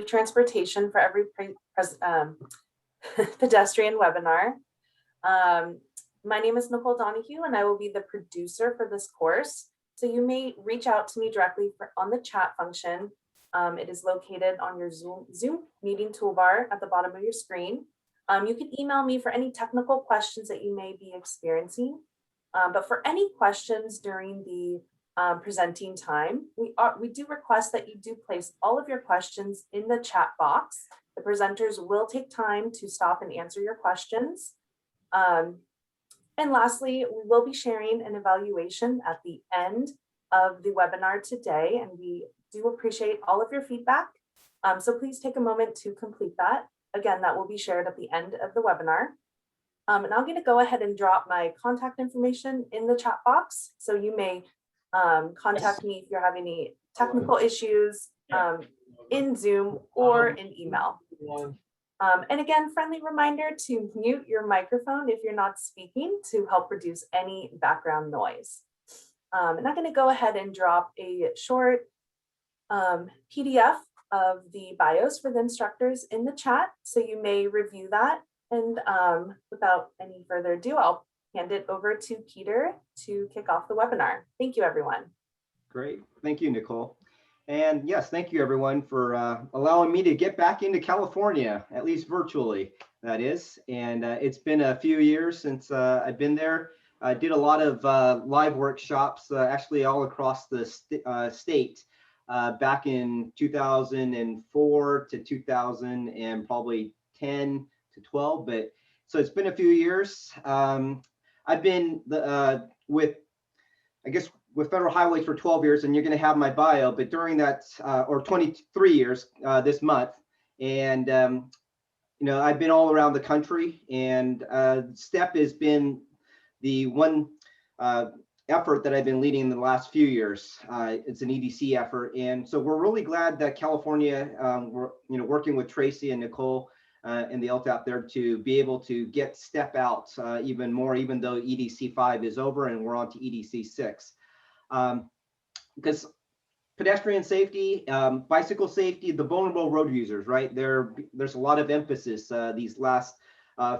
transportation for every pedestrian webinar. My name is Nicole Donahue, and I will be the producer for this course. So you may reach out to me directly on the chat function. It is located on your Zoom meeting toolbar at the bottom of your screen. You can email me for any technical questions that you may be experiencing. But for any questions during the presenting time, we do request that you do place all of your questions in the chat box. The presenters will take time to stop and answer your questions. And lastly, we will be sharing an evaluation at the end of the webinar today, and we do appreciate all of your feedback. So please take a moment to complete that. Again, that will be shared at the end of the webinar. And I'm going to go ahead and drop my contact information in the chat box. So you may contact me if you're having any technical issues in Zoom or in email. And again, friendly reminder to mute your microphone if you're not speaking to help reduce any background noise. And I'm going to go ahead and drop a short PDF of the bios for the instructors in the chat, so you may review that. And without any further ado, I'll hand it over to Peter to kick off the webinar. Thank you, everyone. Great. Thank you, Nicole. And yes, thank you, everyone, for allowing me to get back into California, at least virtually, that is. And it's been a few years since I've been there. I did a lot of live workshops, actually all across the state, back in 2004 to 2000 and probably 10 to 12. But so it's been a few years. I've been with Federal Highways for 12 years, and you're going to have my bio, but during that, or 23 years this month. And, I've been all around the country, and STEP has been the one effort that I've been leading in the last few years. It's an EDC effort. And so we're really glad that California, we're working with Tracy and Nicole and the LTAP there to be able to get STEP out even more, even though EDC 5 is over and we're on to EDC 6. Because pedestrian safety, bicycle safety, the vulnerable road users, right? There's a lot of emphasis these last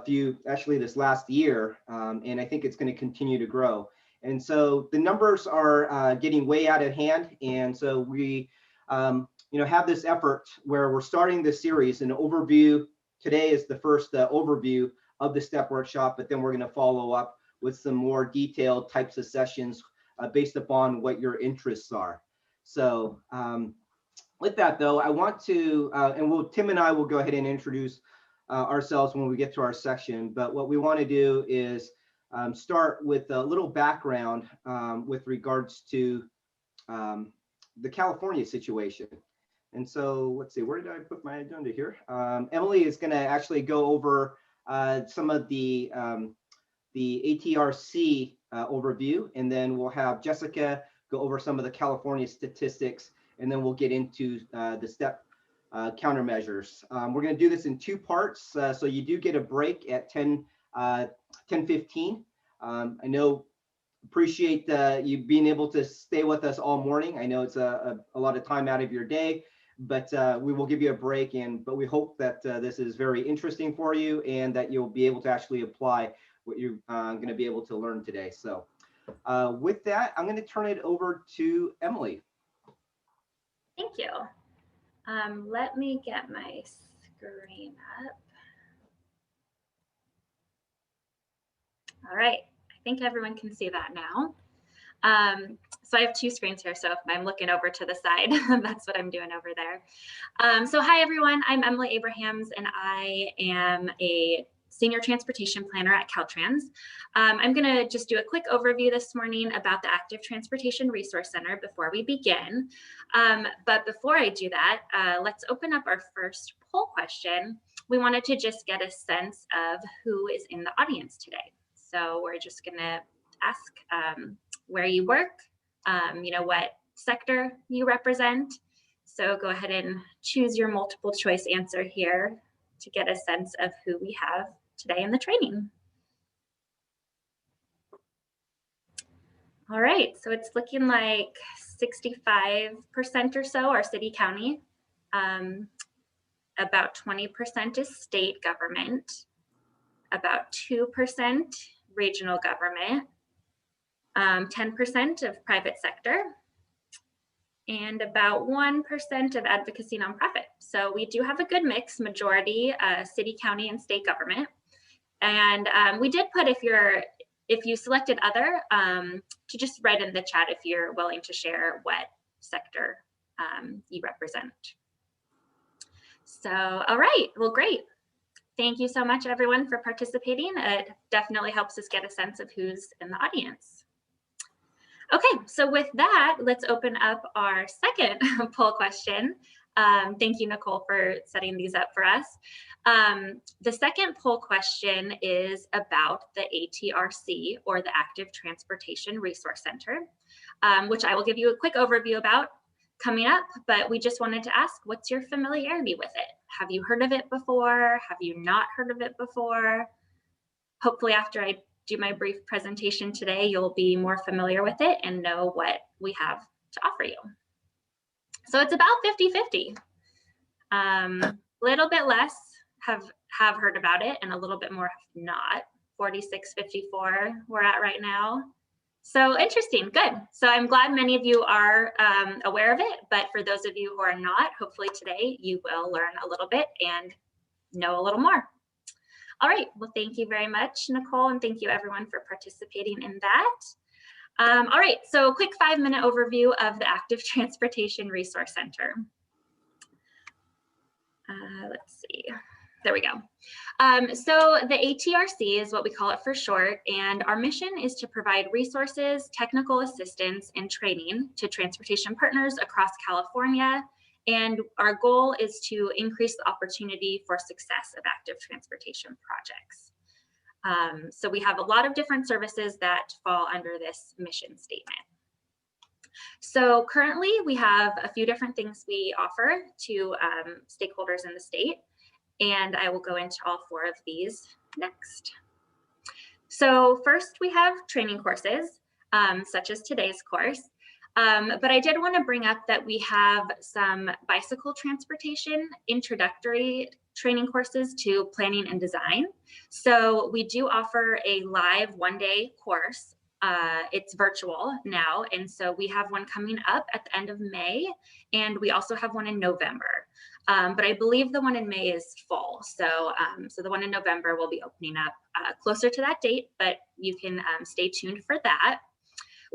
this last year, and I think it's going to continue to grow. And so the numbers are getting way out of hand, and so we, have this effort where we're starting this series, an overview. Today is the first overview of the STEP workshop, but then we're going to follow up with some more detailed types of sessions based upon what your interests are. So with that, though, I want to, Tim and I will go ahead and introduce ourselves when we get to our section. But what we want to do is start with a little background with regards to the California situation. And so let's see, where did I put my agenda here? Emily is going to actually go over some of the ATRC overview, and then we'll have Jessica go over some of the California statistics, and then we'll get into the STEP countermeasures. We're going to do this in two parts, so you do get a break at 10:15. I appreciate you being able to stay with us all morning. I know it's a lot of time out of your day, but we will give you a break, but we hope that this is very interesting for you and that you'll be able to actually apply what you're going to be able to learn today. So with that, I'm going to turn it over to Emily. Thank you. Let me get my screen up. All right, I think everyone can see that now. So I have two screens here, so if I'm looking over to the side, that's what I'm doing over there. So hi everyone, I'm Emily Abrahams, and I am a Senior Transportation Planner at Caltrans. I'm going to just do a quick overview this morning about the Active Transportation Resource Center before we begin. But before I do that, let's open up our first poll question. We wanted to just get a sense of who is in the audience today. So we're just going to ask where you work, what sector you represent. So go ahead and choose your multiple choice answer here to get a sense of who we have today in the training. All right, so it's looking like 65% or so are city county. about 20% is state government, about 2% regional government, 10% of private sector, and about 1% of advocacy nonprofit. So we do have a good mix, majority city, county, and state government. And we did put, if you selected other, to just write in the chat if you're willing to share what sector you represent. So, all right, well, great. Thank you so much, everyone, for participating. It definitely helps us get a sense of who's in the audience. Okay, so with that, let's open up our second poll question. Thank you, Nicole, for setting these up for us. The second poll question is about the ATRC, or the Active Transportation Resource Center, which I will give you a quick overview about coming up, but we just wanted to ask, what's your familiarity with it? Have you heard of it before? Have you not heard of it before? Hopefully after I do my brief presentation today, you'll be more familiar with it and know what we have to offer you. So it's about 50-50. Little bit less have heard about it and a little bit more have not. 46-54 we're at right now. So interesting, good. So I'm glad many of you are aware of it, but for those of you who are not, hopefully today you will learn a little bit and know a little more. All right, well, thank you very much, Nicole, and thank you everyone for participating in that. All right, so a quick 5-minute overview of the Active Transportation Resource Center. Let's see, there we go. So the ATRC is what we call it for short, and our mission is to provide resources, technical assistance, and training to transportation partners across California. And our goal is to increase the opportunity for success of active transportation projects. So we have a lot of different services that fall under this mission statement. So currently we have a few different things we offer to stakeholders in the state, and I will go into all 4 of these next. So first we have training courses, such as today's course. But I did want to bring up that we have some bicycle transportation introductory training courses to planning and design. So we do offer a live 1-day course. It's virtual now, and so we have one coming up at the end of May, and we also have one in November. But I believe the one in May is full. So, so the one in November will be opening up closer to that date, but you can stay tuned for that.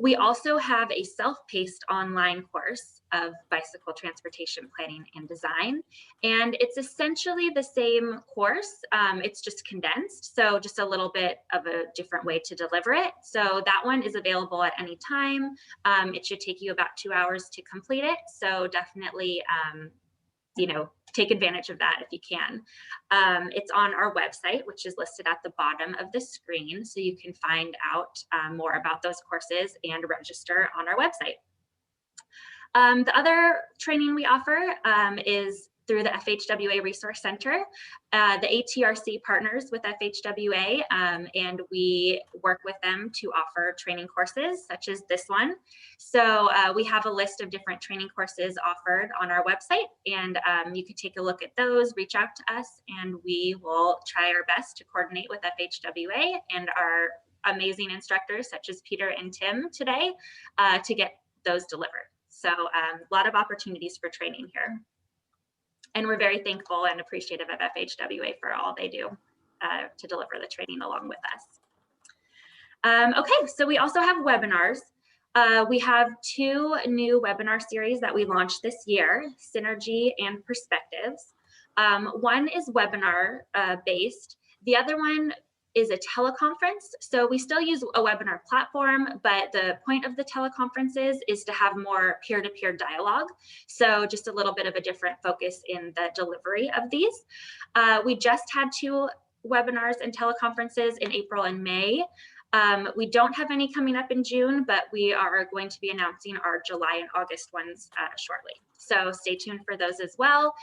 We also have a self-paced online course of bicycle transportation planning and design, and it's essentially the same course. It's just condensed, so just a little bit of a different way to deliver it. So that one is available at any time. It should take you about 2 hours to complete it, so definitely you know, take advantage of that if you can. It's on our website, which is listed at the bottom of the screen, so you can find out more about those courses and register on our website. The other training we offer is through the FHWA Resource Center. The ATRC partners with FHWA, and we work with them to offer training courses such as this one. So we have a list of different training courses offered on our website, and you can take a look at those, reach out to us, and we will try our best to coordinate with FHWA and our amazing instructors such as Peter and Tim today to get those delivered. So a lot of opportunities for training here. And we're very thankful and appreciative of FHWA for all they do to deliver the training along with us. Okay, so we also have webinars. We have 2 new webinar series that we launched this year, Synergy and Perspectives. One is webinar based. The other one is a teleconference. So we still use a webinar platform, but the point of the teleconferences is to have more peer-to-peer dialogue. So just a little bit of a different focus in the delivery of these. We just had 2 webinars and teleconferences in April and May. We don't have any coming up in June, but we are going to be announcing our July and August ones shortly. So stay tuned for those as well.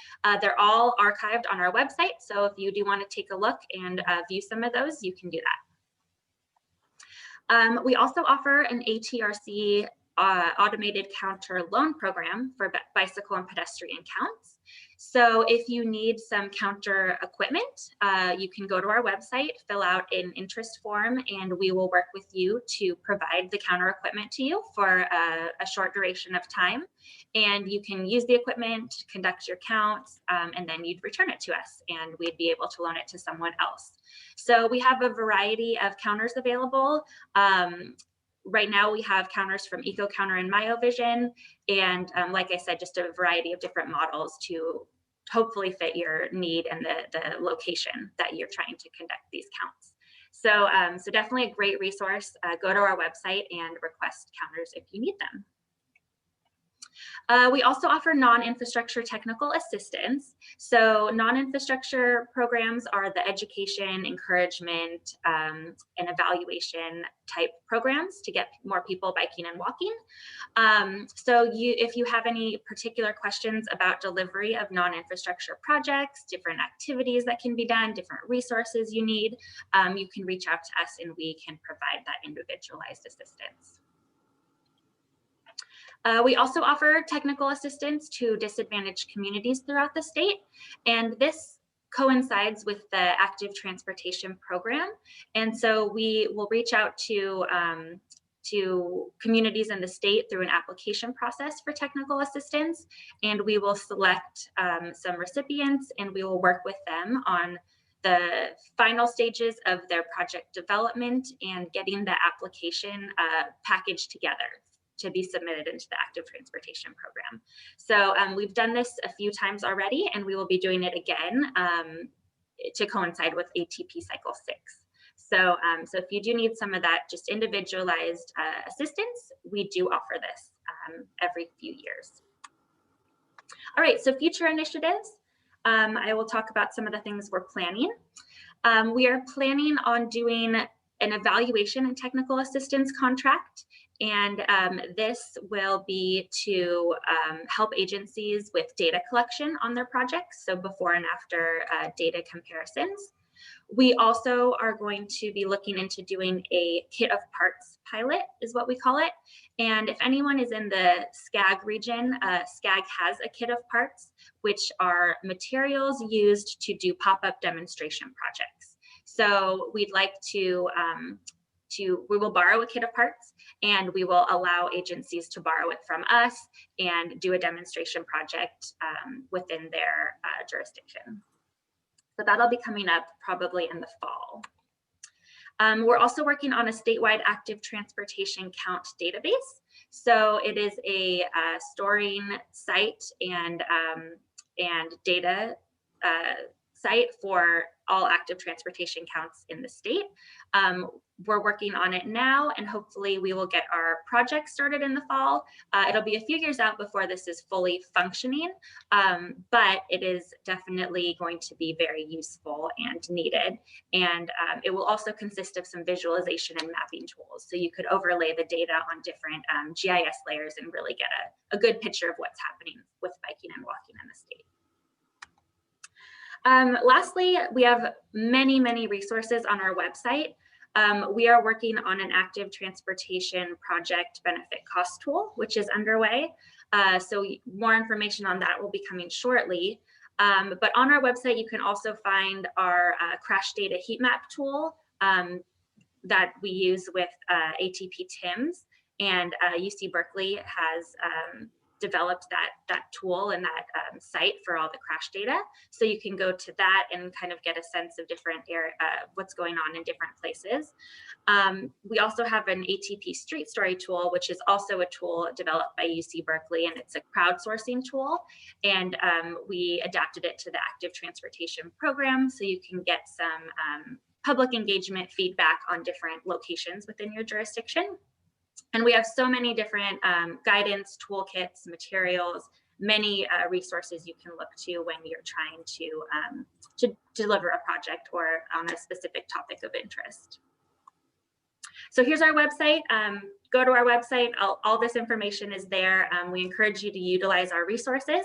They're all archived on our website. So if you do want to take a look and view some of those, you can do that. We also offer an ATRC automated counter loan program for bicycle and pedestrian counts. So if you need some counter equipment, you can go to our website, fill out an interest form, and we will work with you to provide the counter equipment to you for a short duration of time. And you can use the equipment, conduct your counts, and then you'd return it to us, and we'd be able to loan it to someone else. So we have a variety of counters available. Right now we have counters from EcoCounter and MyoVision, and like I said, just a variety of different models to hopefully fit your need and the location that you're trying to conduct these counts. So, so definitely a great resource. Go to our website and request counters if you need them. We also offer non-infrastructure technical assistance. So non-infrastructure programs are the education, encouragement, and evaluation type programs to get more people biking and walking. So if you have any particular questions about delivery of non-infrastructure projects, different activities that can be done, different resources you need, you can reach out to us and we can provide that individualized assistance. We also offer technical assistance to disadvantaged communities throughout the state, and this coincides with the active transportation program. And so we will reach out to communities in the state through an application process for technical assistance, and we will select some recipients, and we will work with them on the final stages of their project development and getting the application packaged together to be submitted into the active transportation program. So we've done this a few times already, and we will be doing it again to coincide with ATP cycle 6. So, so if you do need some of that just individualized assistance, we do offer this every few years. All right, so future initiatives. I will talk about some of the things we're planning. We are planning on doing an evaluation and technical assistance contract. And this will be to help agencies with data collection on their projects, so before and after data comparisons. We also are going to be looking into doing a kit of parts pilot, is what we call it. And if anyone is in the SCAG region, SCAG has a kit of parts, which are materials used to do pop-up demonstration projects. So we'd like to we will borrow a kit of parts, and we will allow agencies to borrow it from us and do a demonstration project within their jurisdiction. So that'll be coming up probably in the fall. We're also working on a statewide active transportation count database. So it is a storing site and data site for all active transportation counts in the state. We're working on it now, and hopefully we will get our project started in the fall. It'll be a few years out before this is fully functioning, but it is definitely going to be very useful and needed. And it will also consist of some visualization and mapping tools. So you could overlay the data on different GIS layers and really get a good picture of what's happening with biking and walking in the state. Lastly, we have many resources on our website. We are working on an active transportation project benefit cost tool, which is underway. So more information on that will be coming shortly. But on our website, you can also find our crash data heat map tool that we use with ATP TIMS, and UC Berkeley has developed that tool and that site for all the crash data. So you can go to that and kind of get a sense of different what's going on in different places. We also have an ATP street story tool, which is also a tool developed by UC Berkeley, and it's a crowdsourcing tool. And we adapted it to the active transportation program, so you can get some public engagement feedback on different locations within your jurisdiction. And we have so many different guidance, toolkits, materials, many resources you can look to when you're trying to deliver a project or on a specific topic of interest. So here's our website. Go to our website. All this information is there. We encourage you to utilize our resources,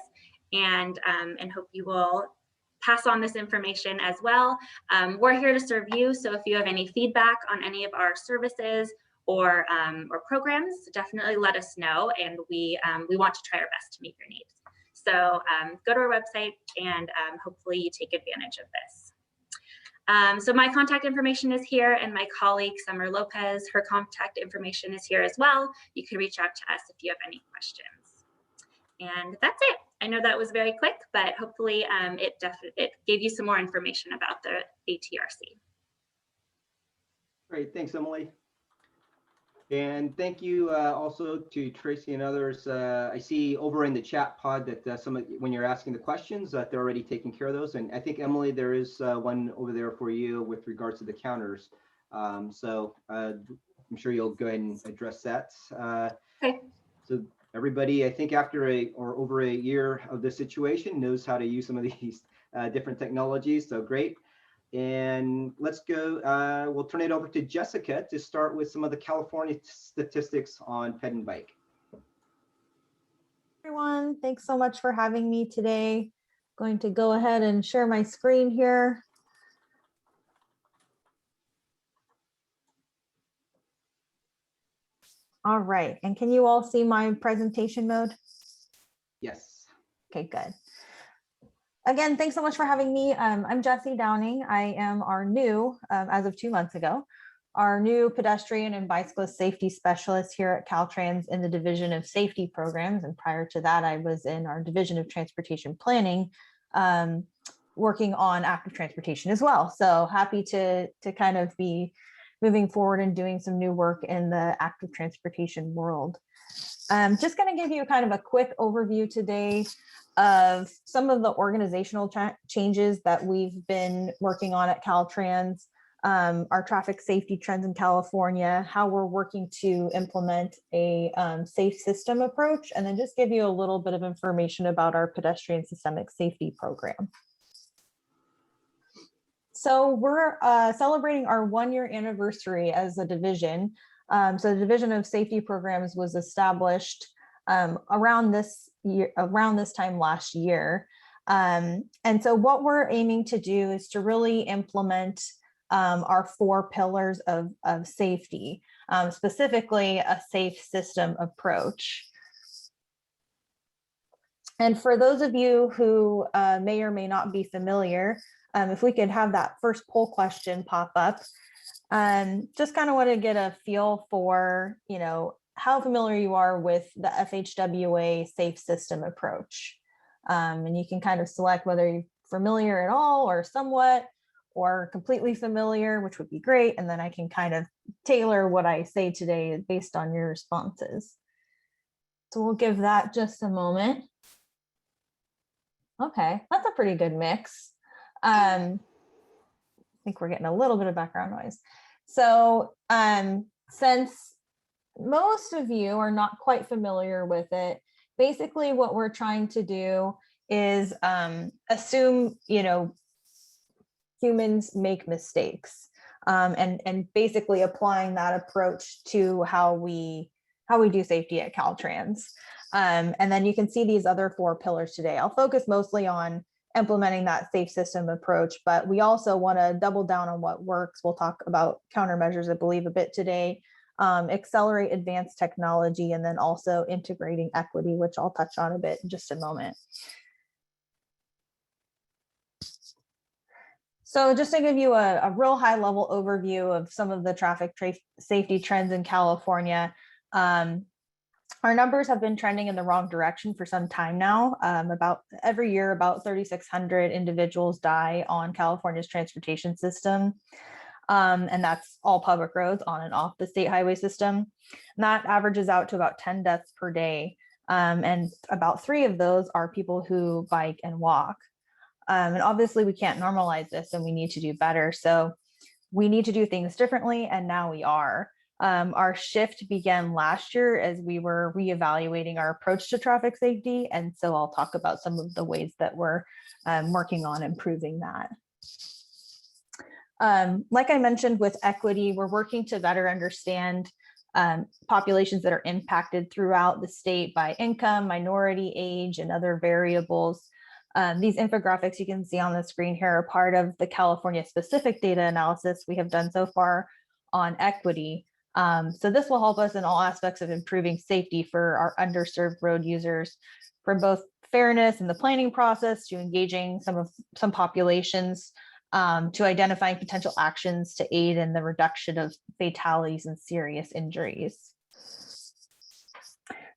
and hope you will pass on this information as well. We're here to serve you. So if you have any feedback on any of our services or programs, definitely let us know, and we want to try our best to meet your needs. So go to our website and hopefully you take advantage of this. So my contact information is here, and my colleague Summer Lopez, her contact information is here as well. You can reach out to us if you have any questions. And that's it. I know that was very quick, but hopefully it gave you some more information about the ATRC. Great, thanks, Emily. And thank you also to Tracy and others. I see over in the chat pod that when you're asking the questions that they're already taking care of those. And I think, Emily, there is one over there for you with regards to the counters. So I'm sure you'll go ahead and address that. Okay. So everybody, I think after over a year of this situation, knows how to use some of these different technologies. So great. And let's go, we'll turn it over to Jessica to start with some of the California statistics on ped and bike. Everyone, thanks so much for having me today. Going to go ahead and share my screen here. All right, and can you all see my presentation mode? Yes. Okay, good. Again, thanks so much for having me. I'm Jessie Downing. I am our new, as of 2 months ago, our new pedestrian and bicyclist safety specialist here at Caltrans in the Division of Safety Programs. And prior to that, I was in our Division of Transportation Planning, working on active transportation as well. So happy to kind of be moving forward and doing some new work in the active transportation world. I'm just going to give you kind of a quick overview today of some of the organizational changes that we've been working on at Caltrans, our traffic safety trends in California, how we're working to implement a safe system approach, and then just give you a little bit of information about our pedestrian systemic safety program. So we're celebrating our 1-year anniversary as a division. So the Division of Safety Programs was established around this time last year. And so what we're aiming to do is to really implement our 4 pillars of safety, specifically a safe system approach. And for those of you who may or may not be familiar, if we could have that first poll question pop up, just kind of want to get a feel for, how familiar you are with the FHWA safe system approach. And you can kind of select whether you're familiar at all or somewhat or completely familiar, which would be great. And then I can kind of tailor what I say today based on your responses. So we'll give that just a moment. Okay, that's a pretty good mix. I think we're getting a little bit of background noise. So since most of you are not quite familiar with it, basically what we're trying to do is assume, humans make mistakes, and basically applying that approach to how we do safety at Caltrans. And then you can see these other 4 pillars today. I'll focus mostly on implementing that safe system approach, but we also want to double down on what works. We'll talk about countermeasures, I believe, a bit today. Accelerate advanced technology, and then also integrating equity, which I'll touch on a bit in just a moment. So just to give you a real high level overview of some of the traffic safety trends in California, our numbers have been trending in the wrong direction for some time now. About every year, about 3,600 individuals die on California's transportation system. And that's all public roads on and off the state highway system. And that averages out to about 10 deaths per day. And about 3 of those are people who bike and walk. And obviously we can't normalize this and we need to do better. So we need to do things differently, and now we are. Our shift began last year as we were reevaluating our approach to traffic safety. And so I'll talk about some of the ways that we're working on improving that. Like I mentioned with equity, we're working to better understand populations that are impacted throughout the state by income, minority, age, and other variables. These infographics you can see on the screen here are part of the California specific data analysis we have done so far on equity. So this will help us in all aspects of improving safety for our underserved road users from both fairness in the planning process to engaging some populations to identifying potential actions to aid in the reduction of fatalities and serious injuries.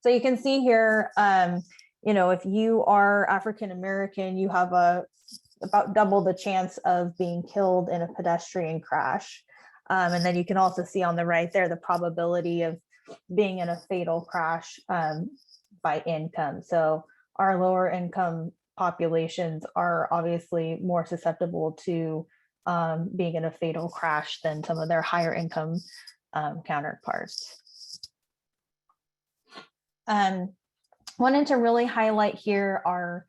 So you can see here, if you are African American, you have about double the chance of being killed in a pedestrian crash. And then you can also see on the right there the probability of being in a fatal crash by income. So our lower income populations are obviously more susceptible to being in a fatal crash than some of their higher income counterparts. Wanted to really highlight here our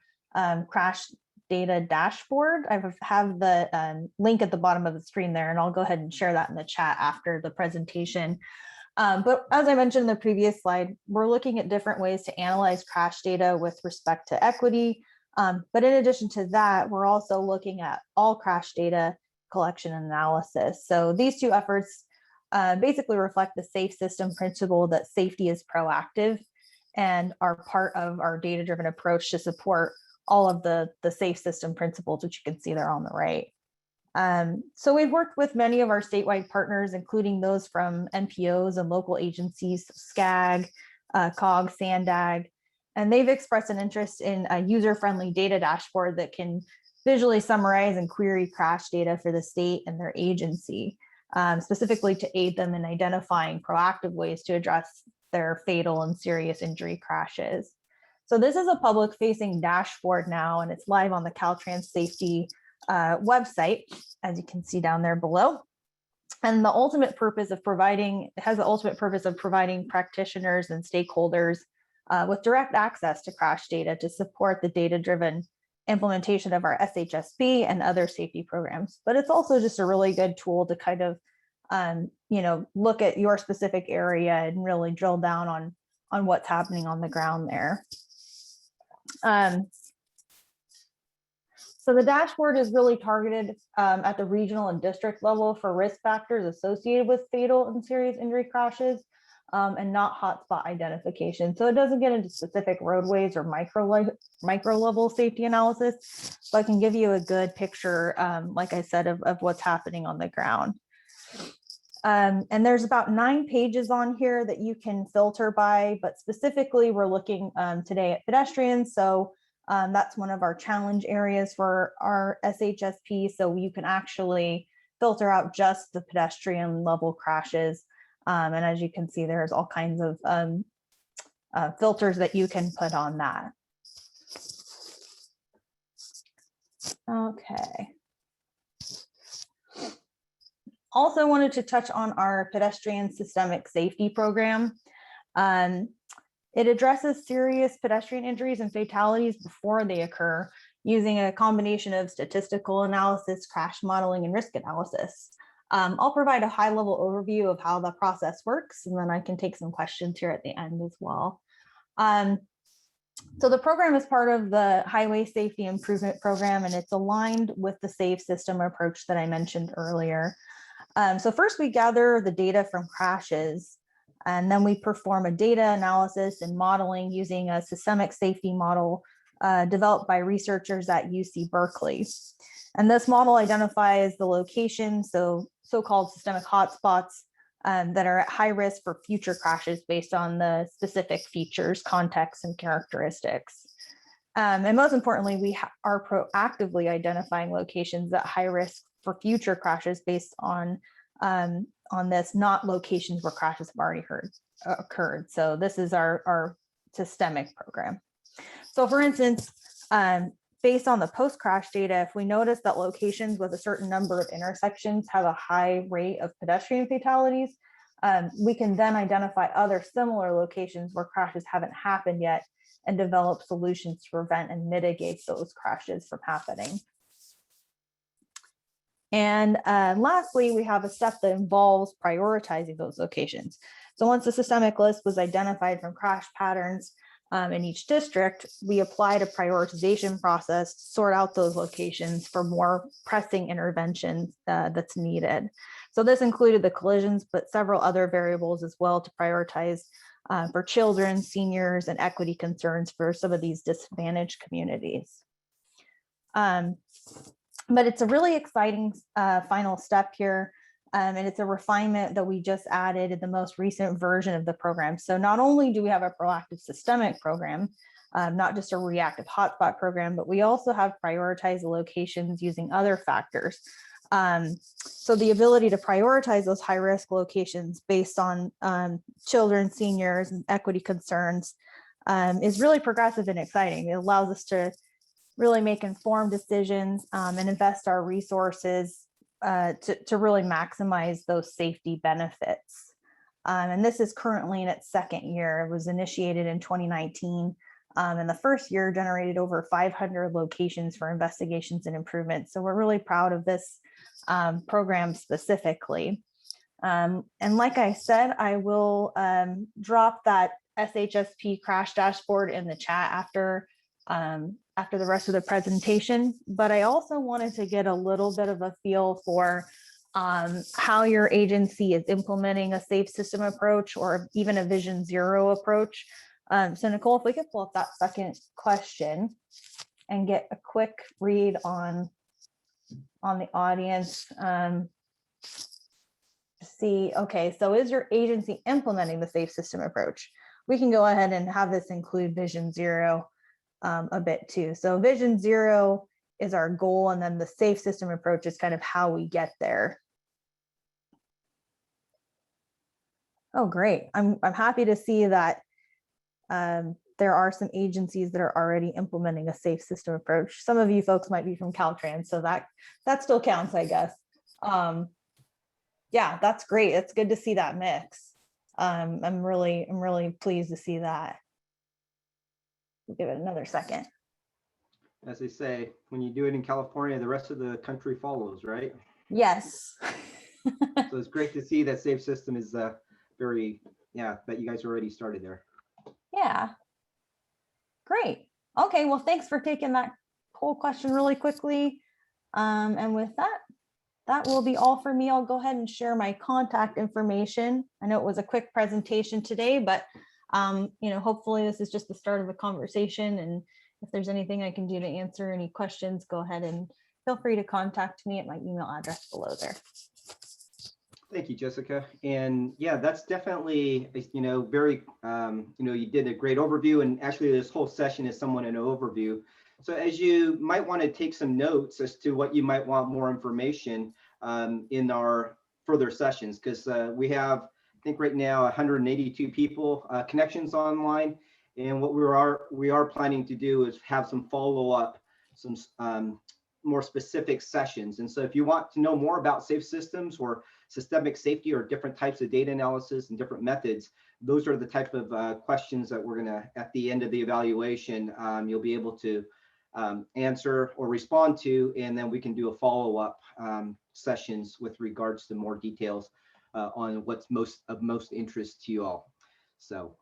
crash data dashboard. I have the link at the bottom of the screen there, and I'll go ahead and share that in the chat after the presentation. But as I mentioned in the previous slide, we're looking at different ways to analyze crash data with respect to equity. But in addition to that, we're also looking at all crash data collection and analysis. So these two efforts basically reflect the safe system principle that safety is proactive and are part of our data-driven approach to support all of the safe system principles, which you can see there on the right. So we've worked with many of our statewide partners, including those from NPOs and local agencies, SCAG, COG, SANDAG, and they've expressed an interest in a user-friendly data dashboard that can visually summarize and query crash data for the state and their agency, specifically to aid them in identifying proactive ways to address their fatal and serious injury crashes. So this is a public-facing dashboard now, and it's live on the Caltrans Safety website, as you can see down there below. And the ultimate purpose of providing, it has the ultimate purpose of providing practitioners and stakeholders with direct access to crash data to support the data-driven implementation of our SHSP and other safety programs. But it's also just a really good tool to kind of, look at your specific area and really drill down on what's happening on the ground there. So the dashboard is really targeted at the regional and district level for risk factors associated with fatal and serious injury crashes and not hotspot identification. So it doesn't get into specific roadways or micro level safety analysis, but can give you a good picture, like I said, of what's happening on the ground. And there's about 9 pages on here that you can filter by, but specifically we're looking today at pedestrians. So that's one of our challenge areas for our SHSP. So you can actually filter out just the pedestrian level crashes. And as you can see, there's all kinds of filters that you can put on that. Okay. Also wanted to touch on our pedestrian systemic safety program. It addresses serious pedestrian injuries and fatalities before they occur using a combination of statistical analysis, crash modeling, and risk analysis. I'll provide a high-level overview of how the process works, and then I can take some questions here at the end as well. So the program is part of the Highway Safety Improvement Program, and it's aligned with the safe system approach that I mentioned earlier. So first we gather the data from crashes, and then we perform a data analysis and modeling using a systemic safety model developed by researchers at UC Berkeley. And this model identifies the location, so-called systemic hotspots that are at high risk for future crashes based on the specific features, context, and characteristics. And most importantly, we are proactively identifying locations at high risk for future crashes based on this, not locations where crashes have already occurred. So this is our systemic program. So for instance, based on the post-crash data, if we notice that locations with a certain number of intersections have a high rate of pedestrian fatalities, we can then identify other similar locations where crashes haven't happened yet and develop solutions to prevent and mitigate those crashes from happening. And lastly, we have a step that involves prioritizing those locations. So once the systemic list was identified from crash patterns in each district, we applied a prioritization process to sort out those locations for more pressing interventions that's needed. So this included the collisions, but several other variables as well to prioritize for children, seniors, and equity concerns for some of these disadvantaged communities. But it's a really exciting final step here. And it's a refinement that we just added in the most recent version of the program. So not only do we have a proactive systemic program, not just a reactive hotspot program, but we also have prioritized locations using other factors. So the ability to prioritize those high-risk locations based on children, seniors, and equity concerns is really progressive and exciting. It allows us to really make informed decisions and invest our resources to really maximize those safety benefits. And this is currently in its second year. It was initiated in 2019. And the first year generated over 500 locations for investigations and improvements. So we're really proud of this program specifically. And like I said, I will drop that SHSP crash dashboard in the chat after the rest of the presentation. But I also wanted to get a little bit of a feel for how your agency is implementing a safe system approach or even a Vision Zero approach. So Nicole, if we could pull up that second question and get a quick read on the audience. See, okay, so is your agency implementing the safe system approach? We can go ahead and have this include Vision Zero a bit too. So Vision Zero is our goal, and then the safe system approach is kind of how we get there. Oh, great. I'm happy to see that there are some agencies that are already implementing a safe system approach. Some of you folks might be from Caltrans, so that still counts, I guess. Yeah, that's great. It's good to see that mix. I'm really pleased to see that. We'll give it another second. As they say, when you do it in California, the rest of the country follows, right? Yes. So it's great to see that safe system is that you guys already started there. Yeah. Great. Okay, well, thanks for taking that whole question really quickly. And with that will be all for me. I'll go ahead and share my contact information. I know it was a quick presentation today, but hopefully this is just the start of a conversation. And if there's anything I can do to answer any questions, go ahead and feel free to contact me at my email address below there. Thank you, Jessica. And yeah, that's definitely, very, you did a great overview, and actually this whole session is somewhat an overview. So as you might want to take some notes as to what you might want more information in our further sessions, because we have, I think right now, 182 people connections online. And what we are planning to do is have some follow-up, some more specific sessions. And so if you want to know more about safe systems or systemic safety or different types of data analysis and different methods, those are the type of questions that we're gonna, at the end of the evaluation, you'll be able to answer or respond to, and then we can do a follow-up sessions with regards to more details on what's of most interest to you all. So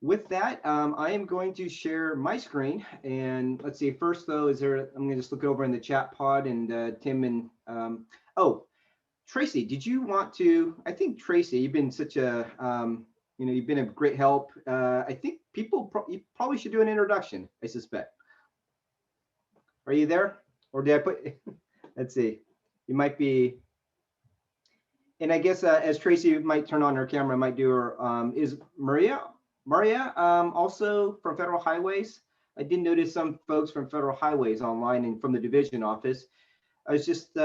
with that, I am going to share my screen, and let's see, first though, I'm gonna just look over in the chat pod, and Tim and, oh, Tracy, did you want to, I think Tracy, you've been such a, you've been a great help. I think you probably should do an introduction, I suspect. Are you there? Or did I put, let's see, you might be, and I guess as Tracy might turn on her camera, might do her, is Maria also from Federal Highways? I did notice some folks from Federal Highways online and from the division office. I was just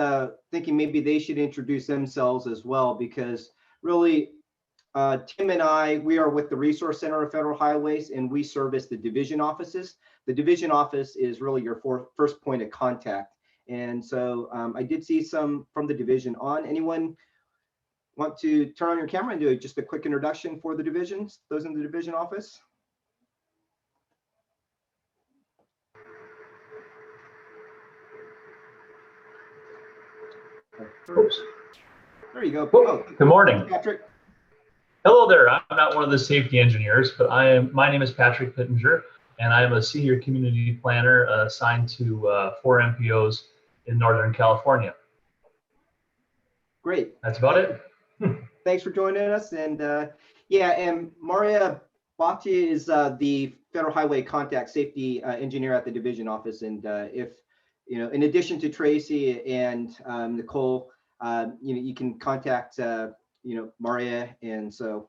thinking maybe they should introduce themselves as well, because really, Tim and I, we are with the Resource Center of Federal Highways, and we service the division offices. The division office is really your first point of contact. And so I did see some from the division on. Anyone want to turn on your camera and do just a quick introduction for the divisions, those in the division office? Oops. There you go. Oh, good morning. Patrick. Hello there. I'm not one of the safety engineers, but my name is Patrick Pittenger, and I am a senior community planner assigned to 4 MPOs in Northern California. Great. That's about it. Thanks for joining us. And yeah, and Maria Batya is the Federal Highway Contact Safety Engineer at the division office. And if, in addition to Tracy and Nicole, you can contact, Maria. And so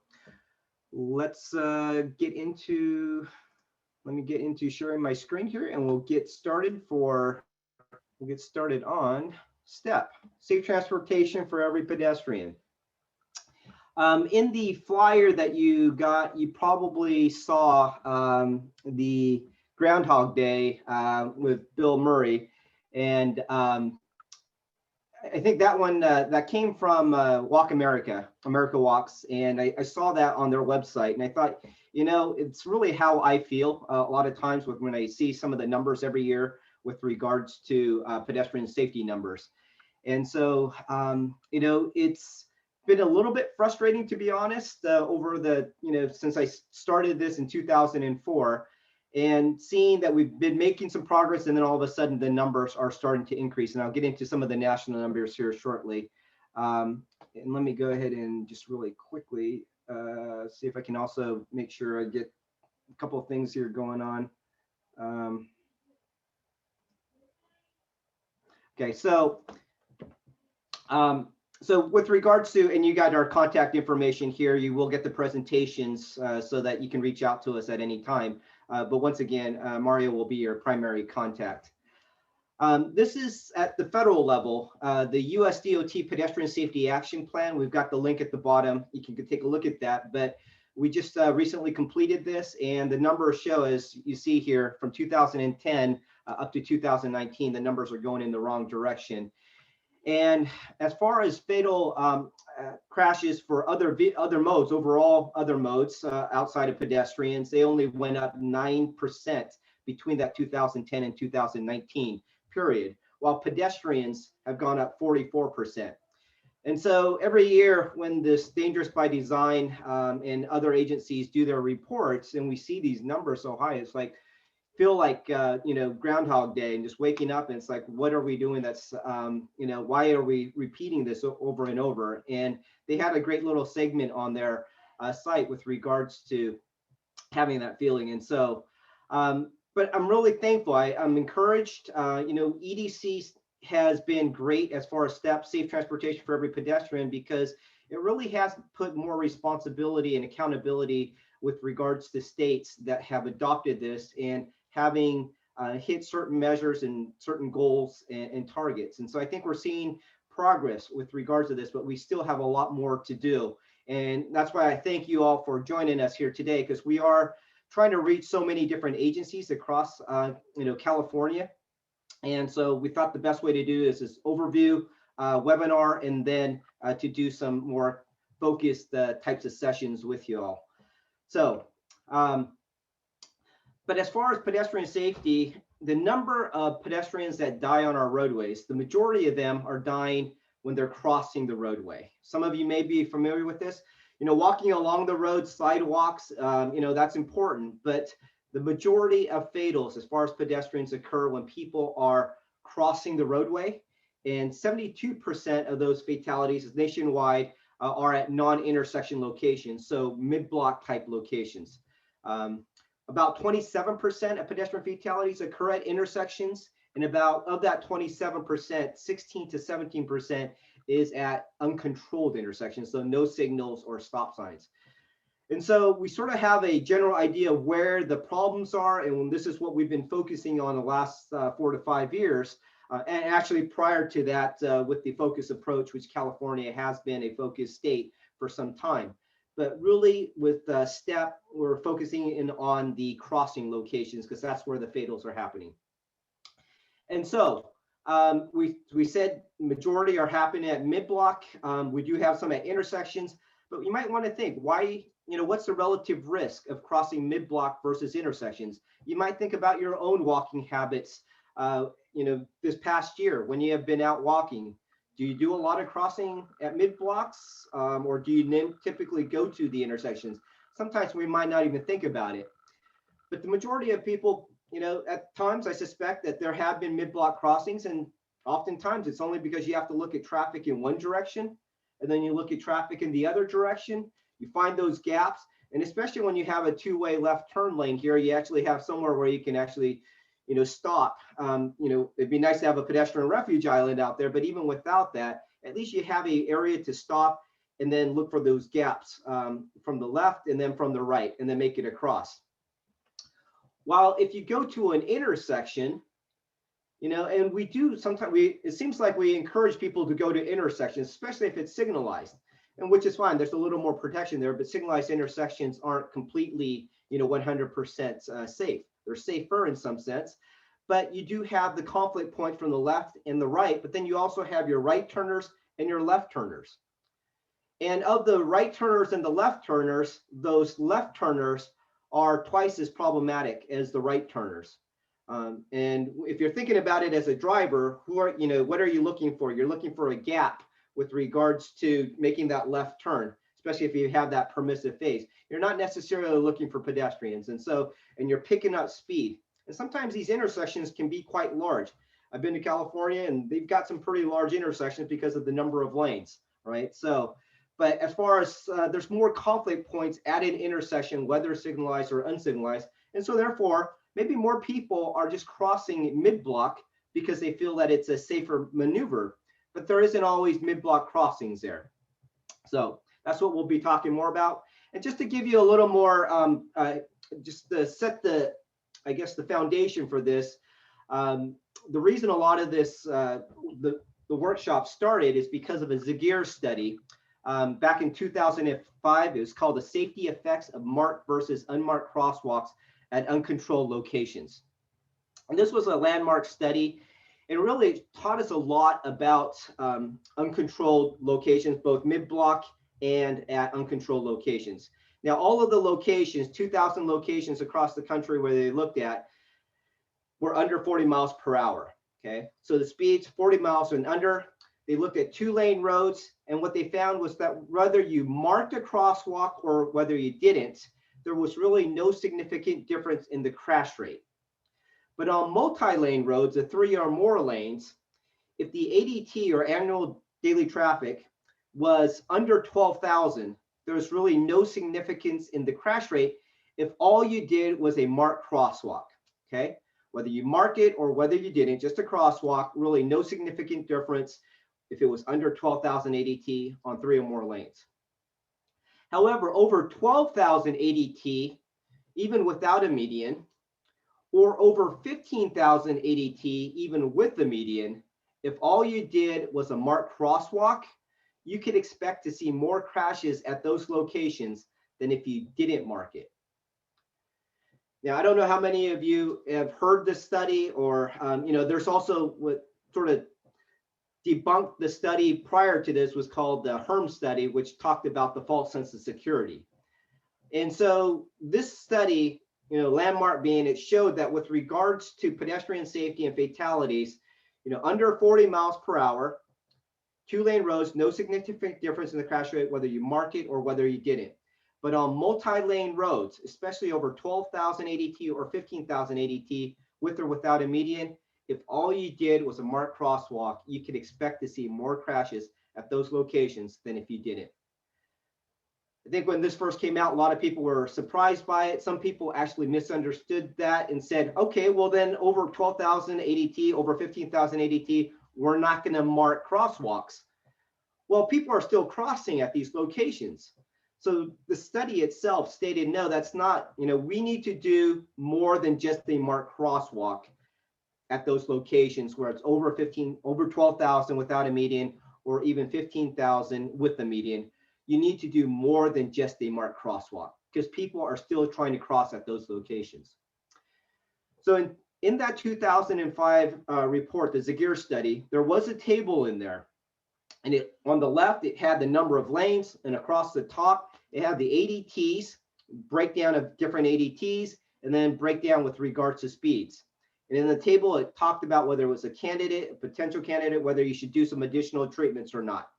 let's let me get into sharing my screen here, and we'll get started on STEP, Safe Transportation for Every Pedestrian. In the flyer that you got, you probably saw the Groundhog Day with Bill Murray. And I think that one that came from Walk America Walks. And I saw that on their website. And I thought, it's really how I feel a lot of times when I see some of the numbers every year with regards to pedestrian safety numbers. And so, it's been a little bit frustrating, to be honest, over the, since I started this in 2004, and seeing that we've been making some progress, and then all of a sudden the numbers are starting to increase. And I'll get into some of the national numbers here shortly. And let me go ahead and just really quickly see if I can also make sure I get a couple of things here going on. Okay, so with regards to, and you got our contact information here, you will get the presentations so that you can reach out to us at any time. But once again, Mario will be your primary contact. This is at the federal level, the US DOT Pedestrian Safety Action Plan. We've got the link at the bottom. You can take a look at that. But we just recently completed this, and the numbers show, as you see here, from 2010 up to 2019, the numbers are going in the wrong direction. And as far as fatal crashes for other modes, overall other modes outside of pedestrians, they only went up 9% between that 2010 and 2019 period, while pedestrians have gone up 44%. And so every year when this Dangerous by Design and other agencies do their reports, and we see these numbers so high, it's like, feel like Groundhog Day, and just waking up and it's like, what are we doing? That's why are we repeating this over and over? And they had a great little segment on their site with regards to having that feeling. And so but I'm really thankful. I'm encouraged. EDC has been great as far as STEP, Safe Transportation for Every Pedestrian, because it really has put more responsibility and accountability with regards to states that have adopted this and having hit certain measures and certain goals and targets. And so I think we're seeing progress with regards to this, but we still have a lot more to do. And that's why I thank you all for joining us here today, because we are trying to reach so many different agencies across California. And so we thought the best way to do this overview webinar, and then to do some more focused types of sessions with you all. So, but as far as pedestrian safety, the number of pedestrians that die on our roadways, the majority of them are dying when they're crossing the roadway. Some of you may be familiar with this. Walking along the road, sidewalks, that's important, but the majority of fatals as far as pedestrians occur when people are crossing the roadway, and 72% of those fatalities nationwide are at non-intersection locations, so mid-block type locations. About 27% of pedestrian fatalities occur at intersections, and of that 27%, 16 to 17% is at uncontrolled intersections, so no signals or stop signs. And so we sort of have a general idea of where the problems are, and this is what we've been focusing on the last 4 to 5 years. And actually prior to that, with the focus approach, which California has been a focus state for some time. But really with STEP, we're focusing in on the crossing locations, because that's where the fatals are happening. And so we said majority are happening at mid-block. We do have some at intersections, but you might want to think, why, what's the relative risk of crossing mid-block versus intersections? You might think about your own walking habits. This past year when you have been out walking, do you do a lot of crossing at mid-blocks, or do you typically go to the intersections? Sometimes we might not even think about it, but the majority of people, at times I suspect that there have been mid-block crossings, and oftentimes it's only because you have to look at traffic in one direction, and then you look at traffic in the other direction. You find those gaps, And especially when you have a two-way left turn lane here, you actually have somewhere where you can actually, stop. It'd be nice to have a pedestrian refuge island out there, but even without that, at least you have an area to stop and then look for those gaps from the left and then from the right, and then make it across. While if you go to an intersection, and we do sometimes, it seems like we encourage people to go to intersections, especially if it's signalized, and which is fine. There's a little more protection there, but signalized intersections aren't completely, 100% safe. They're safer in some sense, but you do have the conflict points from the left and the right, but then you also have your right turners and your left turners. And of the right turners and the left turners, those left turners are twice as problematic as the right turners. And if you're thinking about it as a driver, what are you looking for? You're looking for a gap with regards to making that left turn, especially if you have that permissive phase. You're not necessarily looking for pedestrians. And you're picking up speed. And sometimes these intersections can be quite large. I've been to California and they've got some pretty large intersections because of the number of lanes, right? So, but as far as there's more conflict points at an intersection, whether signalized or unsignalized. And so therefore, maybe more people are just crossing mid-block because they feel that it's a safer maneuver, but there isn't always mid-block crossings there. So that's what we'll be talking more about. And just to give you a little more, just to set the foundation for this, the reason a lot of this, the workshop started is because of a Zagier study. Back in 2005, it was called The Safety Effects of Marked versus Unmarked Crosswalks at Uncontrolled Locations. And this was a landmark study. It really taught us a lot about uncontrolled locations, both mid-block and at uncontrolled locations. Now, all of the locations, 2,000 locations across the country where they looked at, were under 40 miles per hour, okay? So the speeds 40 miles and under. They looked at 2-lane roads, and what they found was that whether you marked a crosswalk or whether you didn't, there was really no significant difference in the crash rate. But on multi-lane roads, the 3 or more lanes, if the ADT or annual daily traffic was under 12,000, there was really no significance in the crash rate if all you did was a marked crosswalk, okay? Whether you mark it or whether you didn't, just a crosswalk, really no significant difference if it was under 12,000 ADT on 3 or more lanes. However, over 12,000 ADT, even without a median, or over 15,000 ADT, even with the median, if all you did was a marked crosswalk, you could expect to see more crashes at those locations than if you didn't mark it. Now, I don't know how many of you have heard this study, or there's also what sort of debunked the study prior to this was called the HERM study, which talked about the false sense of security. And so this study, landmark being, it showed that with regards to pedestrian safety and fatalities, under 40 miles per hour, 2-lane roads, no significant difference in the crash rate, whether you mark it or whether you didn't. But on multi-lane roads, especially over 12,000 ADT or 15,000 ADT, with or without a median, if all you did was a marked crosswalk, you could expect to see more crashes at those locations than if you didn't. I think when this first came out, a lot of people were surprised by it. Some people actually misunderstood that and said, okay, well then over 12,000 ADT, over 15,000 ADT, we're not going to mark crosswalks. Well, people are still crossing at these locations. So the study itself stated, no, that's not, we need to do more than just a marked crosswalk at those locations where it's over 12,000 without a median, or even 15,000 with the median. You need to do more than just a marked crosswalk because people are still trying to cross at those locations. So in that 2005 report, the Zagier study, there was a table in there. And on the left, it had the number of lanes, and across the top, it had the ADTs, breakdown of different ADTs, and then breakdown with regards to speeds. And in the table, it talked about whether it was a candidate, a potential candidate, whether you should do some additional treatments or not.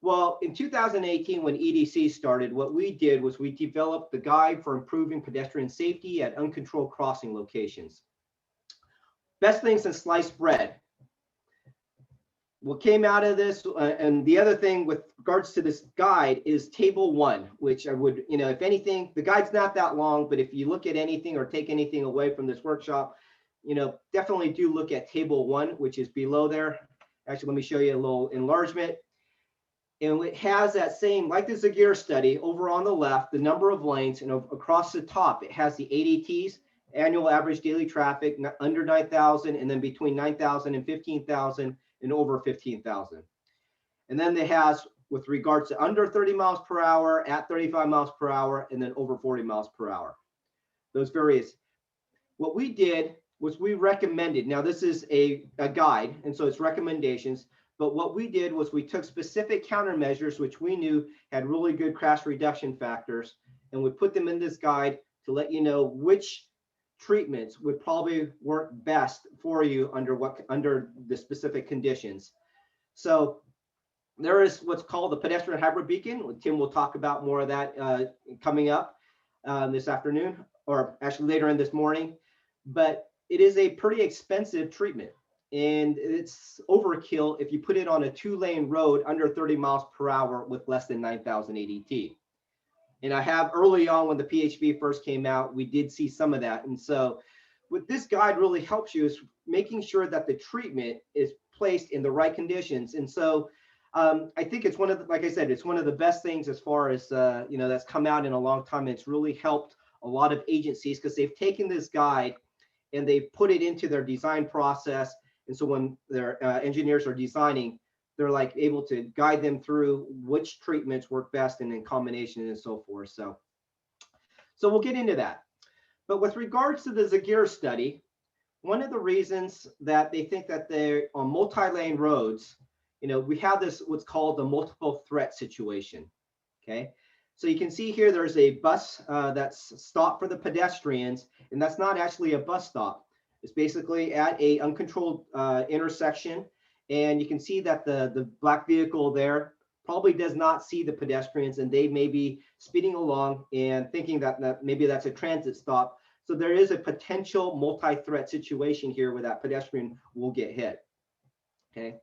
Well, in 2018, when EDC started, what we did was we developed the guide for improving pedestrian safety at uncontrolled crossing locations. Best thing since sliced bread. what came out of this, and the other thing with regards to this guide is table 1, which I would, if anything, the guide's not that long, but if you look at anything or take anything away from this workshop, definitely do look at table 1, which is below there. Actually, let me show you a little enlargement. And it has that same, like the Zagier study, over on the left, the number of lanes, and across the top, it has the ADTs, annual average daily traffic, under 9,000, and then between 9,000 and 15,000, and over 15,000. And then it has, with regards to under 30 miles per hour, at 35 miles per hour, and then over 40 miles per hour. Those various. What we did was we recommended, now this is a guide, and so it's recommendations, but what we did was we took specific countermeasures, which we knew had really good crash reduction factors, and we put them in this guide to let you know which treatments would probably work best for you under the specific conditions. So there is what's called the pedestrian hybrid beacon. Tim will talk about more of that coming up this afternoon, or actually later in this morning. But it is a pretty expensive treatment, and it's overkill if you put it on a 2-lane road under 30 miles per hour with less than 9,000 ADT. And I have early on when the PHB first came out, we did see some of that. And so what this guide really helps you is making sure that the treatment is placed in the right conditions. And so I think it's one of the, like I said, it's one of the best things as far as, that's come out in a long time. It's really helped a lot of agencies because they've taken this guide and they've put it into their design process. And so when their engineers are designing, they're like able to guide them through which treatments work best and in combination and so forth. So we'll get into that. But with regards to the Zagier study, one of the reasons that they think that they're on multi-lane roads, we have this, what's called the multiple threat situation, okay? So you can see here, there's a bus that's stopped for the pedestrians, and that's not actually a bus stop. It's basically at a uncontrolled intersection. And you can see that the black vehicle there probably does not see the pedestrians, and they may be speeding along and thinking that maybe that's a transit stop. So there is a potential multi-threat situation here where that pedestrian will get hit. Okay.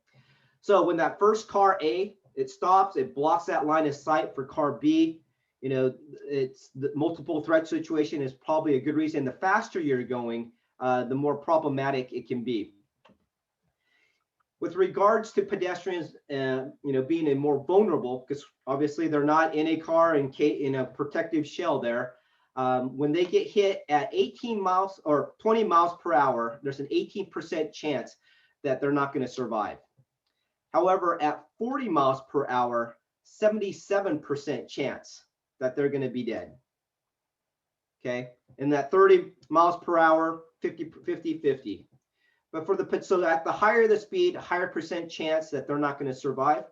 So when that first car A, it stops, it blocks that line of sight for car B. It's the multiple threat situation is probably a good reason. The faster you're going, the more problematic it can be. With regards to pedestrians, being a more vulnerable, because obviously they're not in a car in a protective shell there. When they get hit at 18 miles or 20 miles per hour, there's an 18% chance that they're not going to survive. However, at 40 miles per hour, 77% chance that they're going to be dead. Okay, and that 30 miles per hour, 50-50. But so at the higher the speed, higher percent chance that they're not going to survive.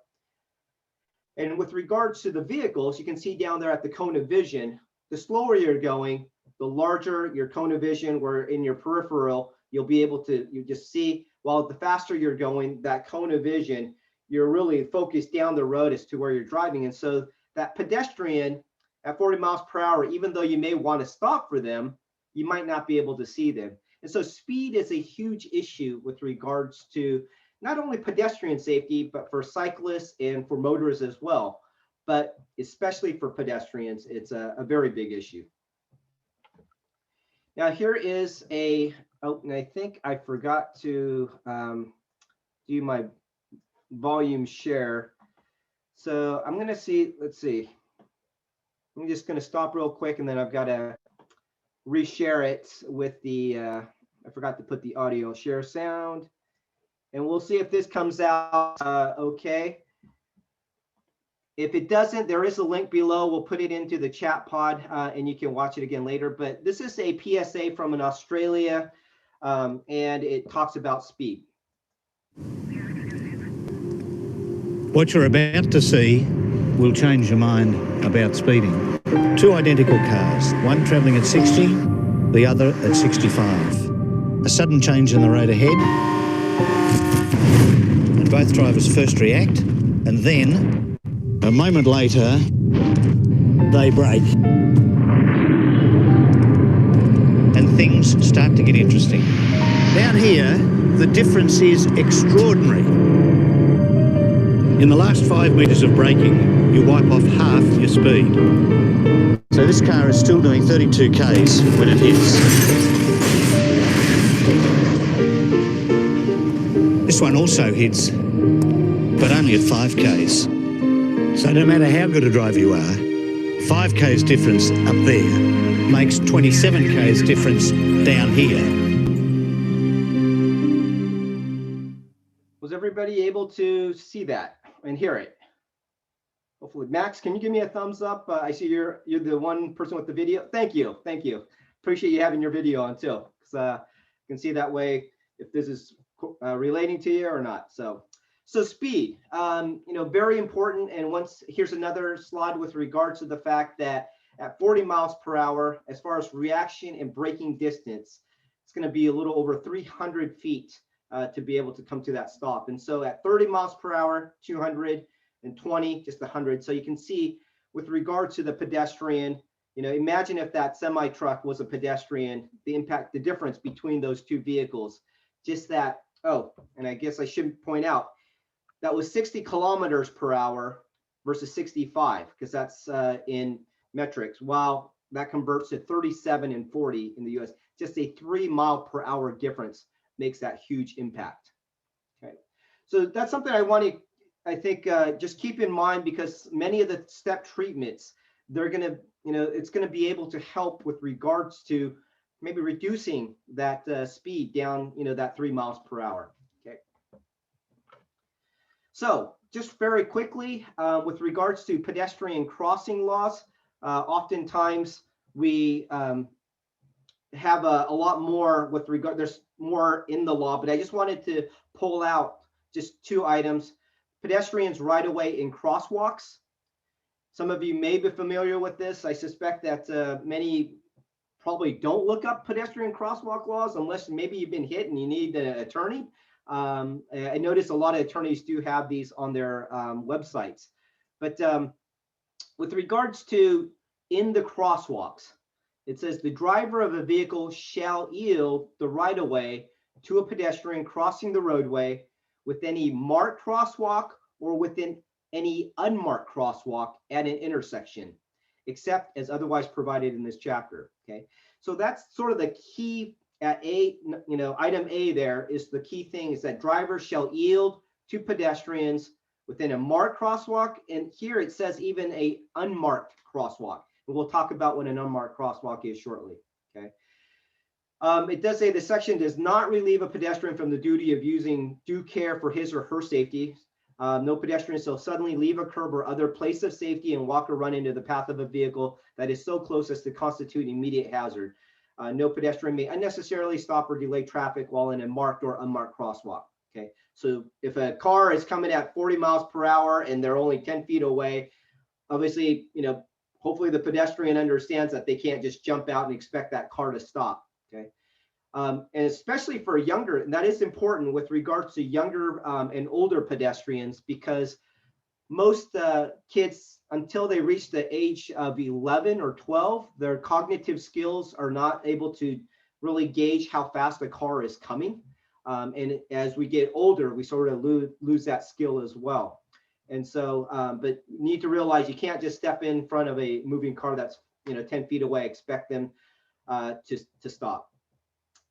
And with regards to the vehicles, you can see down there at the cone of vision, the slower you're going, the larger your cone of vision, where in your peripheral, you'll be able to, you just see, while the faster you're going, that cone of vision, you're really focused down the road as to where you're driving. And so that pedestrian at 40 miles per hour, even though you may want to stop for them, you might not be able to see them. And so speed is a huge issue with regards to not only pedestrian safety, but for cyclists and for motorists as well. But especially for pedestrians, it's a very big issue. Now here is and I think I forgot to do my volume share. So I'm gonna see, let's see. I'm just gonna stop real quick and then I've got to reshare it with the, I forgot to put the audio share sound, and we'll see if this comes out okay. If it doesn't, there is a link below. We'll put it into the chat pod and you can watch it again later. But this is a PSA from an Australia and it talks about speed. What you're about to see will change your mind about speeding. Two identical cars, one travelling at 60, the other at 65. A sudden change in the road ahead, and both drivers first react, and then, a moment later, they brake. And things start to get interesting. Down here, the difference is extraordinary. In the last 5 metres of braking, you wipe off half your speed. So this car is still doing 32 k's when it hits. This one also hits, but only at 5 k's. So no matter how good a driver you are, 5 k's difference up there makes 27 k's difference down here. Was everybody able to see that and hear it? Hopefully. Max, can you give me a thumbs up? I see you're the one person with the video. Thank you. Appreciate you having your video on too, because you can see that way if this is relating to you or not. So speed, very important. And here's another slide with regards to the fact that at 40 miles per hour, as far as reaction and braking distance, it's going to be a little over 300 feet to be able to come to that stop. And so at 30 miles per hour, 200, and 20, just 100. So you can see with regard to the pedestrian, imagine if that semi truck was a pedestrian, the difference between those two vehicles, just that. Oh, and I guess I should point out that was 60 kilometers per hour versus 65, because that's in metrics, while that converts to 37 and 40 in the US. Just a 3 mile per hour difference makes that huge impact. Okay, so that's something I think just keep in mind, because many of the step treatments, they're going to, it's going to be able to help with regards to maybe reducing that speed down, that 3 miles per hour. Okay. So just very quickly, with regards to pedestrian crossing laws, oftentimes we have a lot more with regard, there's more in the law, but I just wanted to pull out just 2 items. Pedestrians right of way in crosswalks. Some of you may be familiar with this. I suspect that many probably don't look up pedestrian crosswalk laws unless maybe you've been hit and you need an attorney. I notice a lot of attorneys do have these on their websites. But with regards to in the crosswalks, it says the driver of a vehicle shall yield the right of way to a pedestrian crossing the roadway with any marked crosswalk or within any unmarked crosswalk at an intersection, except as otherwise provided in this chapter. Okay, so that's sort of the key at item A. There is the key thing, is that drivers shall yield to pedestrians within a marked crosswalk, and here it says even a unmarked crosswalk, and we'll talk about what an unmarked crosswalk is shortly. Okay. It does say the section does not relieve a pedestrian from the duty of using due care for his or her safety. No pedestrian shall suddenly leave a curb or other place of safety and walk or run into the path of a vehicle that is so close as to constitute immediate hazard. No pedestrian may unnecessarily stop or delay traffic while in a marked or unmarked crosswalk. Okay, so if a car is coming at 40 miles per hour and they're only 10 feet away, obviously, hopefully the pedestrian understands that they can't just jump out and expect that car to stop. Okay, and especially for younger, and that is important with regards to younger and older pedestrians, because most kids, until they reach the age of 11 or 12, their cognitive skills are not able to really gauge how fast a car is coming. And as we get older, we sort of lose that skill as well. And so, but you need to realize you can't just step in front of a moving car that's 10 feet away, expect them to stop.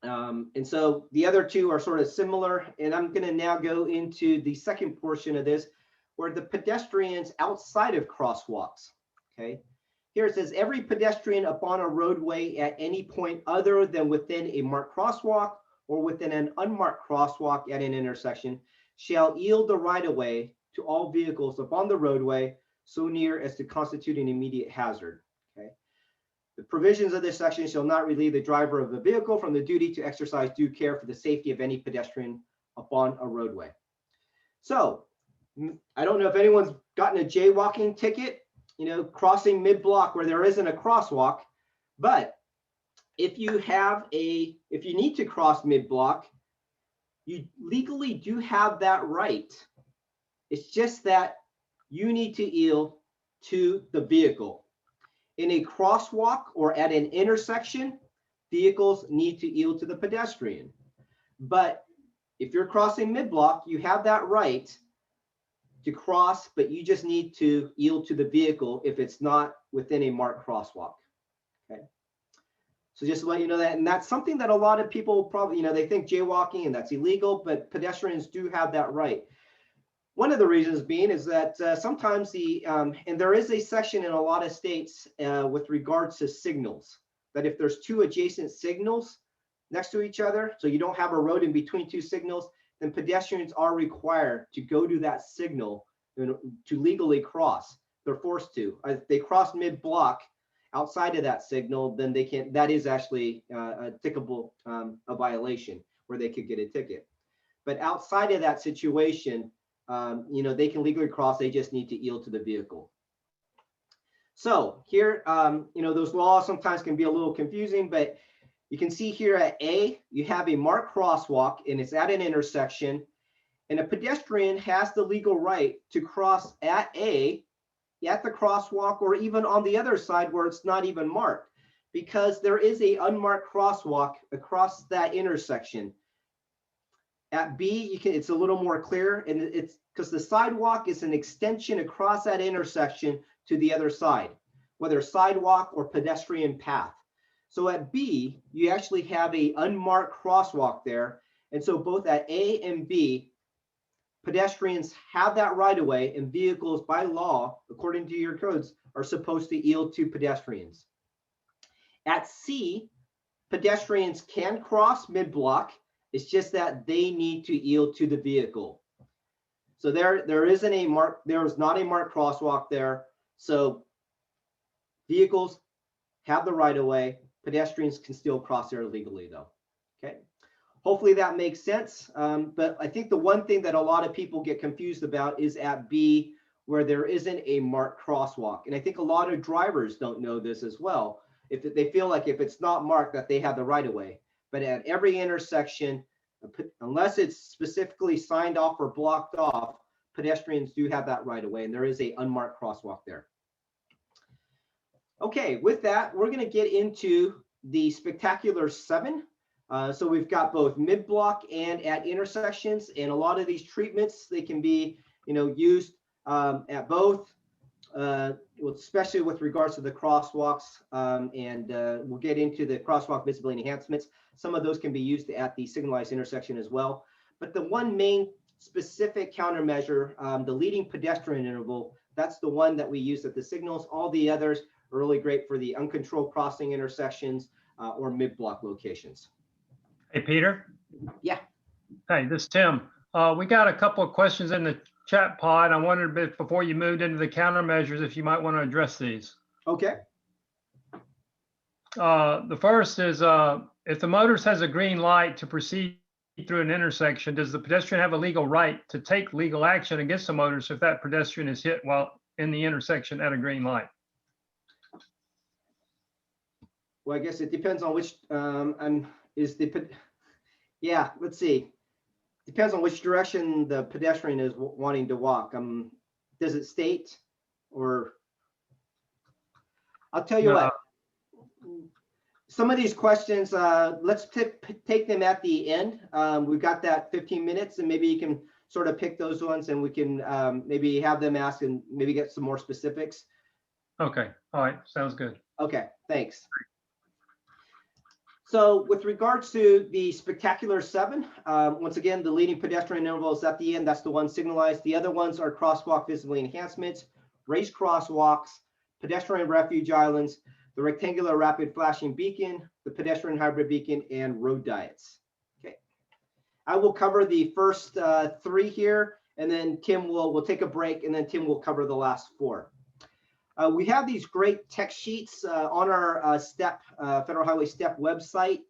And so the other two are sort of similar, and I'm going to now go into the second portion of this, where the pedestrians outside of crosswalks. Okay, here it says every pedestrian upon a roadway at any point other than within a marked crosswalk or within an unmarked crosswalk at an intersection shall yield the right of way to all vehicles upon the roadway so near as to constitute an immediate hazard. Okay. The provisions of this section shall not relieve the driver of the vehicle from the duty to exercise due care for the safety of any pedestrian upon a roadway. So I don't know if anyone's gotten a jaywalking ticket, crossing mid-block where there isn't a crosswalk, but if you need to cross mid-block, you legally do have that right. It's just that you need to yield to the vehicle. In a crosswalk or at an intersection, vehicles need to yield to the pedestrian. But if you're crossing mid-block, you have that right. to cross, but you just need to yield to the vehicle if it's not within a marked crosswalk. Okay. So just to let you know that, and that's something that a lot of people probably, they think jaywalking and that's illegal, but pedestrians do have that right. One of the reasons being is that sometimes and there is a section in a lot of states with regards to signals, that if there's two adjacent signals next to each other, so you don't have a road in between two signals, then pedestrians are required to go to that signal to legally cross. They're forced to. If they cross mid-block outside of that signal, then they can't. That is actually a tickable, a violation where they could get a ticket. But outside of that situation, they can legally cross. They just need to yield to the vehicle. So here, those laws sometimes can be a little confusing, but you can see here at A, you have a marked crosswalk and it's at an intersection, and a pedestrian has the legal right to cross at A, at the crosswalk, or even on the other side where it's not even marked, because there is a unmarked crosswalk across that intersection. At B, it's a little more clear, and it's because the sidewalk is an extension across that intersection to the other side, whether sidewalk or pedestrian path. So at B, you actually have a unmarked crosswalk there. And so both at A and B, pedestrians have that right of way, and vehicles by law, according to your codes, are supposed to yield to pedestrians. At C, pedestrians can cross mid-block. It's just that they need to yield to the vehicle. So there is not a marked crosswalk there. So vehicles have the right of way. Pedestrians can still cross there legally though. Okay. Hopefully that makes sense. But I think the one thing that a lot of people get confused about is at B, where there isn't a marked crosswalk. And I think a lot of drivers don't know this as well. If they feel like if it's not marked that they have the right of way. But at every intersection, unless it's specifically signed off or blocked off, pedestrians do have that right of way, and there is a unmarked crosswalk there. Okay, with that, we're going to get into the spectacular 7. So we've got both mid-block and at intersections, and a lot of these treatments, they can be, used at both, especially with regards to the crosswalks, and we'll get into the crosswalk visibility enhancements. Some of those can be used at the signalized intersection as well. But the one main specific countermeasure, the leading pedestrian interval, that's the one that we use at the signals. All the others are really great for the uncontrolled crossing intersections or mid-block locations. Hey, Peter. Yeah. Hey, this is Tim. We got a couple of questions in the chat pod. I wondered if before you moved into the countermeasures, if you might want to address these. Okay. The first is if the motorist has a green light to proceed through an intersection, does the pedestrian have a legal right to take legal action against the motorist if that pedestrian is hit while in the intersection at a green light? Well, I guess it depends on which, let's see. Depends on which direction the pedestrian is wanting to walk. Does it state, or I'll tell you what, some of these questions, let's take them at the end. We've got that 15 minutes, and maybe you can sort of pick those ones, and we can maybe have them ask and maybe get some more specifics. Okay. All right. Sounds good. Okay. Thanks. So with regards to the spectacular 7, once again, the leading pedestrian interval is at the end. That's the one signalized. The other ones are crosswalk visibility enhancements, raised crosswalks, pedestrian refuge islands, the rectangular rapid flashing beacon, the pedestrian hybrid beacon, and road diets. Okay. I will cover the first 3 here, and then Tim will take a break, and then Tim will cover the last 4. We have these great text sheets on our Federal Highway STEP website,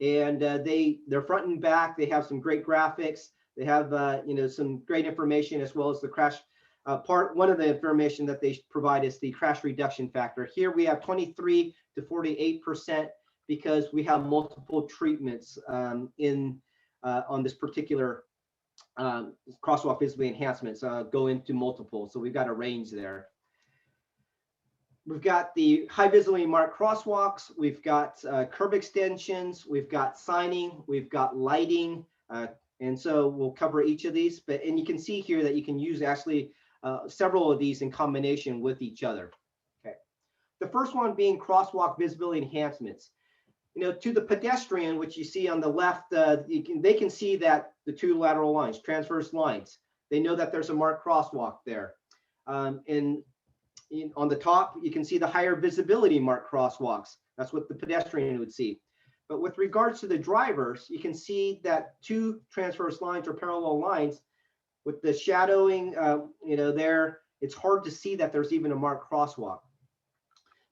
and they're front and back. They have some great graphics. They have some great information, as well as the crash part. One of the information that they provide is the crash reduction factor. Here we have 23 to 48% because we have multiple treatments on this particular crosswalk visibility enhancements go into multiple. So we've got a range there. We've got the high visibility marked crosswalks. We've got curb extensions. We've got signing. We've got lighting, And so we'll cover each of these, and you can see here that you can use actually several of these in combination with each other. Okay. The first one being crosswalk visibility enhancements. To the pedestrian, which you see on the left, they can see that the two lateral lines, transverse lines. They know that there's a marked crosswalk there. On the top, you can see the higher visibility marked crosswalks. That's what the pedestrian would see. But with regards to the drivers, you can see that two transverse lines or parallel lines with the shadowing, there, it's hard to see that there's even a marked crosswalk.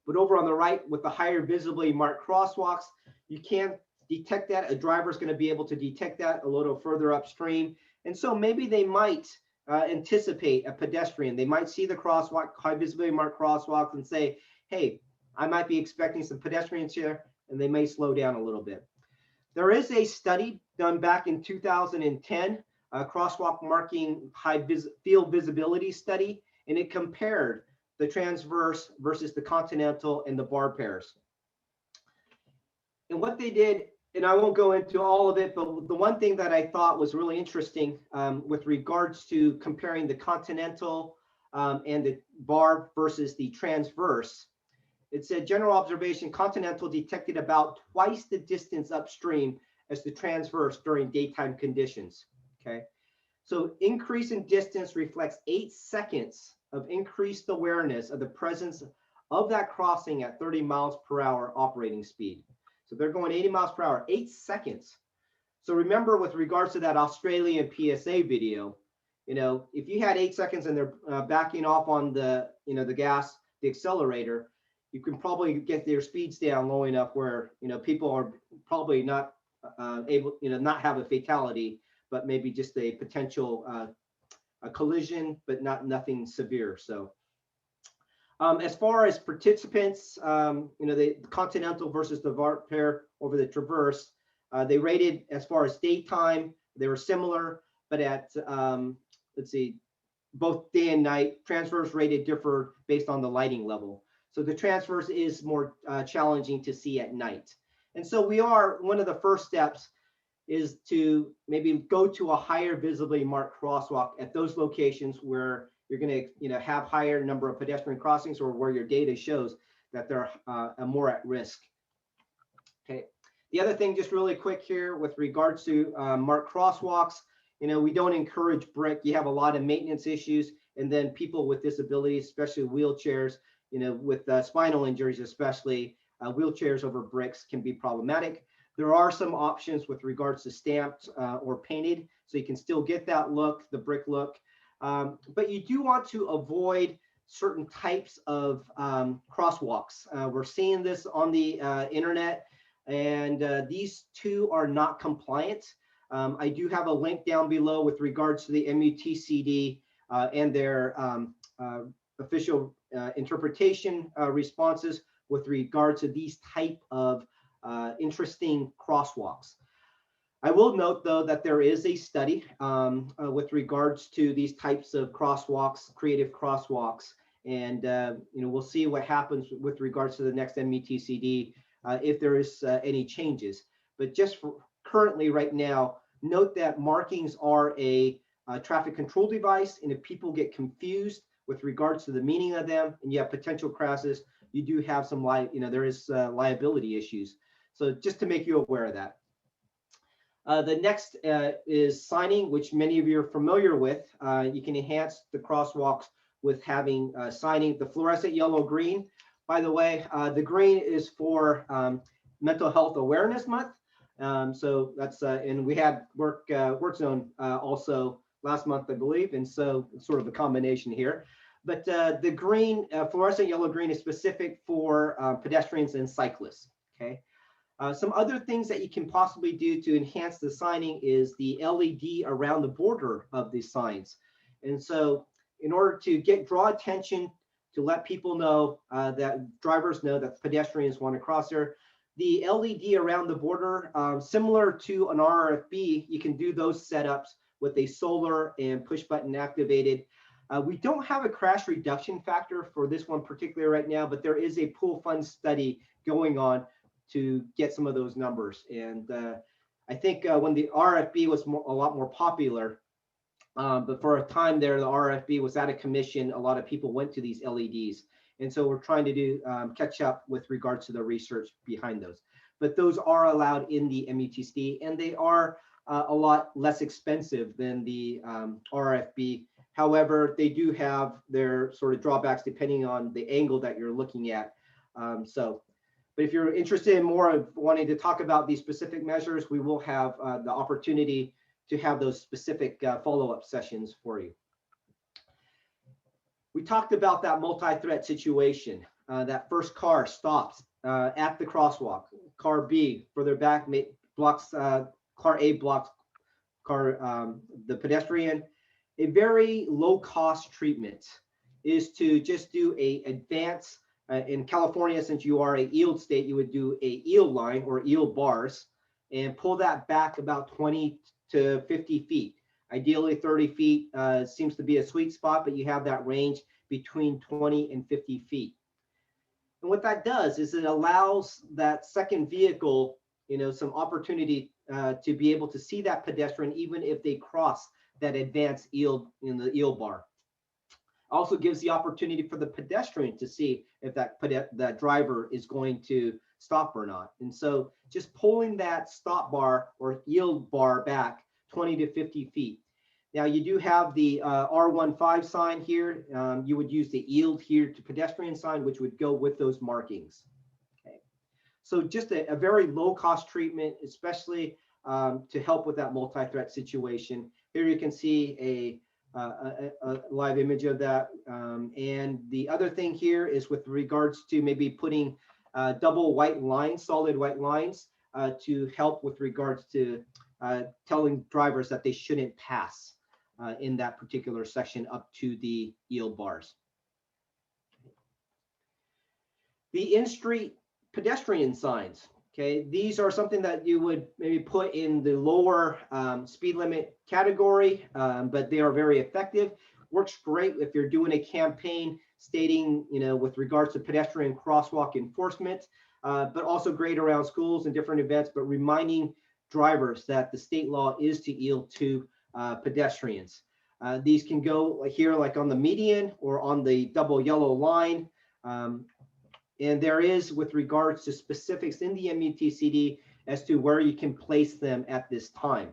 But over on the right, with the higher visibly marked crosswalks, you can detect that. A driver is going to be able to detect that a little further upstream. And so maybe they might anticipate a pedestrian. They might see the crosswalk, high visibility marked crosswalks, and say, hey, I might be expecting some pedestrians here, and they may slow down a little bit. There is a study done back in 2010, a crosswalk marking field visibility study, and it compared the transverse versus the continental and the bar pairs. And what they did, and I won't go into all of it, but the one thing that I thought was really interesting with regards to comparing the continental and the bar versus the transverse, it said general observation, continental detected about twice the distance upstream as the transverse during daytime conditions. Okay, so increase in distance reflects 8 seconds of increased awareness of the presence of that crossing at 30 miles per hour operating speed. So they're going 80 miles per hour, 8 seconds. So remember, with regards to that Australian PSA video, if you had 8 seconds and they're backing off on the, the gas, the accelerator, you can probably get their speeds down low enough where, people are probably not able, not have a fatality, but maybe just a potential a collision, but nothing severe. So as far as participants, the continental versus the VAR pair over the traverse, they rated as far as daytime, they were similar, but at, let's see, both day and night, transverse rated differ based on the lighting level. So the transverse is more challenging to see at night. And so one of the first steps is to maybe go to a higher visibly marked crosswalk at those locations where you're going to have higher number of pedestrian crossings, or where your data shows that they're more at risk. Okay. The other thing, just really quick here, with regards to marked crosswalks, we don't encourage brick. You have a lot of maintenance issues, and then people with disabilities, especially wheelchairs, with spinal injuries, especially wheelchairs over bricks can be problematic. There are some options with regards to stamped or painted, so you can still get that look, the brick look. But you do want to avoid certain types of crosswalks. We're seeing this on the internet, and these two are not compliant. I do have a link down below with regards to the MUTCD and their official interpretation responses with regard to these type of interesting crosswalks. I will note, though, that there is a study with regards to these types of crosswalks, creative crosswalks, and we'll see what happens with regards to the next MUTCD if there is any changes. But just for currently, right now, note that markings are a traffic control device, and if people get confused with regards to the meaning of them, and you have potential crashes, you do have some there is liability issues. So just to make you aware of that. The next is signing, which many of you are familiar with. You can enhance the crosswalks with having signing. The fluorescent yellow green, by the way, the green is for Mental Health Awareness Month. So that's, and we had work zone also last month, I believe. And so it's sort of a combination here. But the green, fluorescent yellow green, is specific for pedestrians and cyclists. Okay. Some other things that you can possibly do to enhance the signing is the LED around the border of these signs. And so in order to draw attention, to let people know that drivers know that pedestrians want to cross there, the LED around the border, similar to an RFB, you can do those setups with a solar and push button activated. We don't have a crash reduction factor for this one particularly right now, but there is a pool fund study going on to get some of those numbers. And I think when the RFB was a lot more popular, but for a time there, the RFB was out of commission. A lot of people went to these LEDs. And so we're trying to do catch up with regards to the research behind those. But those are allowed in the MUTCD, and they are a lot less expensive than the RFB. However, they do have their sort of drawbacks depending on the angle that you're looking at. But if you're interested in more of wanting to talk about these specific measures, we will have the opportunity to have those specific follow-up sessions for you. We talked about that multi-threat situation. That first car stops at the crosswalk. Car B further back blocks, car A blocks the pedestrian. A very low-cost treatment is to just do a advance. In California, since you are a yield state, you would do a yield line or yield bars and pull that back about 20 to 50 feet. Ideally 30 feet seems to be a sweet spot, but you have that range between 20 and 50 feet. And what that does is it allows that second vehicle, some opportunity to be able to see that pedestrian, even if they cross that advanced yield in the yield bar. Also gives the opportunity for the pedestrian to see if that driver is going to stop or not. And so just pulling that stop bar or yield bar back 20 to 50 feet. Now you do have the R15 sign here. You would use the yield here to pedestrian sign, which would go with those markings. Okay. So just a very low cost treatment, especially to help with that multi-threat situation. Here you can see a live image of that. And the other thing here is with regards to maybe putting double white lines, solid white lines, to help with regards to telling drivers that they shouldn't pass in that particular section up to the yield bars. The in-street pedestrian signs. Okay, these are something that you would maybe put in the lower speed limit category, but they are very effective. Works great if you're doing a campaign stating, with regards to pedestrian crosswalk enforcement, but also great around schools and different events, but reminding drivers that the state law is to yield to pedestrians. These can go here like on the median or on the double yellow line. And there is, with regards to specifics in the MUTCD as to where you can place them at this time.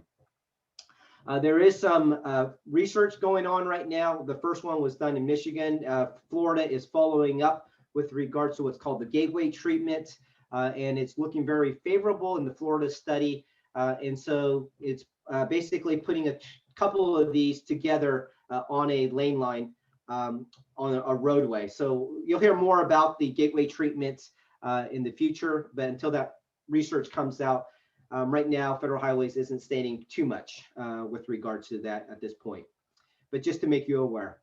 There is some research going on right now. The first one was done in Michigan. Florida is following up with regards to what's called the gateway treatment, and it's looking very favorable in the Florida study. And so it's basically putting a couple of these together on a lane line. On a roadway. So you'll hear more about the gateway treatments in the future, but until that research comes out, right now, Federal Highways isn't stating too much with regards to that at this point. But just to make you aware.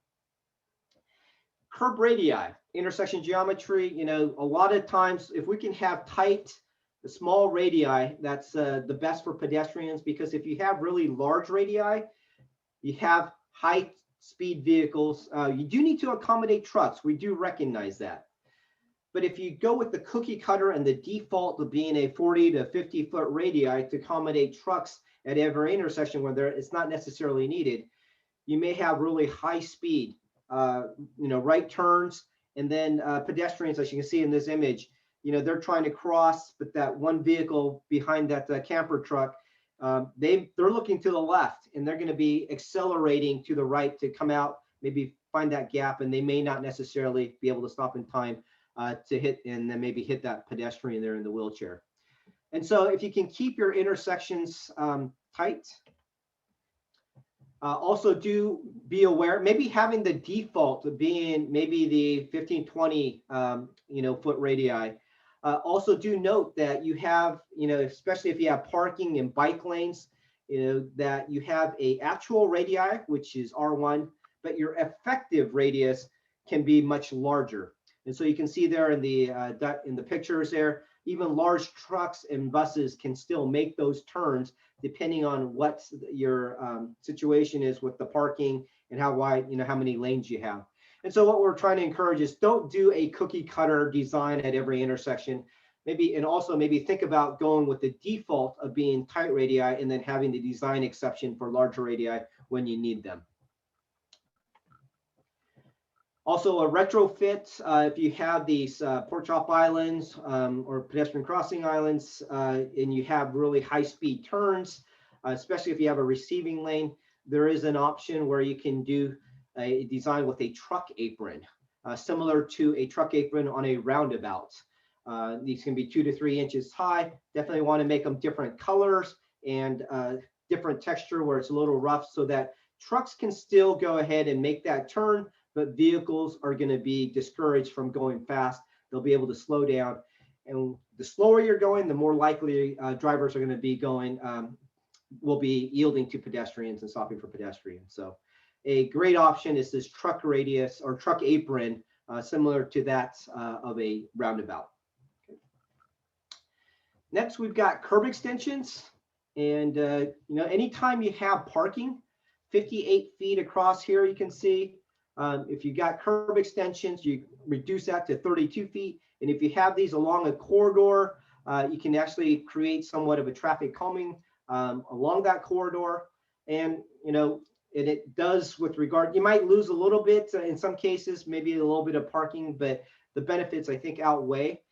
Curb radii, intersection geometry, a lot of times if we can have tight, small radii, that's the best for pedestrians, because if you have really large radii, you have high speed vehicles, you do need to accommodate trucks. We do recognize that. But if you go with the cookie cutter and the default of being a 40 to 50 foot radii to accommodate trucks at every intersection where it's not necessarily needed, you may have really high speed, right turns, and then pedestrians, as you can see in this image, they're trying to cross, but that one vehicle behind that camper truck, they're looking to the left, and they're going to be accelerating to the right to come out, maybe find that gap, and they may not necessarily be able to stop in time to hit, and then maybe hit that pedestrian there in the wheelchair. And so if you can keep your intersections tight, also do be aware, maybe having the default of being maybe the 15, 20 foot radii. Also do note that you have, especially if you have parking and bike lanes, that you have a actual radii, which is R1, but your effective radius can be much larger. And so you can see there in the pictures there, even large trucks and buses can still make those turns depending on what your situation is with the parking and how wide, how many lanes you have. And so what we're trying to encourage is don't do a cookie cutter design at every intersection. maybe, and also maybe think about going with the default of being tight radii and then having the design exception for larger radii when you need them. Also a retrofit, if you have these pork chop islands or pedestrian crossing islands and you have really high speed turns, especially if you have a receiving lane, there is an option where you can do a design with a truck apron, similar to a truck apron on a roundabout. These can be 2 to 3 inches high. Definitely want to make them different colors and different texture where it's a little rough so that trucks can still go ahead and make that turn, but vehicles are going to be discouraged from going fast. They'll be able to slow down. And the slower you're going, the more likely drivers are going to be going, will be yielding to pedestrians and stopping for pedestrians. So a great option is this truck radius or truck apron, similar to that of a roundabout. Okay. Next, we've got curb extensions. And you know, anytime you have parking, 58 feet across here, you can see, if you got curb extensions, you reduce that to 32 feet. And if you have these along a corridor, you can actually create somewhat of a traffic calming along that corridor. And, you know, and it does with regard, you might lose a little bit in some cases, maybe a little bit of parking, but the benefits I think outweigh.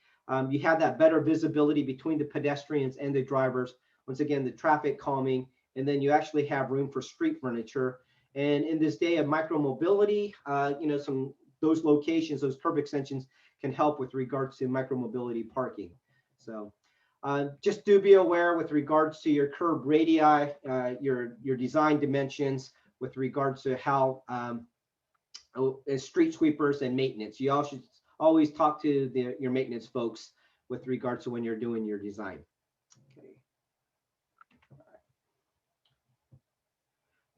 You have that better visibility between the pedestrians and the drivers. Once again, the traffic calming, and then you actually have room for street furniture. And in this day of micromobility, you know, those locations, those curb extensions can help with regards to micromobility parking. So just do be aware with regards to your curb radii, your design dimensions with regards to how street sweepers and maintenance. You all should always talk to your maintenance folks with regards to when you're doing your design.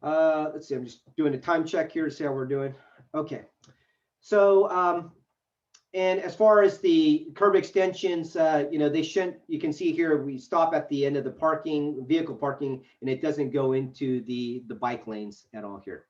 Let's see, I'm just doing a time check here to see how we're doing. Okay, so and as far as the curb extensions, you know, they shouldn't, you can see here we stop at the end of the vehicle parking, and it doesn't go into the bike lanes at all here.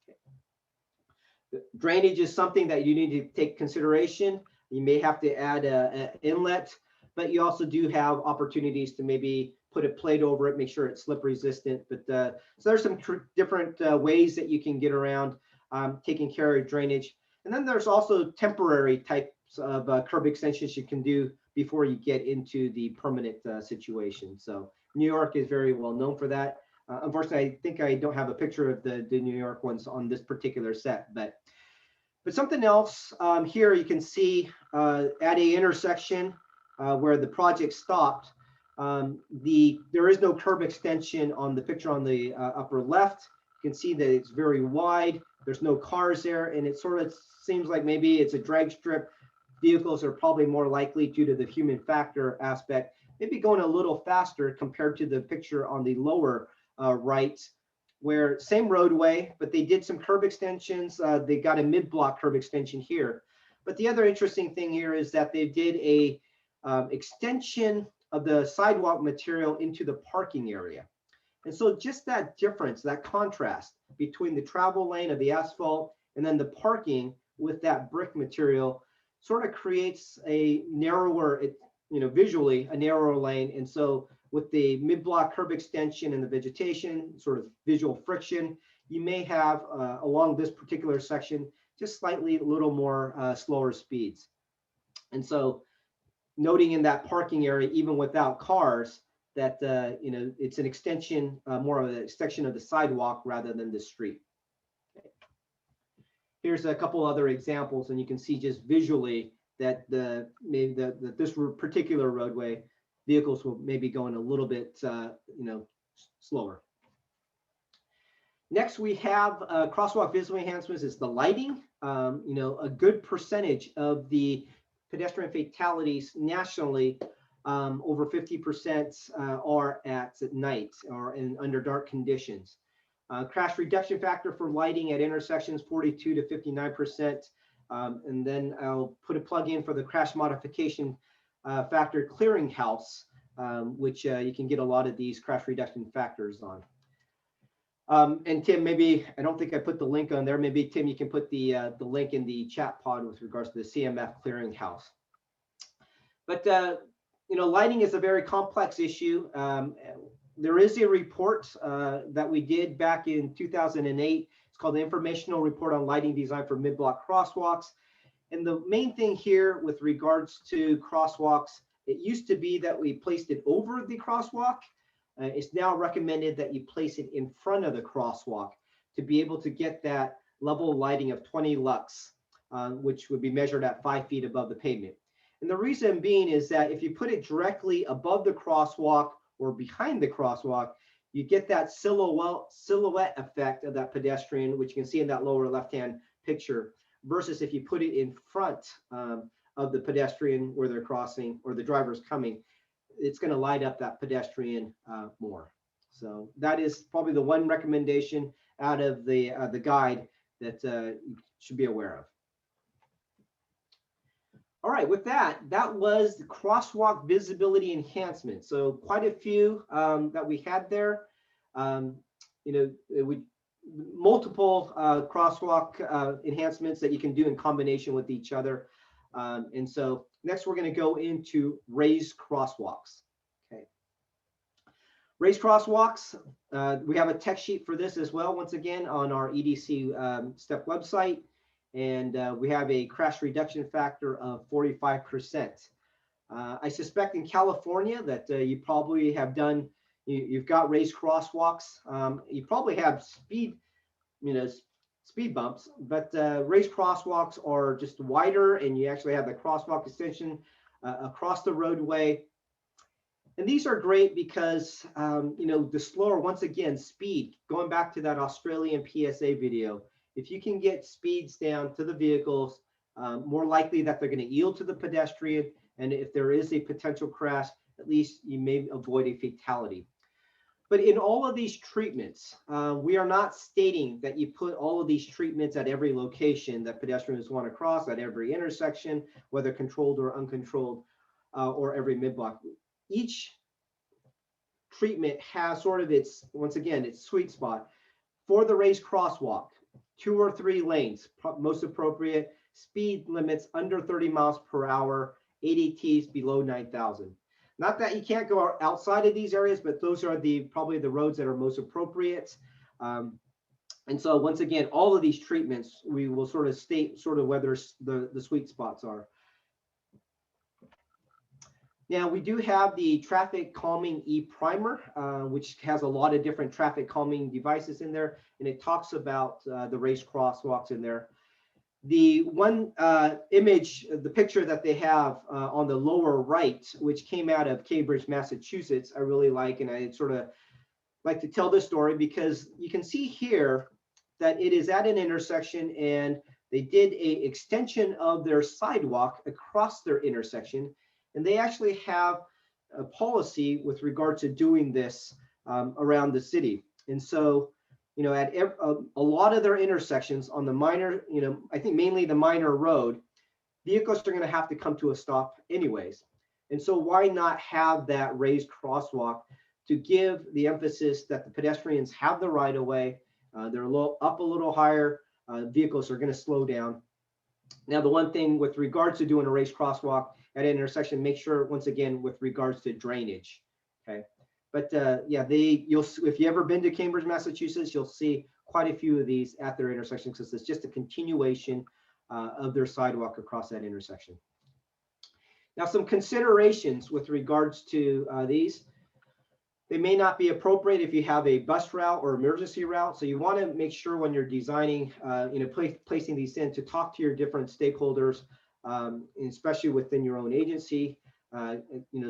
Okay. Drainage is something that you need to take consideration. You may have to add an inlet, but you also do have opportunities to maybe put a plate over it, make sure it's slip resistant. But so there's some different ways that you can get around taking care of drainage. And then there's also temporary types of curb extensions you can do before you get into the permanent situation. So New York is very well known for that. Unfortunately, I think I don't have a picture of the New York ones on this particular set, but something else here you can see at a intersection where the project stopped. There is no curb extension on the picture on the upper left. You can see that it's very wide. There's no cars there, and it sort of seems like maybe it's a drag strip. Vehicles are probably more likely due to the human factor aspect, maybe going a little faster compared to the picture on the lower right, where same roadway, but they did some curb extensions. They got a mid-block curb extension here. But the other interesting thing here is that they did a extension of the sidewalk material into the parking area. And so just that difference, that contrast between the travel lane of the asphalt and then the parking with that brick material sort of creates a narrower, you know, visually a narrower lane. And so with the mid-block curb extension and the vegetation, sort of visual friction, you may have along this particular section, just slightly a little more slower speeds. And so noting in that parking area, even without cars, that you know, it's an extension, more of an extension of the sidewalk rather than the street. Okay. Here's a couple other examples, and you can see just visually that this particular roadway, vehicles will maybe going a little bit, you know, slower. Next, we have crosswalk visual enhancements is the lighting. You know, a good percentage of the pedestrian fatalities nationally, over 50% are at night or under dark conditions. Crash reduction factor for lighting at intersections, 42 to 59%. And then I'll put a plug in for the crash modification factor clearinghouse, which you can get a lot of these crash reduction factors on. And Tim, maybe, I don't think I put the link on there. Maybe Tim, you can put the link in the chat pod with regards to the CMF clearinghouse. But lighting is a very complex issue. There is a report that we did back in 2008. It's called the Informational Report on Lighting Design for Mid-Block Crosswalks. And the main thing here with regards to crosswalks, it used to be that we placed it over the crosswalk. It's now recommended that you place it in front of the crosswalk to be able to get that level lighting of 20 lux, which would be measured at 5 feet above the pavement. And the reason being is that if you put it directly above the crosswalk or behind the crosswalk, you get that silhouette effect of that pedestrian, which you can see in that lower left-hand picture, versus if you put it in front of the pedestrian where they're crossing or the driver's coming, it's going to light up that pedestrian more. So that is probably the one recommendation out of the guide that you should be aware of. All right, with that was the crosswalk visibility enhancement. So quite a few that we had there. Multiple crosswalk enhancements that you can do in combination with each other. And so next we're going to go into raised crosswalks. Okay. Raised crosswalks, we have a text sheet for this as well, once again, on our EDC STEP website. And we have a crash reduction factor of 45%. I suspect in California that you probably have done, you've got raised crosswalks. You probably have speed bumps, but raised crosswalks are just wider, and you actually have the crosswalk extension across the roadway. And these are great because, the slower, once again, speed, going back to that Australian PSA video, if you can get speeds down to the vehicles, more likely that they're going to yield to the pedestrian. And if there is a potential crash, at least you may avoid a fatality. But in all of these treatments, we are not stating that you put all of these treatments at every location that pedestrians want to cross, at every intersection, whether controlled or uncontrolled, or every mid-block. Each treatment has sort of its, once again, its sweet spot. For the raised crosswalk, 2 or 3 lanes, most appropriate, speed limits under 30 miles per hour, ADTs below 9,000. Not that you can't go outside of these areas, but those are probably the roads that are most appropriate. And so once again, all of these treatments, we will sort of state sort of whether the sweet spots are. Now we do have the traffic calming e-primer, which has a lot of different traffic calming devices in there, and it talks about the raised crosswalks in there. The one image, the picture that they have on the lower right, which came out of Cambridge, Massachusetts, I really like, and I sort of like to tell this story because you can see here that it is at an intersection and they did an extension of their sidewalk across their intersection. And they actually have a policy with regard to doing this around the city. And so, at a lot of their intersections on the minor, I think mainly the minor road, vehicles are going to have to come to a stop anyways. And so why not have that raised crosswalk to give the emphasis that the pedestrians have the right of way, they're up a little higher, vehicles are going to slow down. Now, the one thing with regards to doing a raised crosswalk at an intersection, make sure, once again, with regards to drainage, okay? But yeah, if you ever been to Cambridge, Massachusetts, you'll see quite a few of these at their intersections because it's just a continuation of their sidewalk across that intersection. Now, some considerations with regards to these. They may not be appropriate if you have a bus route or emergency route. So you want to make sure when you're designing, placing these in, to talk to your different stakeholders, especially within your own agency.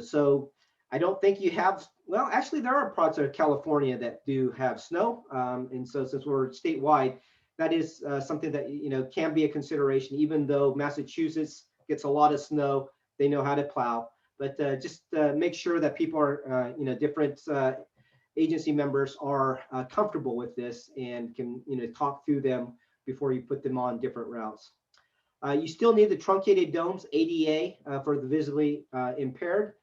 So I don't think you have, well, actually there are parts of California that do have snow. And so since we're statewide, that is something that, can be a consideration, even though Massachusetts gets a lot of snow, they know how to plow. But just make sure that people are, different agency members are comfortable with this and can, talk through them before you put them on different routes. You still need the truncated domes, ADA, for the visibly impaired.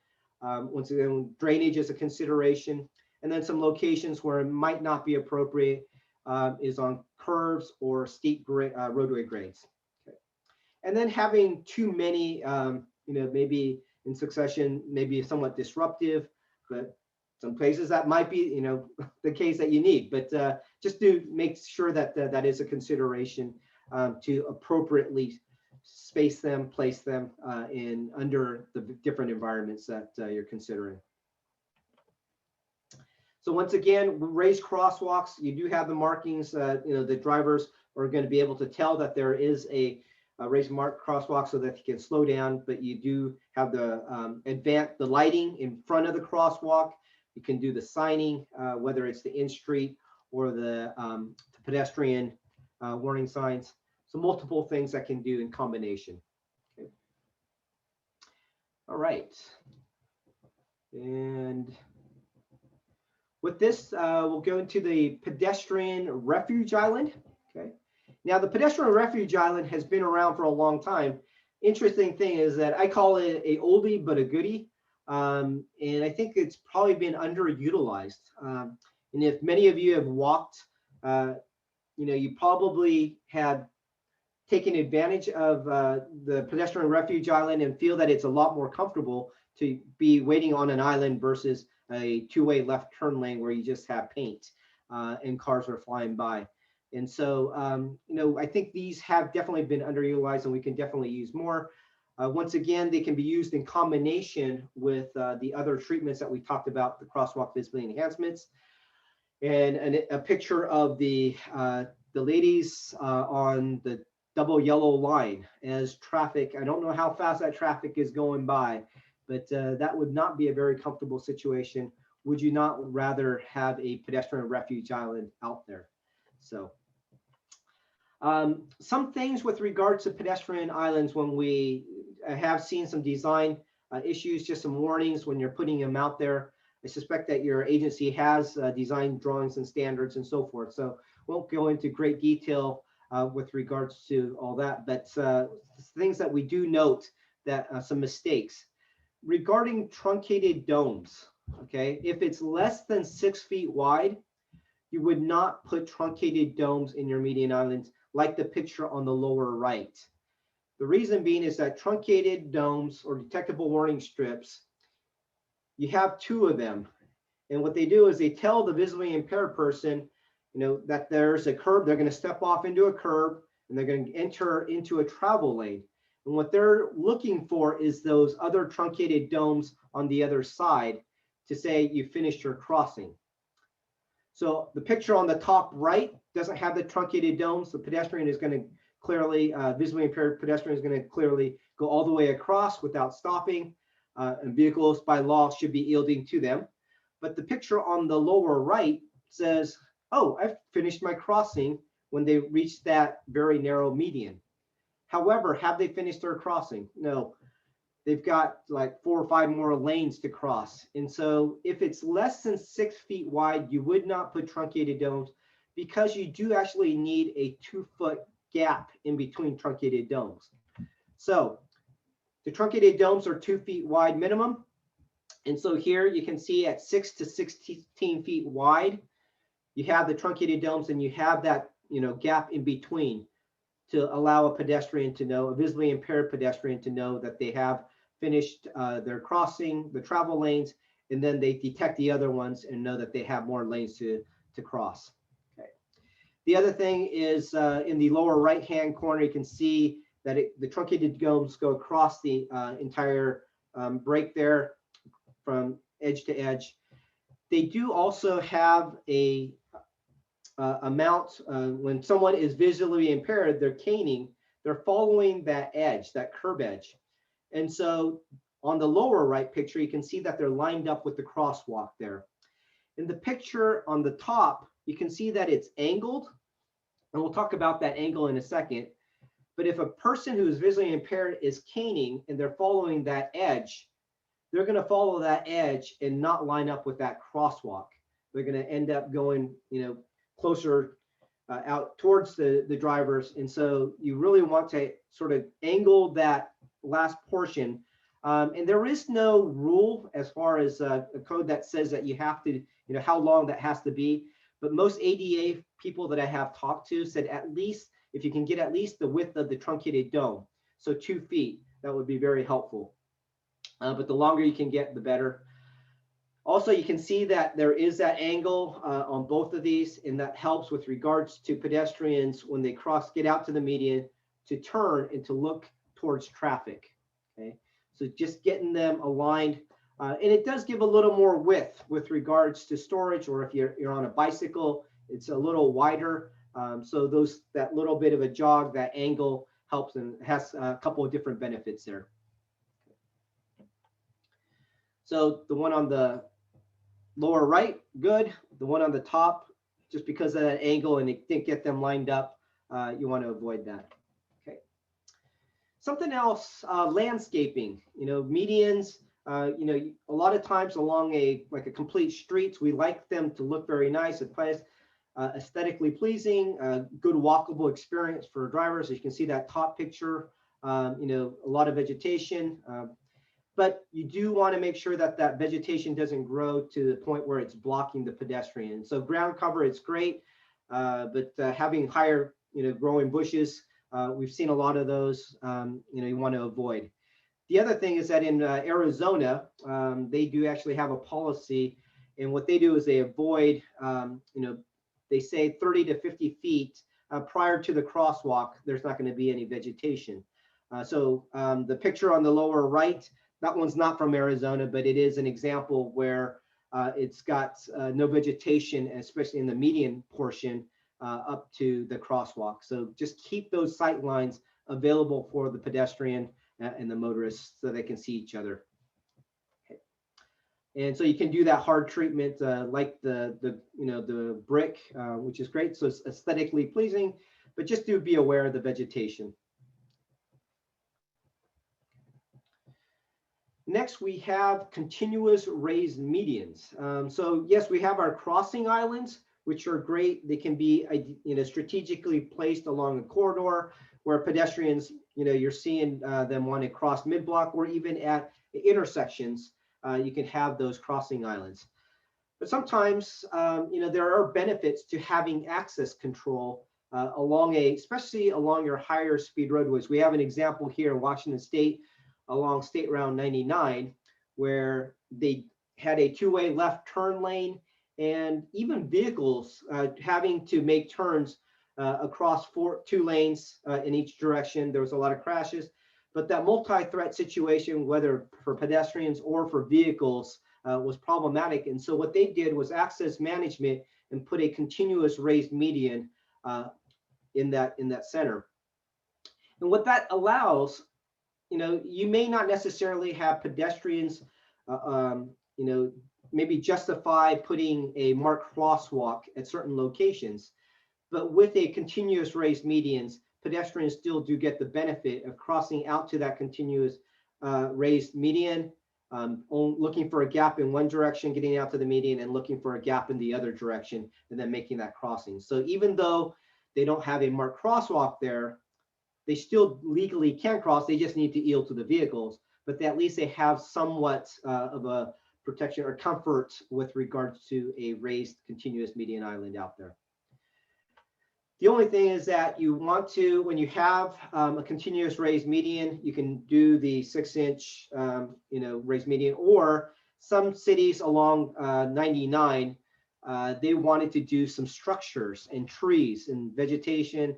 Once again, drainage is a consideration. And then some locations where it might not be appropriate is on curves or steep roadway grades. Okay. And then having too many, maybe in succession may be somewhat disruptive, but some places that might be, you know, the case that you need. But just to make sure that that is a consideration to appropriately space them, place them in under the different environments that you're considering. So once again, raised crosswalks, you do have the markings, you know, the drivers are going to be able to tell that there is a raised mark crosswalk so that you can slow down, but you do have the the lighting in front of the crosswalk. You can do the signing, whether it's the in-street or the pedestrian warning signs. So multiple things that can do in combination. Okay. All right. And with this, we'll go into the pedestrian refuge island. Okay. Now, the pedestrian refuge island has been around for a long time. Interesting thing is that I call it a oldie but a goodie, and I think it's probably been underutilized. And if many of you have walked, you know, you probably have taken advantage of the pedestrian refuge island and feel that it's a lot more comfortable to be waiting on an island versus a two-way left turn lane where you just have paint and cars are flying by. And so, you know, I think these have definitely been underutilized and we can definitely use more. Once again, they can be used in combination with the other treatments that we talked about, the crosswalk visibility enhancements. And a picture of the ladies on the double yellow line as traffic. I don't know how fast that traffic is going by, but that would not be a very comfortable situation. Would you not rather have a pedestrian refuge island out there? So some things with regards to pedestrian islands, when we have seen some design issues, just some warnings when you're putting them out there. I suspect that your agency has design drawings and standards and so forth. So won't go into great detail with regards to all that, but things that we do note that some mistakes regarding truncated domes. Okay, if it's less than 6 feet wide, you would not put truncated domes in your median islands like the picture on the lower right. The reason being is that truncated domes or detectable warning strips, you have 2 of them. And what they do is they tell the visually impaired person, you know, that there's a curb, they're going to step off into a curb and they're going to enter into a travel lane. And what they're looking for is those other truncated domes on the other side to say you finished your crossing. So the picture on the top right doesn't have the truncated domes. The pedestrian is going to clearly, visually impaired pedestrian is going to clearly go all the way across without stopping, and vehicles by law should be yielding to them. But the picture on the lower right says, oh, I've finished my crossing when they reach that very narrow median. However, have they finished their crossing? No. They've got like 4 or 5 more lanes to cross. And so if it's less than 6 feet wide, you would not put truncated domes because you do actually need a 2-foot gap in between truncated domes. So the truncated domes are 2 feet wide minimum. And so here you can see at 6 to 16 feet wide, you have the truncated domes and you have that, you know, gap in between to allow a pedestrian to know, a visually impaired pedestrian to know that they have finished their crossing, the travel lanes, and then they detect the other ones and know that they have more lanes to cross. Okay. The other thing is in the lower right-hand corner, you can see that the truncated domes go across the entire break there from edge to edge. They do also have a amount when someone is visually impaired, they're caning, they're following that edge, that curb edge. And so on the lower right picture, you can see that they're lined up with the crosswalk there. In the picture on the top, you can see that it's angled, and we'll talk about that angle in a second. But if a person who is visually impaired is caning and they're following that edge, they're going to follow that edge and not line up with that crosswalk. They're going to end up going, you know, closer out towards the drivers. And so you really want to sort of angle that last portion. And there is no rule as far as a code that says that you have to, you know, how long that has to be. But most ADA people that I have talked to said at least, if you can get at least the width of the truncated dome, so 2 feet, that would be very helpful. but the longer you can get, the better. Also, you can see that there is that angle on both of these, and that helps with regards to pedestrians when they get out to the median, to turn and to look towards traffic. Okay, so just getting them aligned, and it does give a little more width with regards to storage, or if you're on a bicycle, it's a little wider. So that little bit of a jog, that angle helps, and has a couple of different benefits there. So the one on the lower right, good. The one on the top, just because of that angle and it didn't get them lined up, you want to avoid that. Okay. Something else, landscaping. Medians. A lot of times along a complete streets, we like them to look very nice. It plays aesthetically pleasing, good walkable experience for drivers. As you can see that top picture, a lot of vegetation. But you do want to make sure that that vegetation doesn't grow to the point where it's blocking the pedestrian. So ground cover, it's great, but having higher, growing bushes, we've seen a lot of those, you want to avoid. The other thing is that in Arizona, they do actually have a policy, and what they do is they avoid, they say 30 to 50 feet prior to the crosswalk, there's not going to be any vegetation. So the picture on the lower right, that one's not from Arizona, but it is an example where it's got no vegetation, especially in the median portion up to the crosswalk. So just keep those sight lines available for the pedestrian and the motorists so they can see each other. Okay. And so you can do that hard treatment like the brick, which is great. So it's aesthetically pleasing, but just do be aware of the vegetation. Next, we have continuous raised medians. So yes, we have our crossing islands, which are great. They can be strategically placed along a corridor where pedestrians, you're seeing them want to cross mid-block, or even at intersections, you can have those crossing islands. But sometimes, there are benefits to having access control especially along your higher speed roadways. We have an example here in Washington State, along State Route 99, where they had a two-way left turn lane, and even vehicles having to make turns across two lanes in each direction. There was a lot of crashes, but that multi-threat situation, whether for pedestrians or for vehicles, was problematic. And so what they did was access management and put a continuous raised median in that center. And what that allows, you may not necessarily have pedestrians, maybe justify putting a marked crosswalk at certain locations, but with a continuous raised medians, pedestrians still do get the benefit of crossing out to that continuous raised median, looking for a gap in one direction, getting out to the median, and looking for a gap in the other direction, and then making that crossing. So even though they don't have a marked crosswalk there, they still legally can cross. They just need to yield to the vehicles, but at least they have somewhat of a protection or comfort with regards to a raised continuous median island out there. The only thing is that you want to, when you have a continuous raised median, you can do the 6-inch, raised median, or some cities along 99, they wanted to do some structures and trees and vegetation.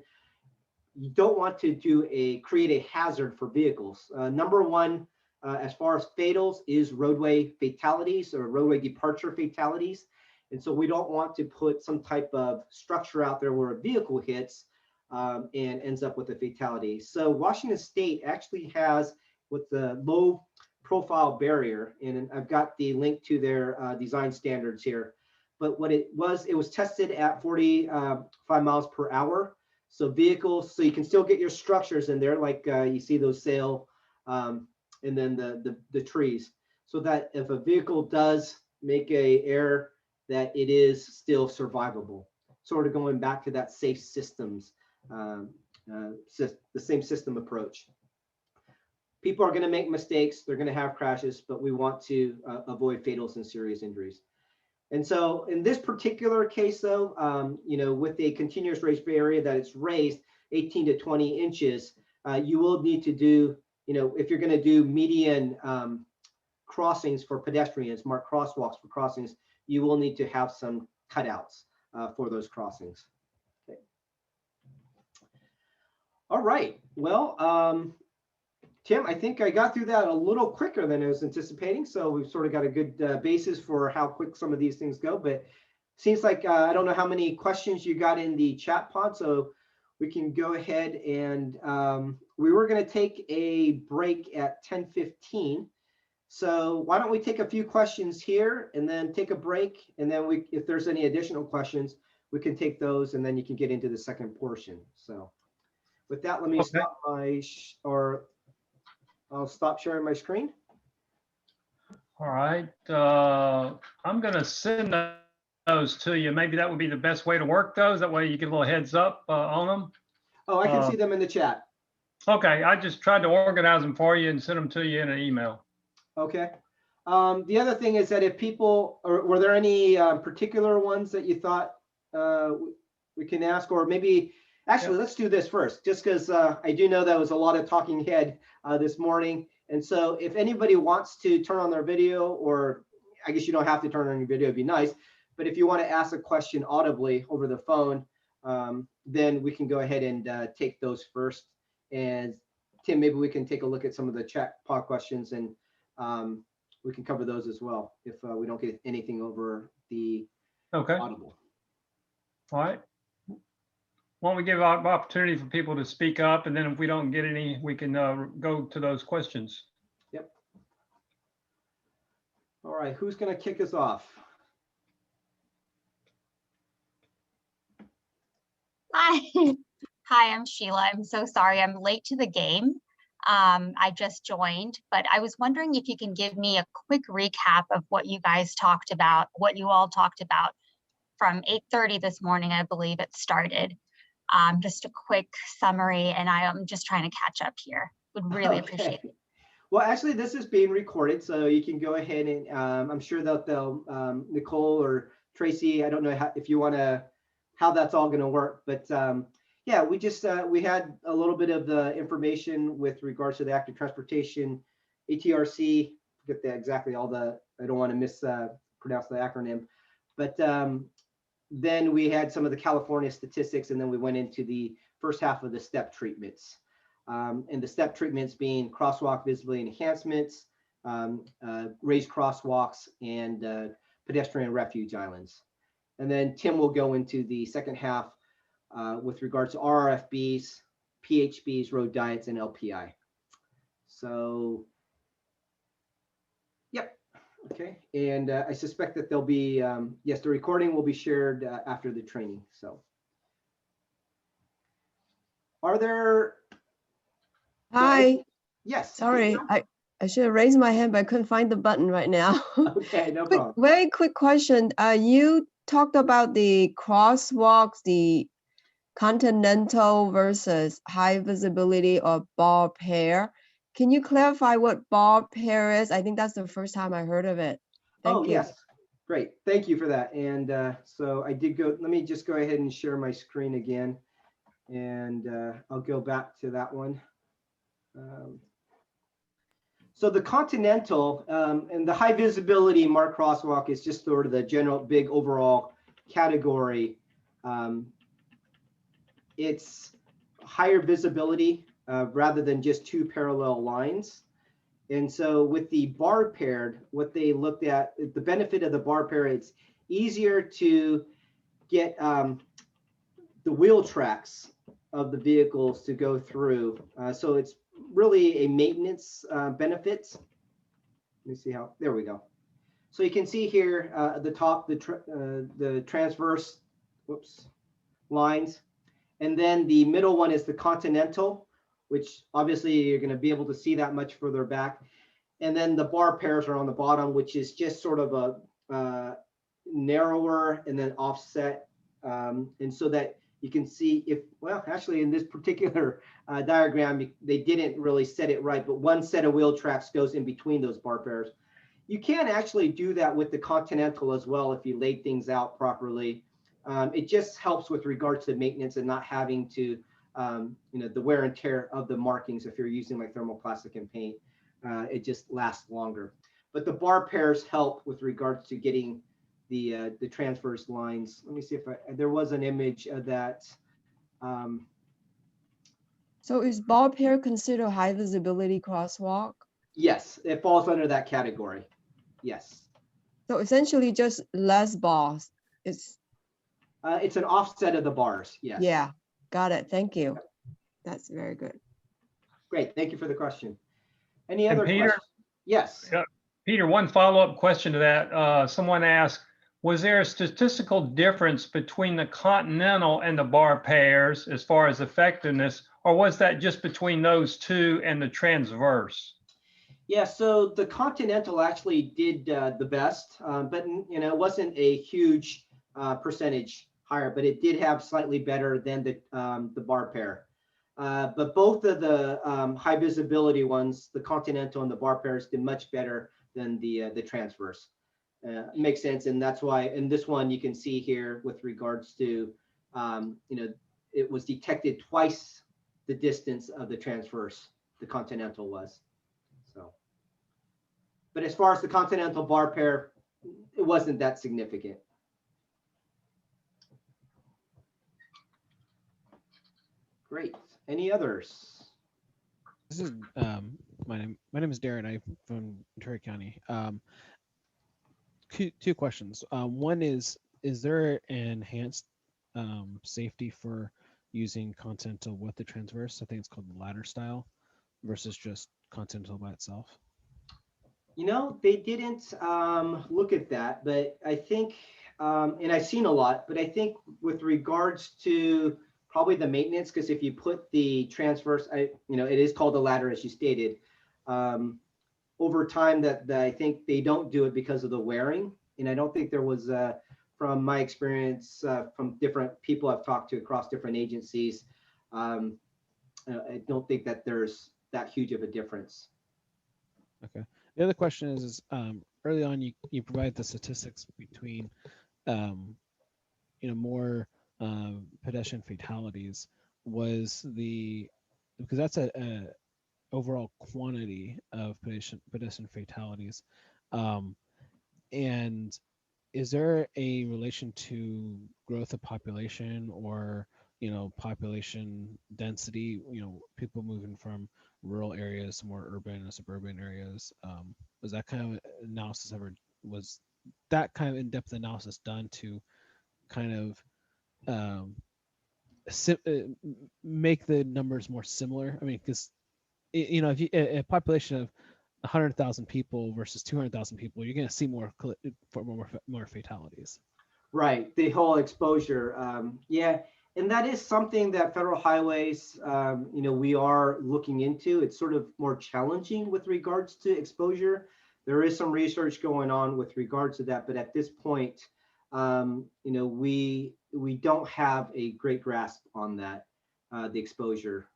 You don't want to create a hazard for vehicles. Number one, as far as fatals, is roadway fatalities or roadway departure fatalities. And so we don't want to put some type of structure out there where a vehicle hits and ends up with a fatality. So Washington State actually has with the low profile barrier, and I've got the link to their design standards here. But what it was tested at 45 miles per hour. So vehicles, so you can still get your structures in there, like you see those sail, and then the trees, so that if a vehicle does make a error, that it is still survivable. Sort of going back to that safe systems, the same system approach. People are going to make mistakes, they're going to have crashes, but we want to avoid fatals and serious injuries. And so in this particular case, though, with a continuous raised area that it's raised 18 to 20 inches, you will need to do, if you're going to do median crossings for pedestrians, marked crosswalks for crossings, you will need to have some cutouts for those crossings. Okay. All right. Well, Tim, I think I got through that a little quicker than I was anticipating. So we've sort of got a good basis for how quick some of these things go. But seems like I don't know how many questions you got in the chat pod. So we can go ahead and we were going to take a break at 10:15. So why don't we take a few questions here and then take a break. And then if there's any additional questions, we can take those and then you can get into the second portion. So with that, let me stop I'll stop sharing my screen. All right. I'm going to send those to you. Maybe that would be the best way to work those. That way you get a little heads up on them. Oh, I can see them in the chat. Okay. I just tried to organize them for you and send them to you in an email. Okay. The other thing is that if people, or were there any particular ones that you thought we can ask, or maybe, actually, let's do this first, just because I do know that was a lot of talking head this morning. And so if anybody wants to turn on their video, or I guess you don't have to turn on your video, it'd be nice. But if you want to ask a question audibly over the phone, then we can go ahead and take those first. And Tim, maybe we can take a look at some of the chat pod questions and we can cover those as well if we don't get anything over the audible. All right. Why don't we give an opportunity for people to speak up, and then if we don't get any, we can go to those questions. Yep. All right, who's going to kick us off? Hi. Hi, I'm Sheila. I'm so sorry I'm late to the game. I just joined, but I was wondering if you can give me a quick recap of what you guys talked about, what you all talked about from 8:30 this morning, I believe it started. Just a quick summary, and I am just trying to catch up here. Would really appreciate it. Well, actually, this is being recorded, so you can go ahead and I'm sure that they'll, Nicole or Tracy, I don't know if you want to, how that's all going to work, but yeah, we just, we had a little bit of the information with regards to the active transportation, ATRC, get that exactly all the, I don't want to mispronounce the acronym, but then we had some of the California statistics, and then we went into the first half of the step treatments. And the step treatments being crosswalk visibility enhancements, raised crosswalks, and pedestrian refuge islands. And then Tim will go into the second half with regards to RRFBs, PHBs, road diets, and LPI. So, yep. Okay, and I suspect that there'll be, yes, the recording will be shared after the training. So, are there? Hi. Yes. Sorry, I should have raised my hand, but I couldn't find the button right now. Okay, no problem. Very quick question. You talked about the crosswalks, the continental versus high visibility or bar pair. Can you clarify what bar pair is? I think that's the first time I heard of it. Thank you. Yes. Great. Thank you for that. And so I did go, let me just go ahead and share my screen again. And I'll go back to that one. So the continental and the high visibility marked crosswalk is just sort of the general big overall category. It's higher visibility rather than just two parallel lines. And so with the bar paired, what they looked at, the benefit of the bar pair, it's easier to get the wheel tracks of the vehicles to go through. So it's really a maintenance benefit. Let me see how, there we go. So you can see here at the top, the transverse, lines. And then the middle one is the continental, which obviously you're going to be able to see that much further back. And then the bar pairs are on the bottom, which is just sort of a narrower and then offset. And so that you can see if, well, actually in this particular diagram, they didn't really set it right, but one set of wheel tracks goes in between those bar pairs. You can actually do that with the continental as well if you laid things out properly. It just helps with regards to maintenance and not having to, the wear and tear of the markings if you're using like thermoplastic and paint. It just lasts longer. but the bar pairs help with regards to getting the transverse lines. Let me see if there was an image of that. So is bar pair considered high visibility crosswalk? Yes, it falls under that category. Yes. So essentially just less bars. It's It's an offset of the bars. Yes. yeah, got it. Thank you. That's very good. Great. Thank you for the question. Any And other Peter? questions? Yes. Yeah. Peter, one follow-up question to that. Someone asked, was there a statistical difference between the continental and the bar pairs as far as effectiveness, or was that just between those two and the transverse? Yeah, so the Continental actually did the best, but it wasn't a huge percentage higher, but it did have slightly better than the bar pair. But both of the high visibility ones, the Continental and the bar pairs, did much better than the transverse. Makes sense, and that's why in this one you can see here with regards to it was detected twice the distance of the transverse, the Continental was. So, but as far as the Continental bar pair, it wasn't that significant. Great. Any others? This is my name is Darren. I'm from Ventura County. Two questions. One is there enhanced safety for using Continental with the transverse? I think it's called the ladder style versus just Continental by itself. They didn't look at that, but I think, and I've seen a lot, but I think with regards to probably the maintenance, because if you put the transverse, it is called the ladder, as you stated, over time that I think they don't do it because of the wearing. And I don't think there was, from my experience, from different people I've talked to across different agencies, I don't think that there's that huge of a difference. Okay. The other question is early on you provide the statistics between more pedestrian fatalities because that's a overall quantity of pedestrian fatalities, and is there a relation to growth of population or population density, people moving from rural areas to more urban and suburban areas? Was that kind of analysis was that kind of in-depth analysis done to kind of make the numbers more similar? I mean, because if you a population of 100,000 people versus 200,000 people, you're going to see more fatalities. Right, the whole exposure. Yeah, and that is something that Federal Highways, we are looking into. It's sort of more challenging with regards to exposure. There is some research going on with regards to that, but at this point, we don't have a great grasp on that, the exposure.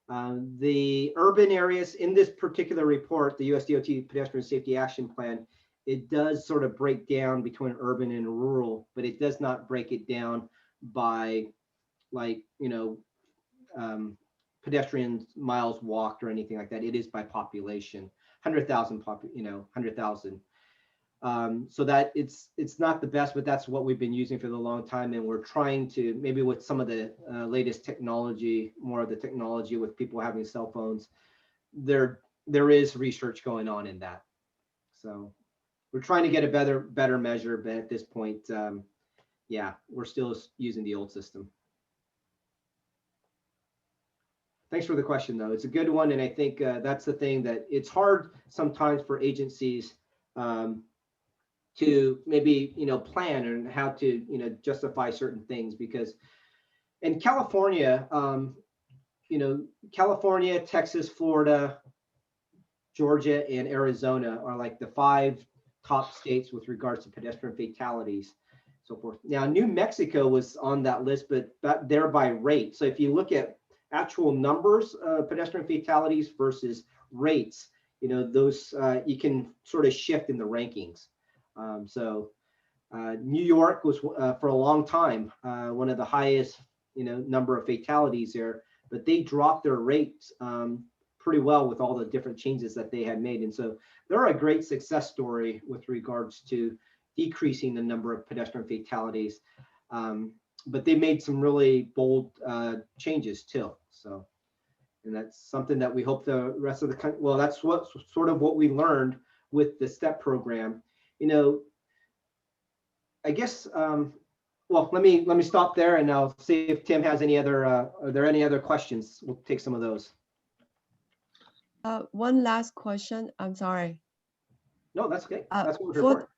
The urban areas in this particular report, the USDOT Pedestrian Safety Action Plan, it does sort of break down between urban and rural, but it does not break it down by pedestrian miles walked or anything like that. It is by population, 100,000 100,000. So that it's not the best, but that's what we've been using for the long time, and we're trying to, maybe with some of the latest technology, more of the technology with people having cell phones, there is research going on in that. So we're trying to get a better measure, but at this point, yeah, we're still using the old system. Thanks for the question, though. It's a good one, and I think that's the thing that it's hard sometimes for agencies to maybe plan and how to justify certain things, because in California, California, Texas, Florida, Georgia, and Arizona are like the 5 top states with regards to pedestrian fatalities, so forth. Now, New Mexico was on that list, but they're by rate. So if you look at actual numbers of pedestrian fatalities versus rates, those you can sort of shift in the rankings. So New York was for a long time one of the highest number of fatalities there, but they dropped their rates pretty well with all the different changes that they had made. And so they're a great success story with regards to decreasing the number of pedestrian fatalities. But they made some really bold changes too. So, and that's something that we hope the rest of the country, well, that's what sort of what we learned with the STEP program. You know, I guess, well, let me stop there and I'll see if Tim has any other, are there any other questions? We'll take some of those. One last question. I'm sorry. No, that's okay. That's what we're here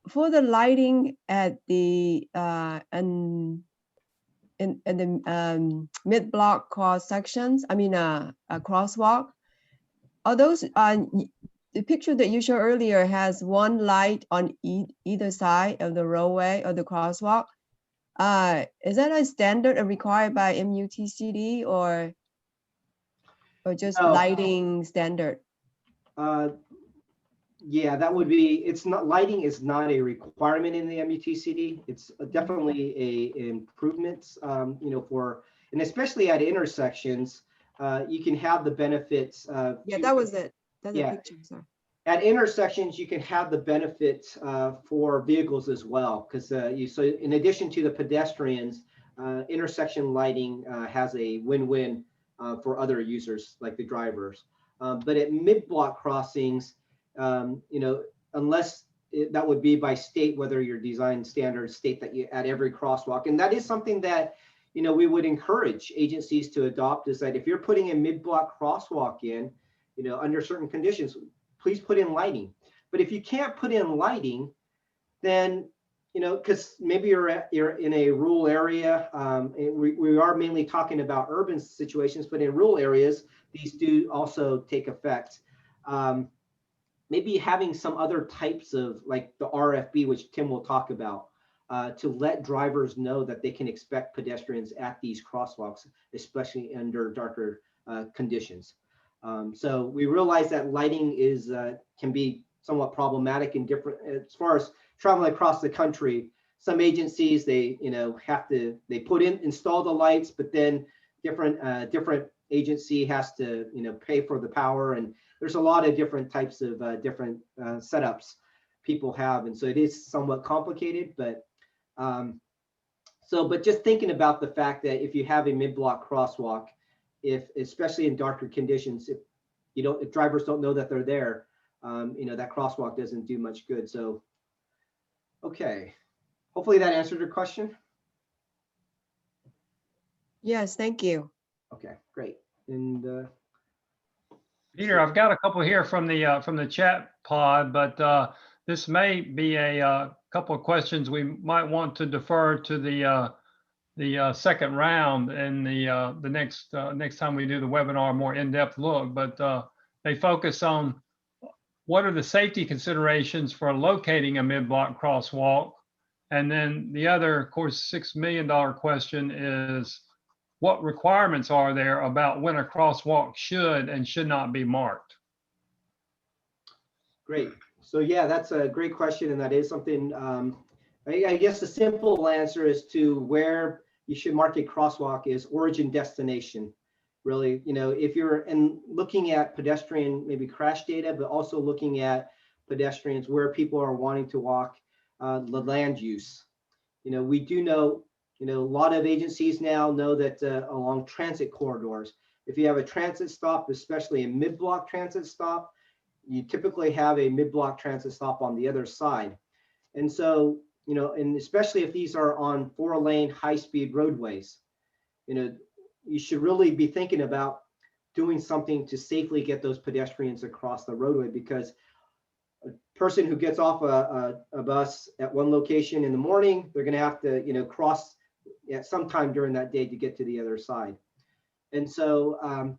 for the lighting at the in the mid-block cross sections, I mean a crosswalk, are those the picture that you showed earlier has one light on either side of the roadway or the crosswalk? Is that a standard required by MUTCD or just lighting standard? Yeah, that would be, it's not, lighting is not a requirement in the MUTCD. It's definitely a improvement, you know, for, and especially at intersections, you can have the benefits. Yeah, that was it. That's yeah. a picture, sorry. At intersections, you can have the benefits for vehicles as well, because so in addition to the pedestrians, intersection lighting has a win-win for other users like the drivers. But at mid-block crossings, you know, unless that would be by state, whether your design standards state that you at every crosswalk, and that is something that, you know, we would encourage agencies to adopt, is that if you're putting a mid-block crosswalk in, you know, under certain conditions, please put in lighting. But if you can't put in lighting, then, you know, because maybe you're in a rural area, we are mainly talking about urban situations, but in rural areas, these do also take effect. Maybe having some other types of, like the RFB, which Tim will talk about, to let drivers know that they can expect pedestrians at these crosswalks, especially under darker conditions. So we realize that lighting is can be somewhat problematic in different, as far as traveling across the country. Some agencies, they, you know, have to, they install the lights, but then different agency has to, you know, pay for the power, and there's a lot of different types of different setups people have, and so it is somewhat complicated. But but just thinking about the fact that if you have a mid-block crosswalk, especially in darker conditions, if drivers don't know that they're there, you know, that crosswalk doesn't do much good. So, okay, hopefully that answered your question. Yes, thank you. Okay, great. And Peter, I've got a couple here from the chat pod, but this may be a couple of questions we might want to defer to the second round and the next time we do the webinar, more in-depth look. But they focus on what are the safety considerations for locating a mid-block crosswalk, and then the other, of course, $6 million question is, what requirements are there about when a crosswalk should and should not be marked? Great. So yeah, that's a great question, and that is something. I guess the simple answer is to where you should mark a crosswalk is origin destination. Really, you know, if you're looking at pedestrian maybe crash data, but also looking at pedestrians where people are wanting to walk, the land use. You know, we do know. You know, a lot of agencies now know that along transit corridors, if you have a transit stop, especially a mid-block transit stop, you typically have a mid-block transit stop on the other side. And so, you know, and especially if these are on 4-lane high-speed roadways, you know, you should really be thinking about doing something to safely get those pedestrians across the roadway, because a person who gets off a bus at one location in the morning, they're going to have to, you know, cross at some time during that day to get to the other side. And so,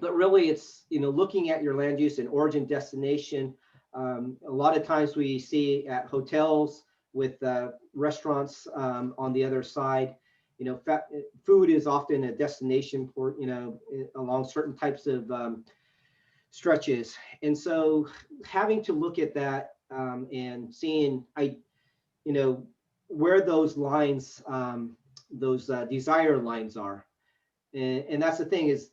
but really it's, you know, looking at your land use and origin destination. A lot of times we see at hotels with restaurants on the other side, you know, food is often a destination for, you know, along certain types of stretches. And so having to look at that and seeing, you know, where those lines, those desire lines are. And that's the thing is,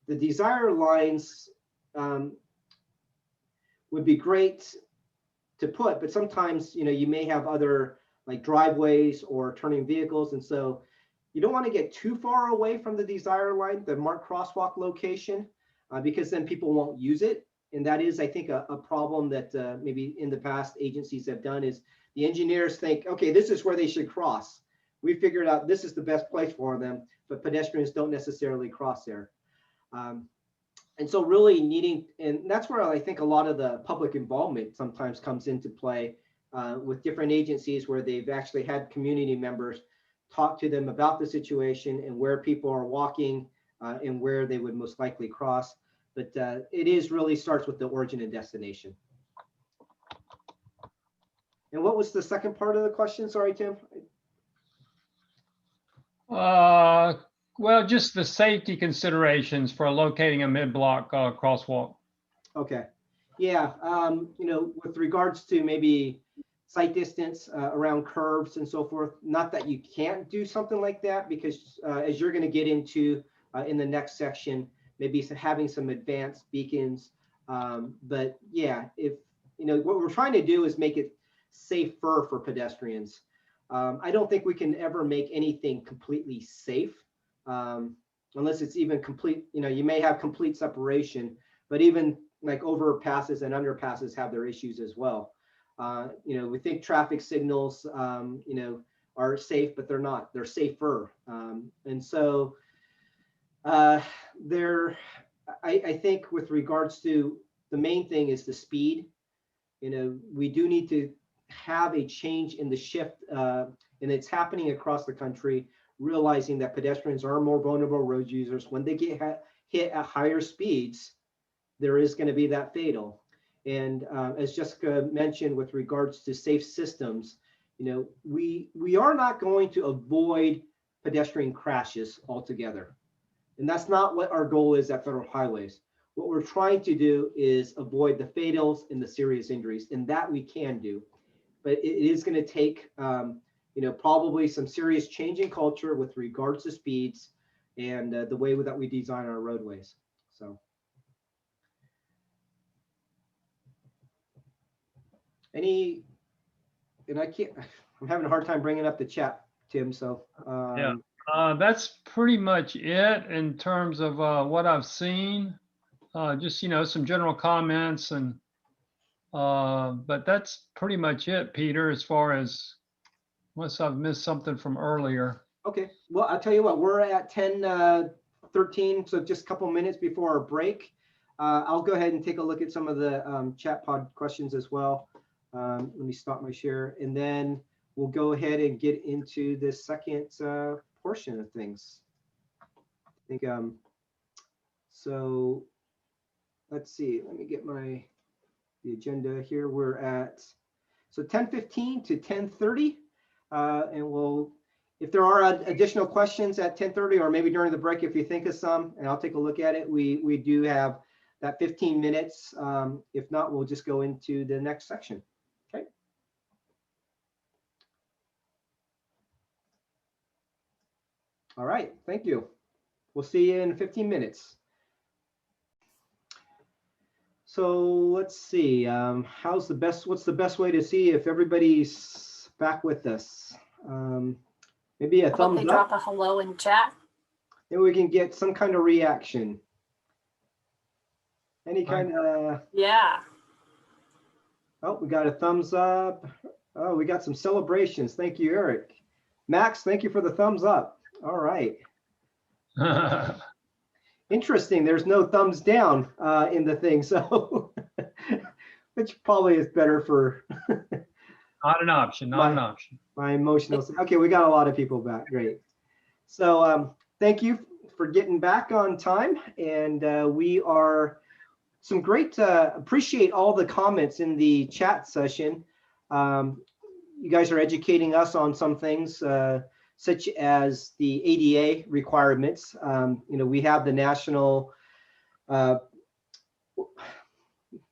the desire lines would be great to put, but sometimes, you know, you may have other like driveways or turning vehicles. And so you don't want to get too far away from the desire line, the marked crosswalk location, because then people won't use it. And that is, I think, a problem that maybe in the past agencies have done is the engineers think, okay, this is where they should cross. We figured out this is the best place for them, but pedestrians don't necessarily cross there. And so really needing, and that's where I think a lot of the public involvement sometimes comes into play with different agencies where they've actually had community members talk to them about the situation and where people are walking and where they would most likely cross. But it is really starts with the origin and destination. And what was the second part of the question? Sorry, Tim. Well, just the safety considerations for locating a mid-block crosswalk. Okay. Yeah. You know, with regards to maybe sight distance around curves and so forth, not that you can't do something like that, because as you're going to get into in the next section, maybe having some advanced beacons. But yeah, if, you know, what we're trying to do is make it safer for pedestrians. I don't think we can ever make anything completely safe. Unless it's even complete, you know, you may have complete separation, but even like overpasses and underpasses have their issues as well. You know, we think traffic signals, you know, are safe, but they're not, they're safer. And so I think with regards to the main thing is the speed. You know, we do need to have a change in the shift, and it's happening across the country, realizing that pedestrians are more vulnerable road users. When they get hit at higher speeds, there is going to be that fatal. And as Jessica mentioned, with regards to safe systems, you know, we are not going to avoid pedestrian crashes altogether. And that's not what our goal is at federal highways. What we're trying to do is avoid the fatals and the serious injuries, and that we can do. But it is going to take you know, probably some serious change in culture with regards to speeds and the way that we design our roadways. So and I'm having a hard time bringing up the chat, Tim. So Yeah, that's pretty much it in terms of what I've seen. Just, you know, some general comments and but that's pretty much it, Peter, as far as, unless I've missed something from earlier. okay, well, I'll tell you what, we're at 10:13, so just a couple minutes before our break. I'll go ahead and take a look at some of the chat pod questions as well. Let me stop my share, and then we'll go ahead and get into the second portion of things. I think so. Let's see. Let me get the agenda here. We're at 10:15 to 10:30, and we'll, if there are additional questions at 10:30 or maybe during the break, if you think of some, and I'll take a look at it. We do have that 15 minutes. If not, we'll just go into the next section. Okay. All right. Thank you. We'll see you in 15 minutes. So let's see, what's the best way to see if everybody's back with us? Maybe a thumbs up. Drop a hello in chat. Then we can get some kind of reaction. Any kind of. Yeah. Oh, we got a thumbs up. Oh, we got some celebrations. Thank you, Eric. Max, thank you for the thumbs up. All right. Interesting. There's no thumbs down in the thing, so which probably is better for. Not an option. Not an option. My emotional. Okay, we got a lot of people back. Great. So thank you for getting back on time, and we are some great. Appreciate all the comments in the chat session. You guys are educating us on some things. Such as the ADA requirements. You know, we have the national,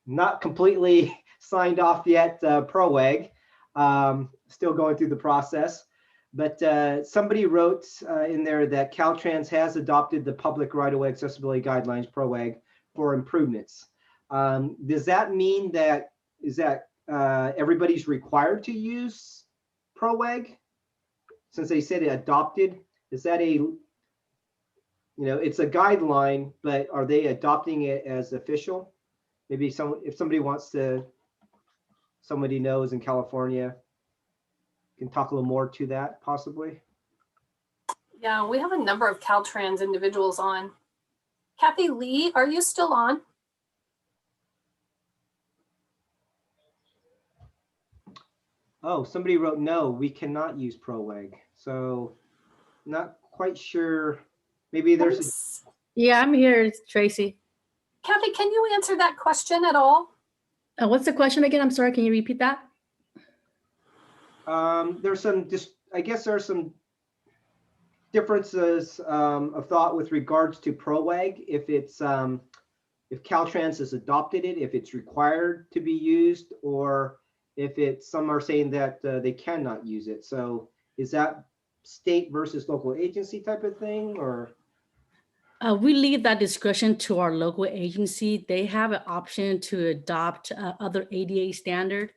not completely signed off yet, PROAG, still going through the process. But somebody wrote in there that Caltrans has adopted the public right-of-way accessibility guidelines, PROAG, for improvements. Does that mean that everybody's required to use PROAG? Since they said it adopted, is that it's a guideline, but are they adopting it as official? Maybe if somebody wants to, somebody knows in California, can talk a little more to that possibly. Yeah, we have a number of Caltrans individuals on. Kathy Lee, are you still on? Oh, somebody wrote, no, we cannot use PROAG. So not quite sure. Maybe there's Yeah, I'm here, it's Tracy. Kathy, can you answer that question at all? What's the question again? I'm sorry, can you repeat that? There's some, I guess there's some differences of thought with regards to PROAG. If Caltrans has adopted it, if it's required to be used, or if some are saying that they cannot use it. So is that state versus local agency type of thing, or? We leave that discretion to our local agency. They have an option to adopt other ADA standard.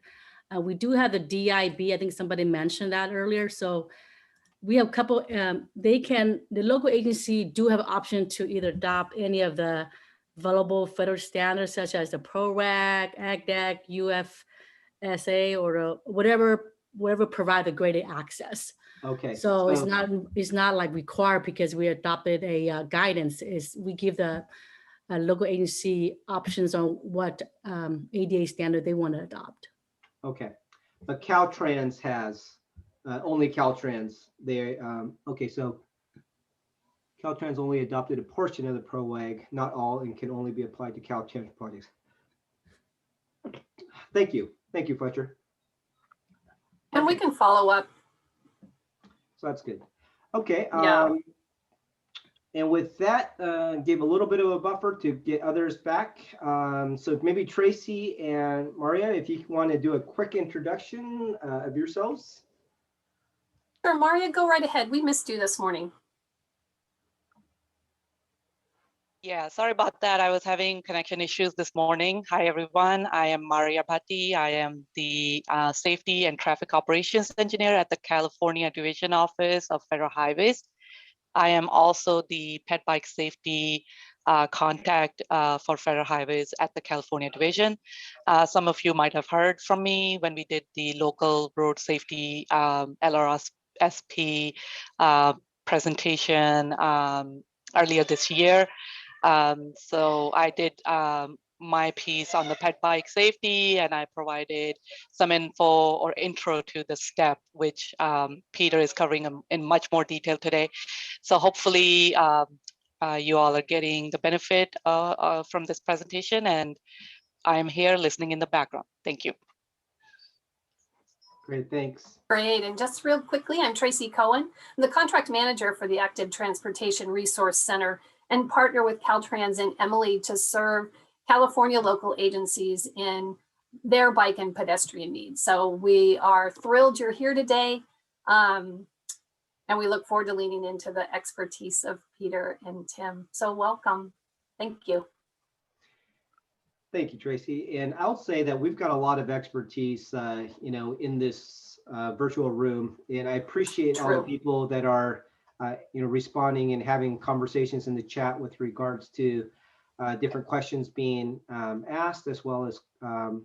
We do have the DIB. I think somebody mentioned that earlier. So we have a couple, the local agency do have an option to either adopt any of the available federal standards, such as the PROAG, AGDAC, UFSA, or whatever provide the graded access. Okay. So it's not like required because we adopted a guidance. We give the local agency options on what ADA standard they want to adopt. Okay, but Caltrans has only Caltrans. Okay, so Caltrans only adopted a portion of the PROAG, not all, and can only be applied to Caltrans projects. Thank you, Fletcher. And we can follow up. So that's good. Okay. Yeah. And with that, gave a little bit of a buffer to get others back. So maybe Tracy and Maria, if you want to do a quick introduction of yourselves. Sure, Maria, go right ahead. We missed you this morning. Yeah, sorry about that. I was having connection issues this morning. Hi, everyone. I am Maria Bhatti. I am the Safety and Traffic Operations Engineer at the California Division Office of Federal Highways. I am also the pet bike safety contact for Federal Highways at the California Division. Some of you might have heard from me when we did the local road safety LRSP presentation earlier this year. So I did my piece on the pet bike safety, and I provided some info or intro to the step, which Peter is covering in much more detail today. So hopefully you all are getting the benefit from this presentation, and I'm here listening in the background. Thank you. Great, thanks. Great, and just real quickly, I'm Tracy Cohen. I'm the contract manager for the Active Transportation Resource Center and partner with Caltrans and Emily to serve California local agencies in their bike and pedestrian needs. So we are thrilled you're here today. And we look forward to leaning into the expertise of Peter and Tim. So welcome. Thank you. Thank you, Tracy. And I'll say that we've got a lot of expertise, in this virtual room, and I appreciate all the people that are, responding and having conversations in the chat with regards to different questions being asked, as well as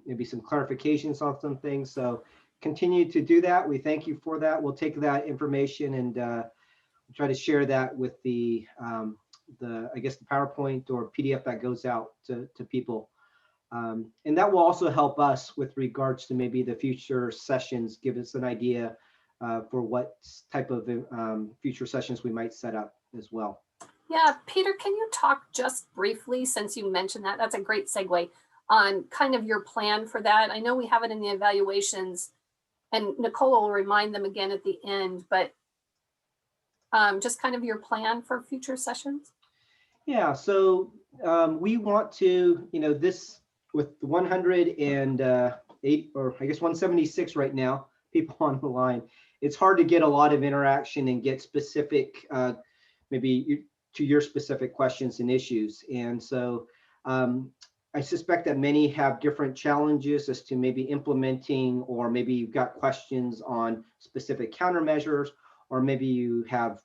maybe some clarifications on some things. So continue to do that. We thank you for that. We'll take that information and try to share that with the PowerPoint or PDF that goes out to people. And that will also help us with regards to maybe the future sessions, give us an idea for what type of future sessions we might set up as well. Yeah, Peter, can you talk just briefly, since you mentioned that, that's a great segue, on kind of your plan for that? I know we have it in the evaluations, and Nicole will remind them again at the end, but just kind of your plan for future sessions? Yeah, so we want to, this with 108, or I guess 176 right now, people on the line, it's hard to get a lot of interaction and get specific, to your specific questions and issues. And so I suspect that many have different challenges as to maybe implementing, or maybe you've got questions on specific countermeasures, or maybe you have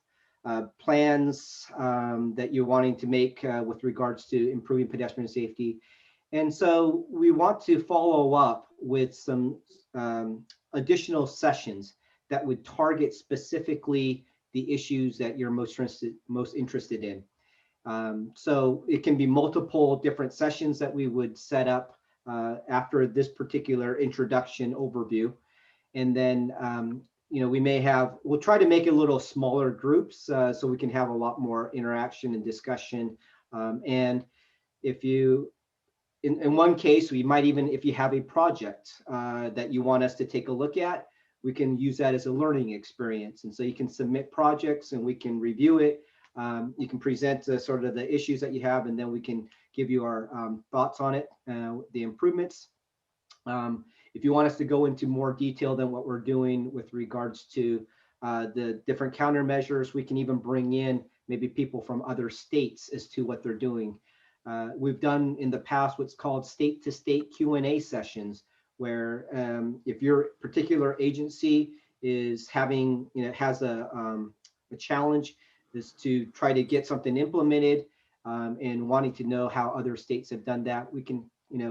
plans that you're wanting to make with regards to improving pedestrian safety. And so we want to follow up with some additional sessions that would target specifically the issues that you're most interested in. So it can be multiple different sessions that we would set up after this particular introduction overview. And then, we'll try to make it a little smaller groups so we can have a lot more interaction and discussion. And if you, in one case, we might even, if you have a project that you want us to take a look at, we can use that as a learning experience. And so you can submit projects and we can review it. You can present sort of the issues that you have, and then we can give you our thoughts on it, the improvements. If you want us to go into more detail than what we're doing with regards to the different countermeasures, we can even bring in maybe people from other states as to what they're doing. We've done in the past what's called state-to-state Q&A sessions, where if your particular agency is having, has a challenge, is to try to get something implemented and wanting to know how other states have done that, we can,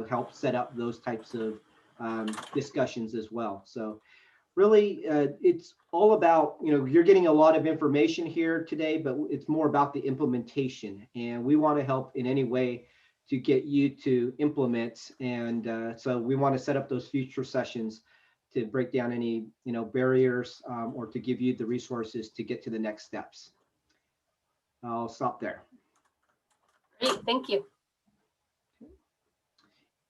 help set up those types of discussions as well. So really, it's all about, you're getting a lot of information here today, but it's more about the implementation. And we want to help in any way to get you to implement. And so we want to set up those future sessions to break down any, barriers or to give you the resources to get to the next steps. I'll stop there. Great, thank you.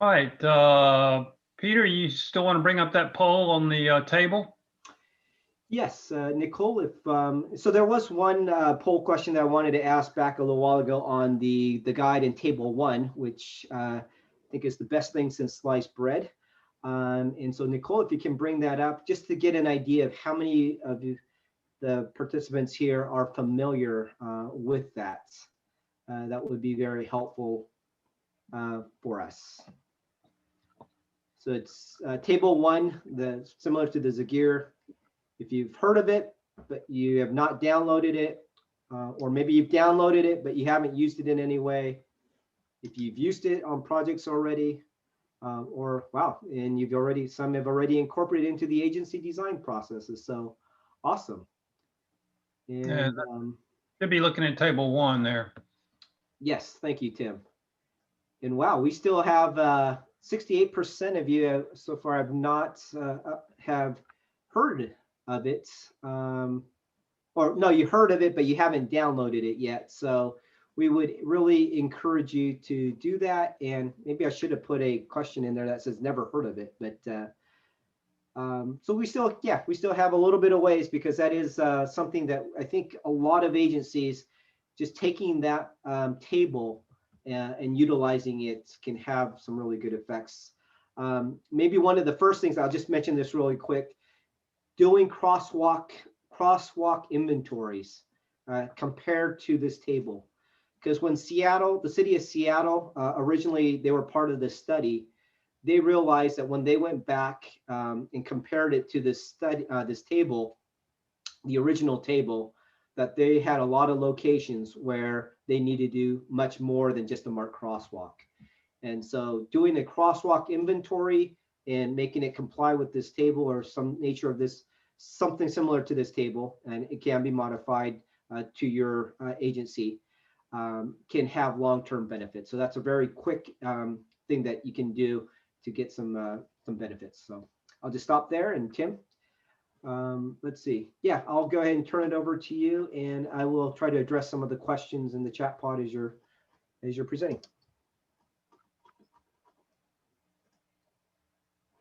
All right, Peter, you still want to bring up that poll on the table? Yes, Nicole, if so there was one poll question that I wanted to ask back a little while ago on the guide in table 1, which I think is the best thing since sliced bread. And so Nicole, if you can bring that up just to get an idea of how many of you, the participants here, are familiar with that. That would be very helpful for us. So it's table 1, similar to the Zagir. If you've heard of it, but you have not downloaded it, or maybe you've downloaded it, but you haven't used it in any way. If you've used it on projects already, or wow, and some have already incorporated into the agency design processes. So awesome. And yeah, should be looking at table 1 there. Yes, thank you, Tim. And wow, we still have 68% of you so far have not have heard of it, or no, you heard of it, but you haven't downloaded it yet. So we would really encourage you to do that. And maybe I should have put a question in there that says never heard of it, but so we still have a little bit of ways, because that is something that I think a lot of agencies, just taking that table and utilizing it can have some really good effects. Maybe one of the first things, I'll just mention this really quick, doing crosswalk inventories compared to this table. Because when the city of Seattle, originally they were part of this study, they realized that when they went back and compared it to this study, this table, the original table, that they had a lot of locations where they needed to do much more than just a marked crosswalk. And so doing a crosswalk inventory and making it comply with this table, or some nature of this, something similar to this table, and it can be modified to your agency, can have long-term benefits. So that's a very quick thing that you can do to get some benefits. So I'll just stop there. And Tim, let's see. Yeah, I'll go ahead and turn it over to you, and I will try to address some of the questions in the chat pod as you're presenting.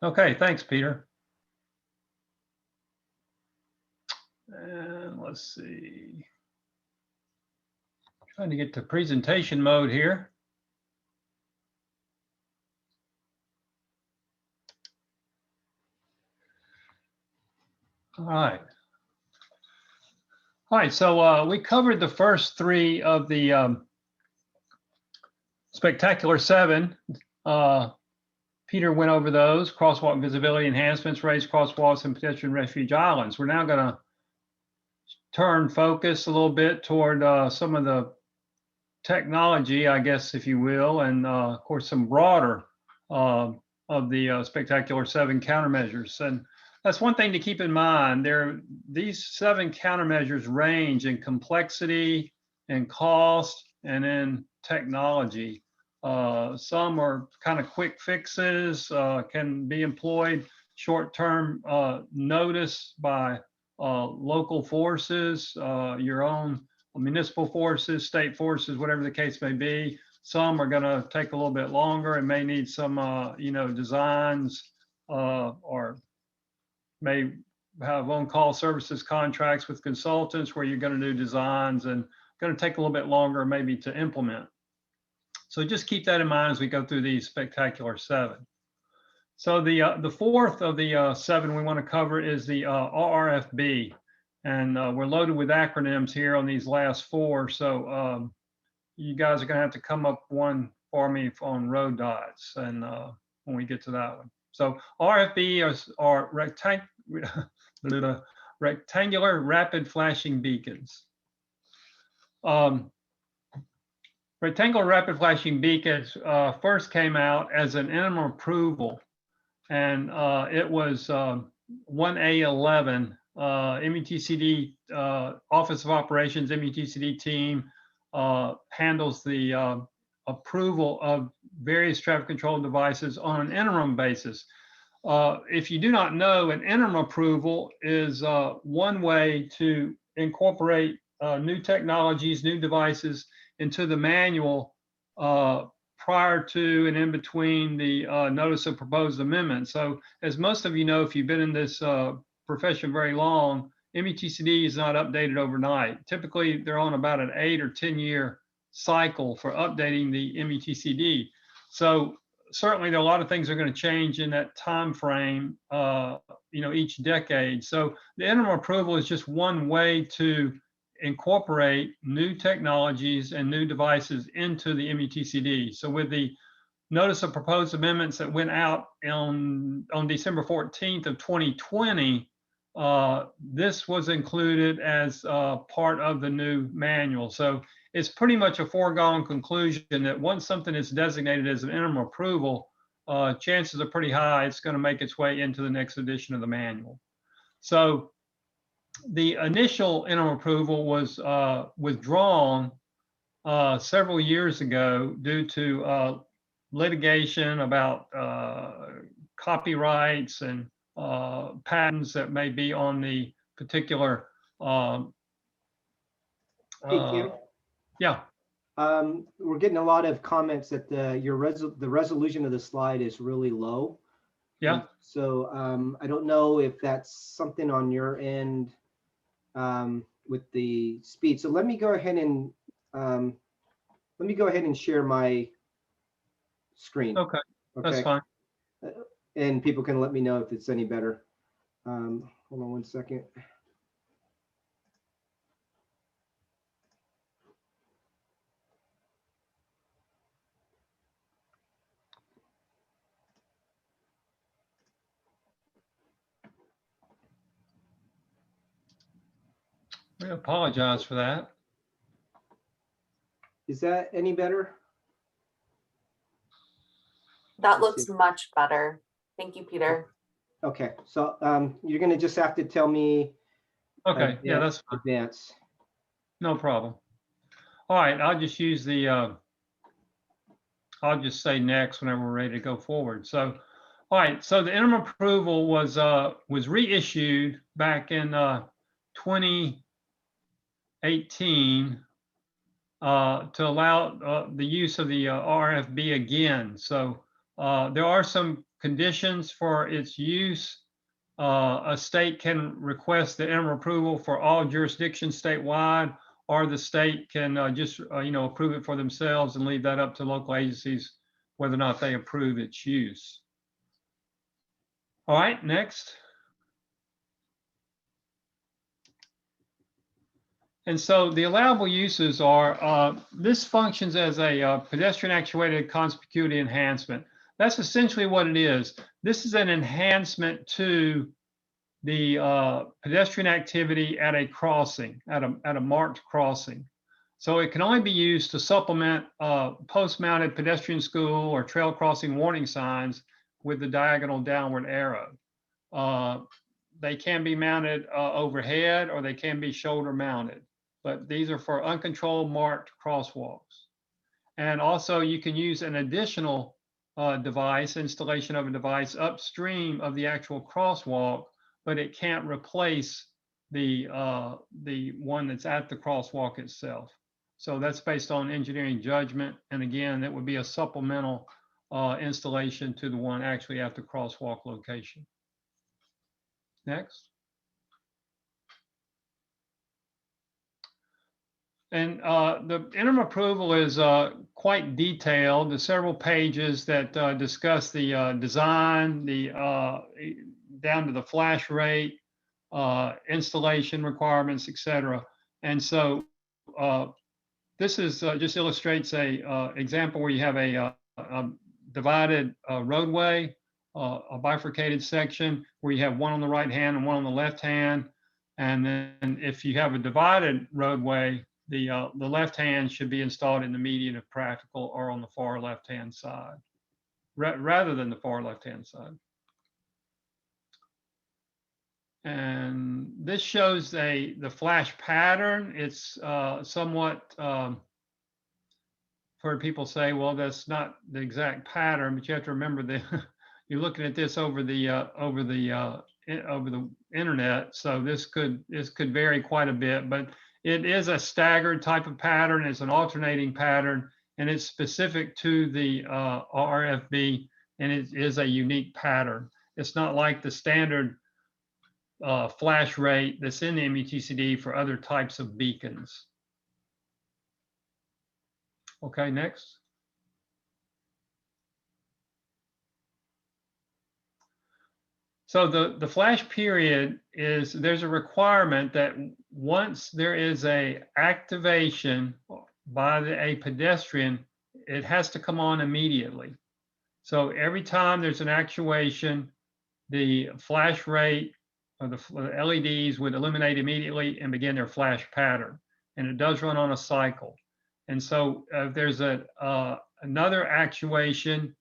Okay, thanks, Peter. And let's see. Trying to get to presentation mode here. All right. All right, so we covered the first three of the Spectacular 7. Peter went over those: crosswalk visibility enhancements, raised crosswalks, and pedestrian refuge islands. We're now going to turn focus a little bit toward some of the technology, I guess, if you will, and of course some broader of the Spectacular 7 countermeasures. And that's one thing to keep in mind. These 7 countermeasures range in complexity and cost and in technology. Some are kind of quick fixes, can be employed short-term notice by local forces, your own municipal forces, state forces, whatever the case may be. Some are going to take a little bit longer and may need some, designs, or may have on-call services contracts with consultants where you're going to do designs and going to take a little bit longer maybe to implement. So just keep that in mind as we go through these Spectacular 7. So the fourth of the 7 we want to cover is the RFB. And we're loaded with acronyms here on these last 4. So you guys are going to have to come up one for me on road dots and when we get to that one. So RFB are rectangular rapid flashing beacons. Rectangular rapid flashing beacons first came out as an interim approval, and it was 1A11. MUTCD Office of Operations, MUTCD team handles the approval of various traffic control devices on an interim basis. If you do not know, an interim approval is one way to incorporate new technologies, new devices into the manual prior to and in between the notice of proposed amendment. So as most of you know, if you've been in this profession very long, MUTCD is not updated overnight. Typically, they're on about an 8 or 10 year cycle for updating the MUTCD. So certainly there are a lot of things that are going to change in that time frame, each decade. So the interim approval is just one way to incorporate new technologies and new devices into the MUTCD. So with the notice of proposed amendments that went out on December 14th of 2020, this was included as part of the new manual. So it's pretty much a foregone conclusion that once something is designated as an interim approval, chances are pretty high it's going to make its way into the next edition of the manual. So the initial interim approval was withdrawn several years ago due to litigation about copyrights and patents that may be on the particular. Hey, Kim. Yeah. We're getting a lot of comments that the resolution of the slide is really low. Yeah. And so I don't know if that's something on your end with the speed. So let me go ahead and share my screen. Okay. That's fine. And people can let me know if it's any better. Hold on one second. We apologize for that. Is that any better? That looks much better. Thank you, Peter. Okay, so you're going to just have to tell me. Okay, yeah, that's fine. Advance. No problem. All right, I'll just use the, I'll just say next whenever we're ready to go forward. So, all right, so the interim approval was reissued back in 2018 to allow the use of the RFB again. So there are some conditions for its use. A state can request the interim approval for all jurisdictions statewide, or the state can just approve it for themselves and leave that up to local agencies whether or not they approve its use. All right, next. And so the allowable uses are, this functions as a pedestrian actuated conspicuity enhancement. That's essentially what it is. This is an enhancement to the pedestrian activity at a crossing, at a marked crossing. So it can only be used to supplement post-mounted pedestrian school or trail crossing warning signs with the diagonal downward arrow. They can be mounted overhead, or they can be shoulder mounted, but these are for uncontrolled marked crosswalks. And also you can use an additional device, installation of a device upstream of the actual crosswalk, but it can't replace the one that's at the crosswalk itself. So that's based on engineering judgment. And again, that would be a supplemental installation to the one actually at the crosswalk location. Next. And the interim approval is quite detailed. There's several pages that discuss the design, down to the flash rate, installation requirements, etc. And so this is just illustrates a example where you have a divided roadway, a bifurcated section where you have one on the right hand and one on the left hand. And then if you have a divided roadway, the left hand should be installed in the median if practical, or on the far left hand side, rather than the far left hand side. And this shows the flash pattern. It's somewhat, heard people say, well, that's not the exact pattern, but you have to remember that you're looking at this over the internet. So this could vary quite a bit, but it is a staggered type of pattern. It's an alternating pattern, and it's specific to the RFB, and it is a unique pattern. It's not like the standard flash rate that's in the MUTCD for other types of beacons. Okay, next. So the flash period is, there's a requirement that once there is a activation by a pedestrian, it has to come on immediately. So every time there's an actuation, the flash rate or the LEDs would illuminate immediately and begin their flash pattern. And it does run on a cycle. And so if there's another actuation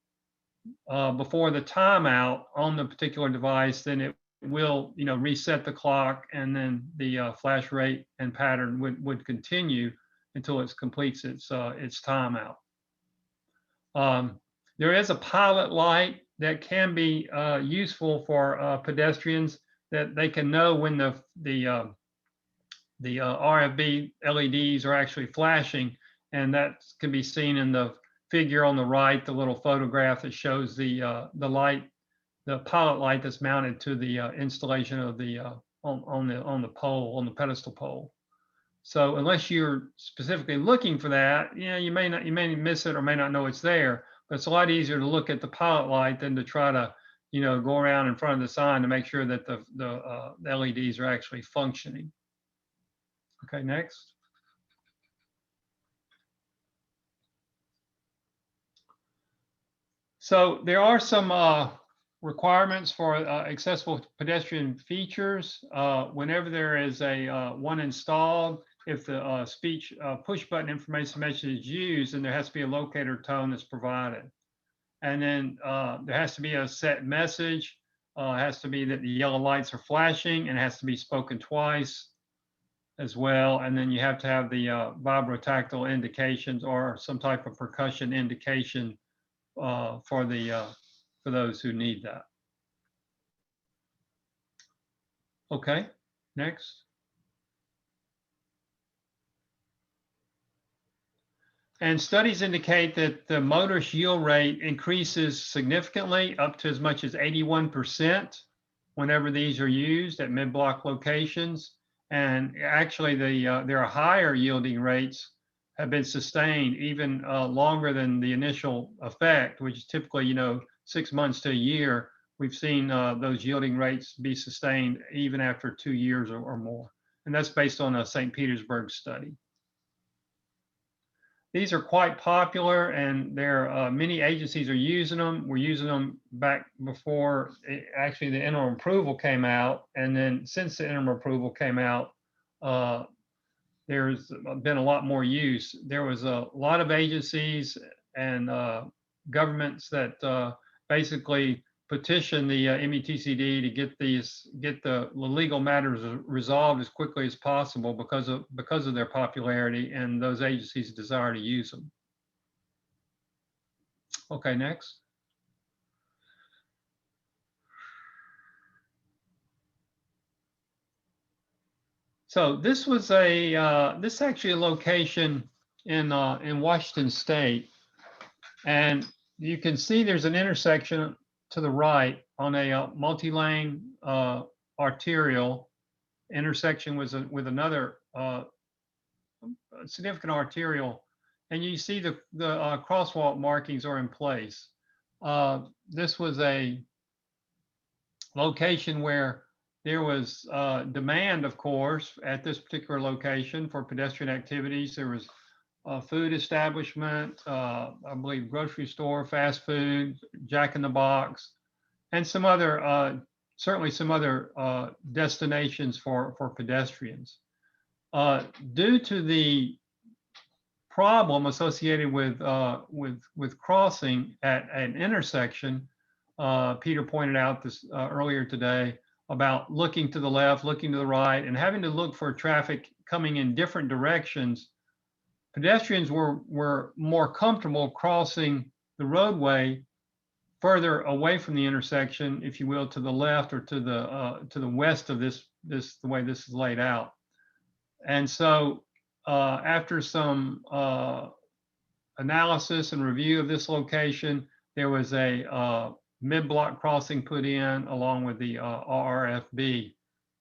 before the timeout on the particular device, then it will, reset the clock, and then the flash rate and pattern would continue until it completes its timeout. There is a pilot light that can be useful for pedestrians, that they can know when the RFB LEDs are actually flashing, and that can be seen in the figure on the right, the little photograph that shows the light, the pilot light that's mounted to the installation of the on the pole, on the pedestal pole. So unless you're specifically looking for that, you may miss it or may not know it's there. But it's a lot easier to look at the pilot light than to try to go around in front of the sign to make sure that the LEDs are actually functioning. Okay, next. So there are some requirements for accessible pedestrian features. Whenever there is a one installed, if the speech push button information message is used, then there has to be a locator tone that's provided. And then there has to be a set message. It has to be that the yellow lights are flashing, and it has to be spoken twice as well. And then you have to have the vibrotactile indications or some type of percussion indication for those who need that. Okay, next. And studies indicate that the motorist yield rate increases significantly, up to as much as 81% whenever these are used at mid-block locations. And actually, there are higher yielding rates have been sustained even longer than the initial effect, which is typically 6 months to a year. We've seen those yielding rates be sustained even after 2 years or more. and that's based on a St. Petersburg study. These are quite popular, and many agencies are using them. We're using them back before actually the interim approval came out, and then since the interim approval came out, there's been a lot more use. There was a lot of agencies and governments that basically petitioned the METCD to get the legal matters resolved as quickly as possible because of their popularity and those agencies' desire to use them. Okay, next. So this was this is actually a location in Washington State, and you can see there's an intersection to the right on a multi-lane arterial intersection with another significant arterial, and you see the crosswalk markings are in place. This was a location where there was demand, of course, at this particular location for pedestrian activities. There was a food establishment, I believe grocery store, fast food, Jack in the Box, and some other, certainly some other destinations for pedestrians. Due to the problem associated with crossing at an intersection, Peter pointed out this earlier today about looking to the left, looking to the right, and having to look for traffic coming in different directions. Pedestrians were more comfortable crossing the roadway further away from the intersection, if you will, to the left or to the west of this the way this is laid out. And so after some analysis and review of this location, there was a mid-block crossing put in along with the RFB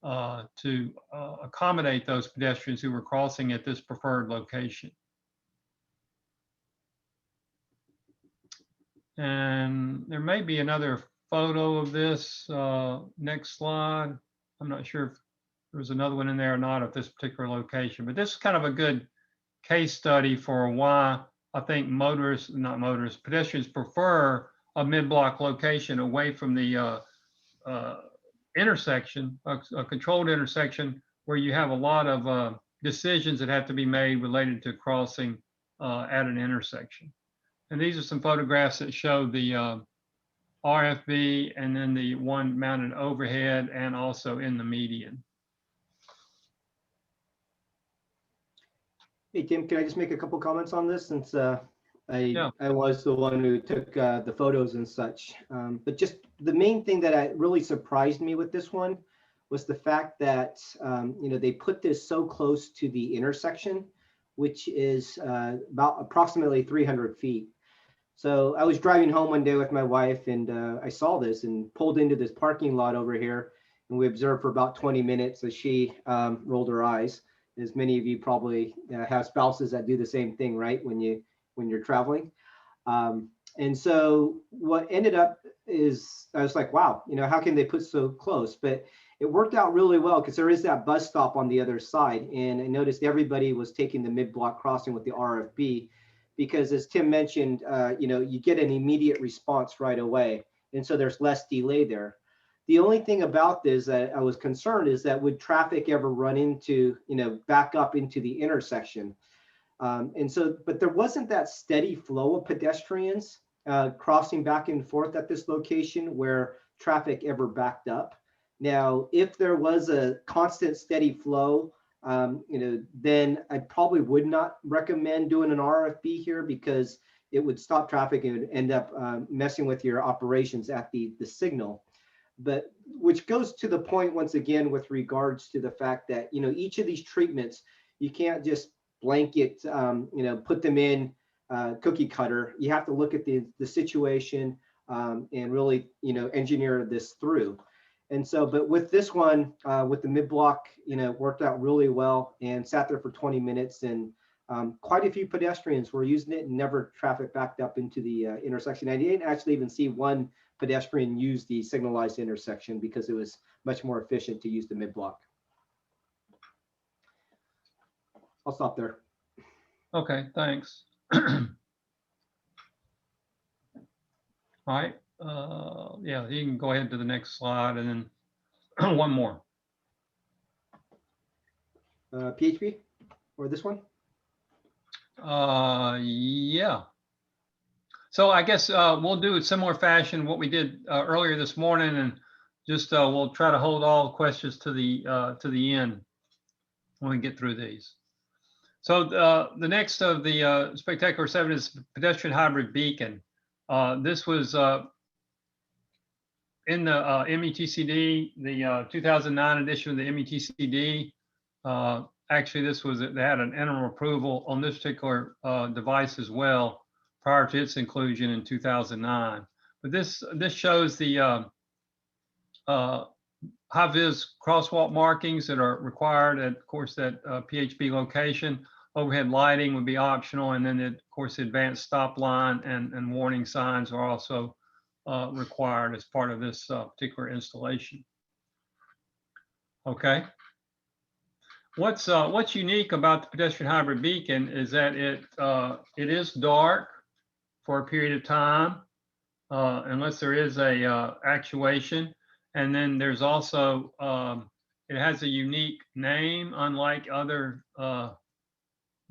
to accommodate those pedestrians who were crossing at this preferred location. And there may be another photo of this. Next slide. I'm not sure if there's another one in there or not at this particular location, but this is kind of a good case study for why I think pedestrians prefer a mid-block location away from the intersection, a controlled intersection where you have a lot of decisions that have to be made related to crossing at an intersection. And these are some photographs that show the RFB and then the one mounted overhead and also in the median. Hey, Tim, can I just make a couple comments on this since I was the one who took the photos and such. But just the main thing that really surprised me with this one was the fact that, they put this so close to the intersection, which is about approximately 300 feet. So I was driving home one day with my wife and I saw this and pulled into this parking lot over here, and we observed for about 20 minutes as she rolled her eyes. As many of you probably have spouses that do the same thing, right? When you're traveling. And so what ended up is I was like, wow, how can they put so close? But it worked out really well because there is that bus stop on the other side. And I noticed everybody was taking the mid-block crossing with the RFB because, as Tim mentioned, you get an immediate response right away. And so there's less delay there. The only thing about this that I was concerned is that would traffic ever run into, back up into the intersection? But there wasn't that steady flow of pedestrians crossing back and forth at this location where traffic ever backed up. Now, if there was a constant steady flow, then I probably would not recommend doing an RFB here because it would stop traffic and it would end up messing with your operations at the signal. But which goes to the point once again with regards to the fact that, each of these treatments, you can't just blanket, put them in cookie cutter. You have to look at the situation and really, engineer this through. And so, but with this one, with the mid-block, worked out really well and sat there for 20 minutes and quite a few pedestrians were using it and never traffic backed up into the intersection. I didn't actually even see one pedestrian use the signalized intersection because it was much more efficient to use the mid-block. I'll stop there. Okay, thanks. All right. Yeah, you can go ahead to the next slide and then one more. PHP or this one? Yeah. So I guess we'll do a similar fashion what we did earlier this morning, and just we'll try to hold all questions to the end when we get through these. So the next of the Spectacular 7 is pedestrian hybrid beacon. This was in the METCD, the 2009 edition of the METCD. Actually, they had an interim approval on this particular device as well prior to its inclusion in 2009. But this shows the high-vis crosswalk markings that are required at, of course, that PHP location. Overhead lighting would be optional, and then, of course, the advanced stop line and warning signs are also required as part of this particular installation. Okay. What's unique about the pedestrian hybrid beacon is that it is dark for a period of time, unless there is a actuation, and then there's also it has a unique name, unlike other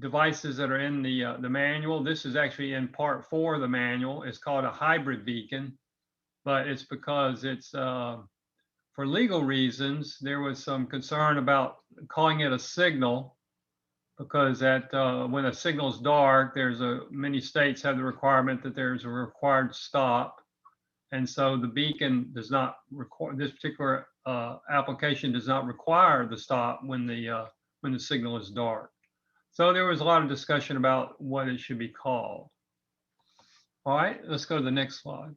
devices that are in the manual. This is actually in part 4 of the manual. It's called a hybrid beacon, but it's because it's for legal reasons, there was some concern about calling it a signal, because when a signal is dark, many states have the requirement that there's a required stop. And so the beacon does not require, this particular application does not require the stop when the signal is dark. So there was a lot of discussion about what it should be called. All right, let's go to the next slide.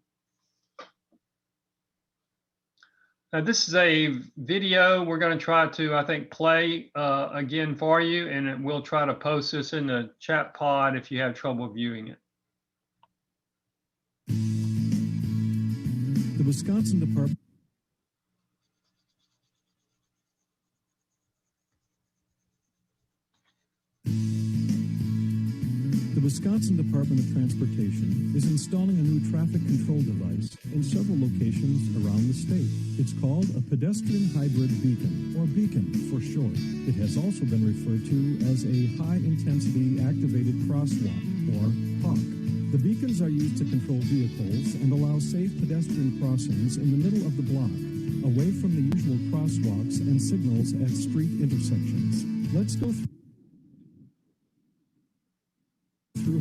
Now, this is a video we're going to try to, I think, play again for you, and we'll try to post this in the chat pod if you have trouble viewing it. The Wisconsin Department. The Wisconsin Department of Transportation is installing a new traffic control device in several locations around the state. It's called a pedestrian hybrid beacon, or beacon for short. It has also been referred to as a high-intensity activated crosswalk, or HAWK. The beacons are used to control vehicles and allow safe pedestrian crossings in the middle of the block, away from the usual crosswalks and signals at street intersections. Let's go through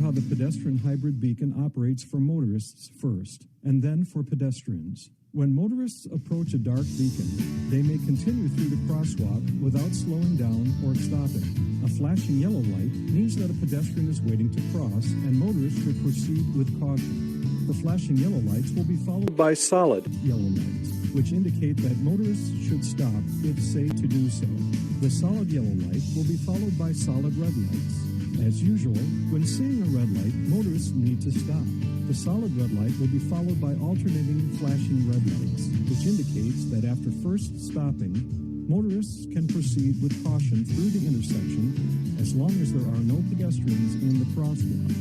how the pedestrian hybrid beacon operates for motorists first, and then for pedestrians. When motorists approach a dark beacon, they may continue through the crosswalk without slowing down or stopping. A flashing yellow light means that a pedestrian is waiting to cross, and motorists should proceed with caution. The flashing yellow lights will be followed by solid yellow lights, which indicate that motorists should stop if safe to do so. The solid yellow light will be followed by solid red lights. As usual, when seeing a red light, motorists need to stop. The solid red light will be followed by alternating flashing red lights, which indicates that after first stopping, motorists can proceed with caution through the intersection as long as there are no pedestrians in the crosswalk.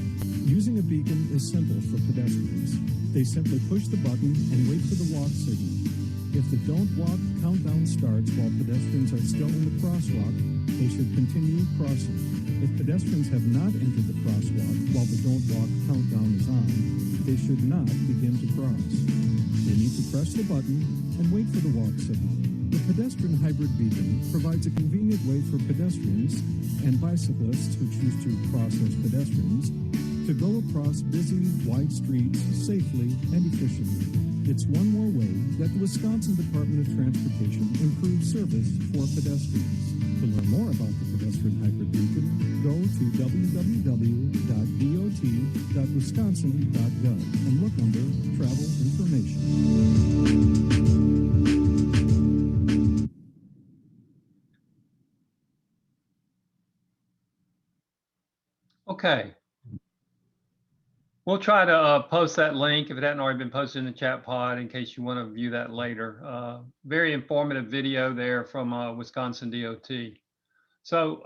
Using a beacon is simple for pedestrians. They simply push the button and wait for the walk signal. If the don't walk countdown starts while pedestrians are still in the crosswalk, they should continue crossing. If pedestrians have not entered the crosswalk while the don't walk countdown is on, they should not begin to cross. They need to press the button and wait for the walk signal. The pedestrian hybrid beacon provides a convenient way for pedestrians and bicyclists who choose to cross as pedestrians to go across busy, wide streets safely and efficiently. It's one more way that the Wisconsin Department of Transportation improves service for pedestrians. To learn more about the pedestrian hybrid beacon, go to www.dot.wisconsin.gov and look under travel information. Okay. We'll try to post that link if it hadn't already been posted in the chat pod in case you want to view that later. Very informative video there from Wisconsin DOT. So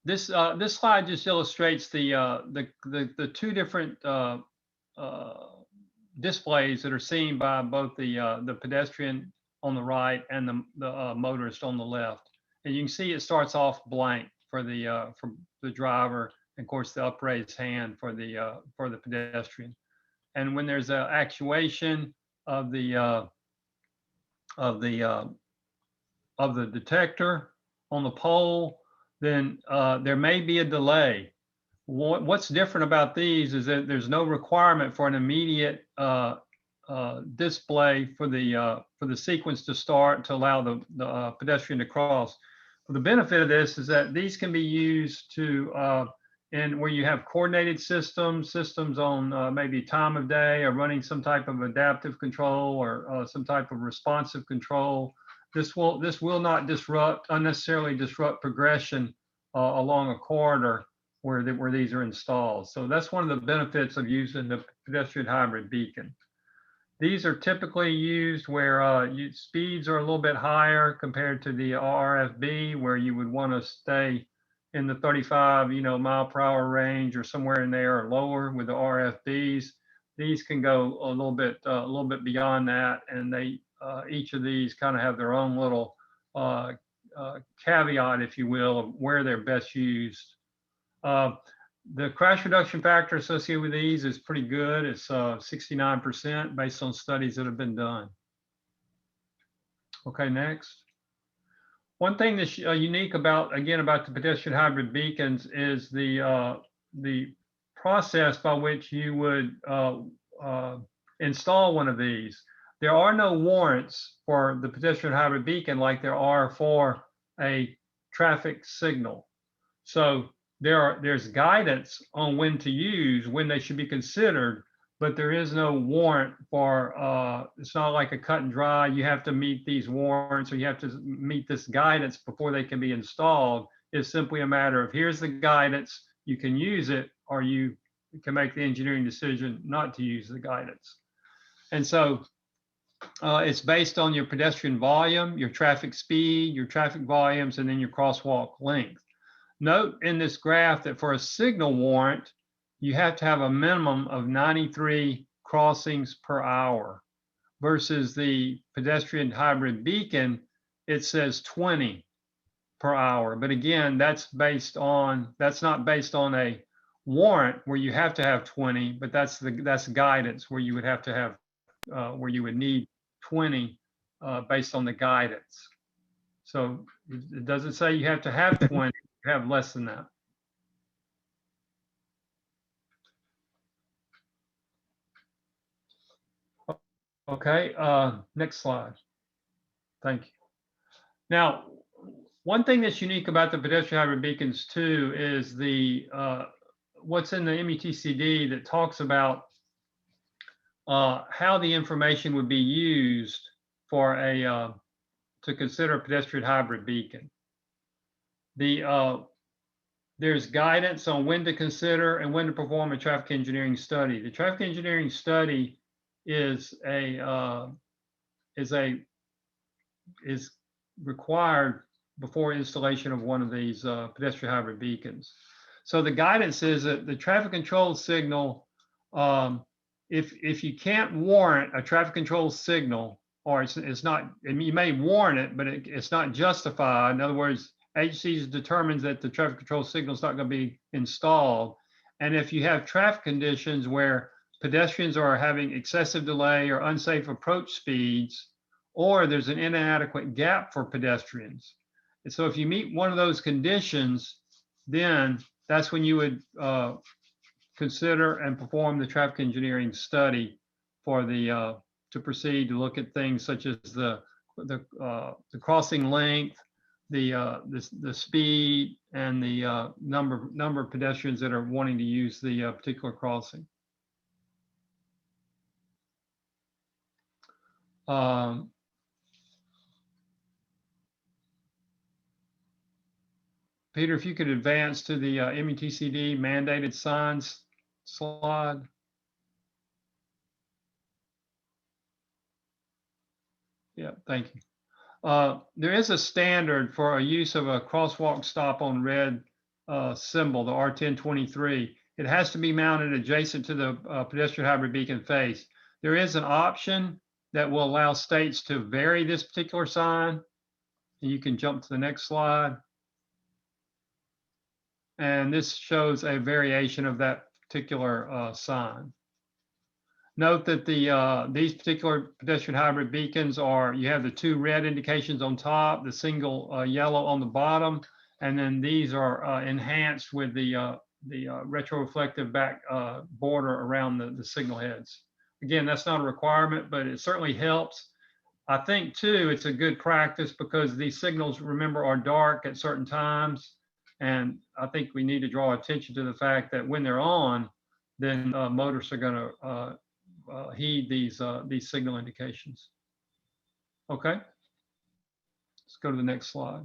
This slide just illustrates the two different displays that are seen by both the pedestrian on the right and the motorist on the left. And you can see it starts off blank for the driver, and of course the upraised hand for the pedestrian. And when there's an actuation of the detector on the pole, then there may be a delay. What's different about these is that there's no requirement for an immediate display for the sequence to start to allow the pedestrian to cross. Well, the benefit of this is that these can be used to and where you have coordinated systems on maybe time of day or running some type of adaptive control or some type of responsive control. This will not unnecessarily disrupt progression along a corridor where these are installed. So that's one of the benefits of using the pedestrian hybrid beacon. These are typically used where speeds are a little bit higher compared to the RFB, where you would want to stay in the 35 mile per hour range or somewhere in there or lower with the RFBs. These can go a little bit beyond that, and each of these kind of have their own little caveat, if you will, of where they're best used. The crash reduction factor associated with these is pretty good. It's 69% based on studies that have been done. Okay, next. One thing that's unique about the pedestrian hybrid beacons is the process by which you would install one of these. There are no warrants for the pedestrian hybrid beacon like there are for a traffic signal. So there's guidance on when to use, when they should be considered, but there is no warrant for, it's not like a cut and dry, you have to meet these warrants or you have to meet this guidance before they can be installed. It's simply a matter of here's the guidance, you can use it, or you can make the engineering decision not to use the guidance. And so it's based on your pedestrian volume, your traffic speed, your traffic volumes, and then your crosswalk length. Note in this graph that for a signal warrant, you have to have a minimum of 93 crossings per hour versus the pedestrian hybrid beacon, it says 20 per hour. But again, that's not based on a warrant where you have to have 20, but that's guidance where you would have to have, where you would need 20 based on the guidance. So it doesn't say you have to have 20. Have less than that. Okay, next slide. Thank you. Now, one thing that's unique about the pedestrian hybrid beacons too is what's in the METCD that talks about how the information would be used for to consider a pedestrian hybrid beacon. There's guidance on when to consider and when to perform a traffic engineering study. The traffic engineering study is required before installation of one of these pedestrian hybrid beacons. So the guidance is that the traffic control signal, if you can't warrant a traffic control signal, or it's not, you may warrant it, but it's not justified. In other words, agencies determines that the traffic control signal is not going to be installed. And if you have traffic conditions where pedestrians are having excessive delay or unsafe approach speeds, or there's an inadequate gap for pedestrians. And so if you meet one of those conditions, then that's when you would consider and perform the traffic engineering study for to proceed to look at things such as the crossing length, the speed, and the number of pedestrians that are wanting to use the particular crossing. Peter, if you could advance to the METCD mandated signs slide. Yeah, thank you. There is a standard for a use of a crosswalk stop on red symbol, the R1023. It has to be mounted adjacent to the pedestrian hybrid beacon face. There is an option that will allow states to vary this particular sign. And you can jump to the next slide. And this shows a variation of that particular sign. Note that these particular pedestrian hybrid beacons are, you have the two red indications on top, the single yellow on the bottom, and then these are enhanced with the retroreflective back border around the signal heads. Again, that's not a requirement, but it certainly helps. I think too, it's a good practice because these signals, remember, are dark at certain times. And I think we need to draw attention to the fact that when they're on, then motorists are going to heed these signal indications. Okay, let's go to the next slide.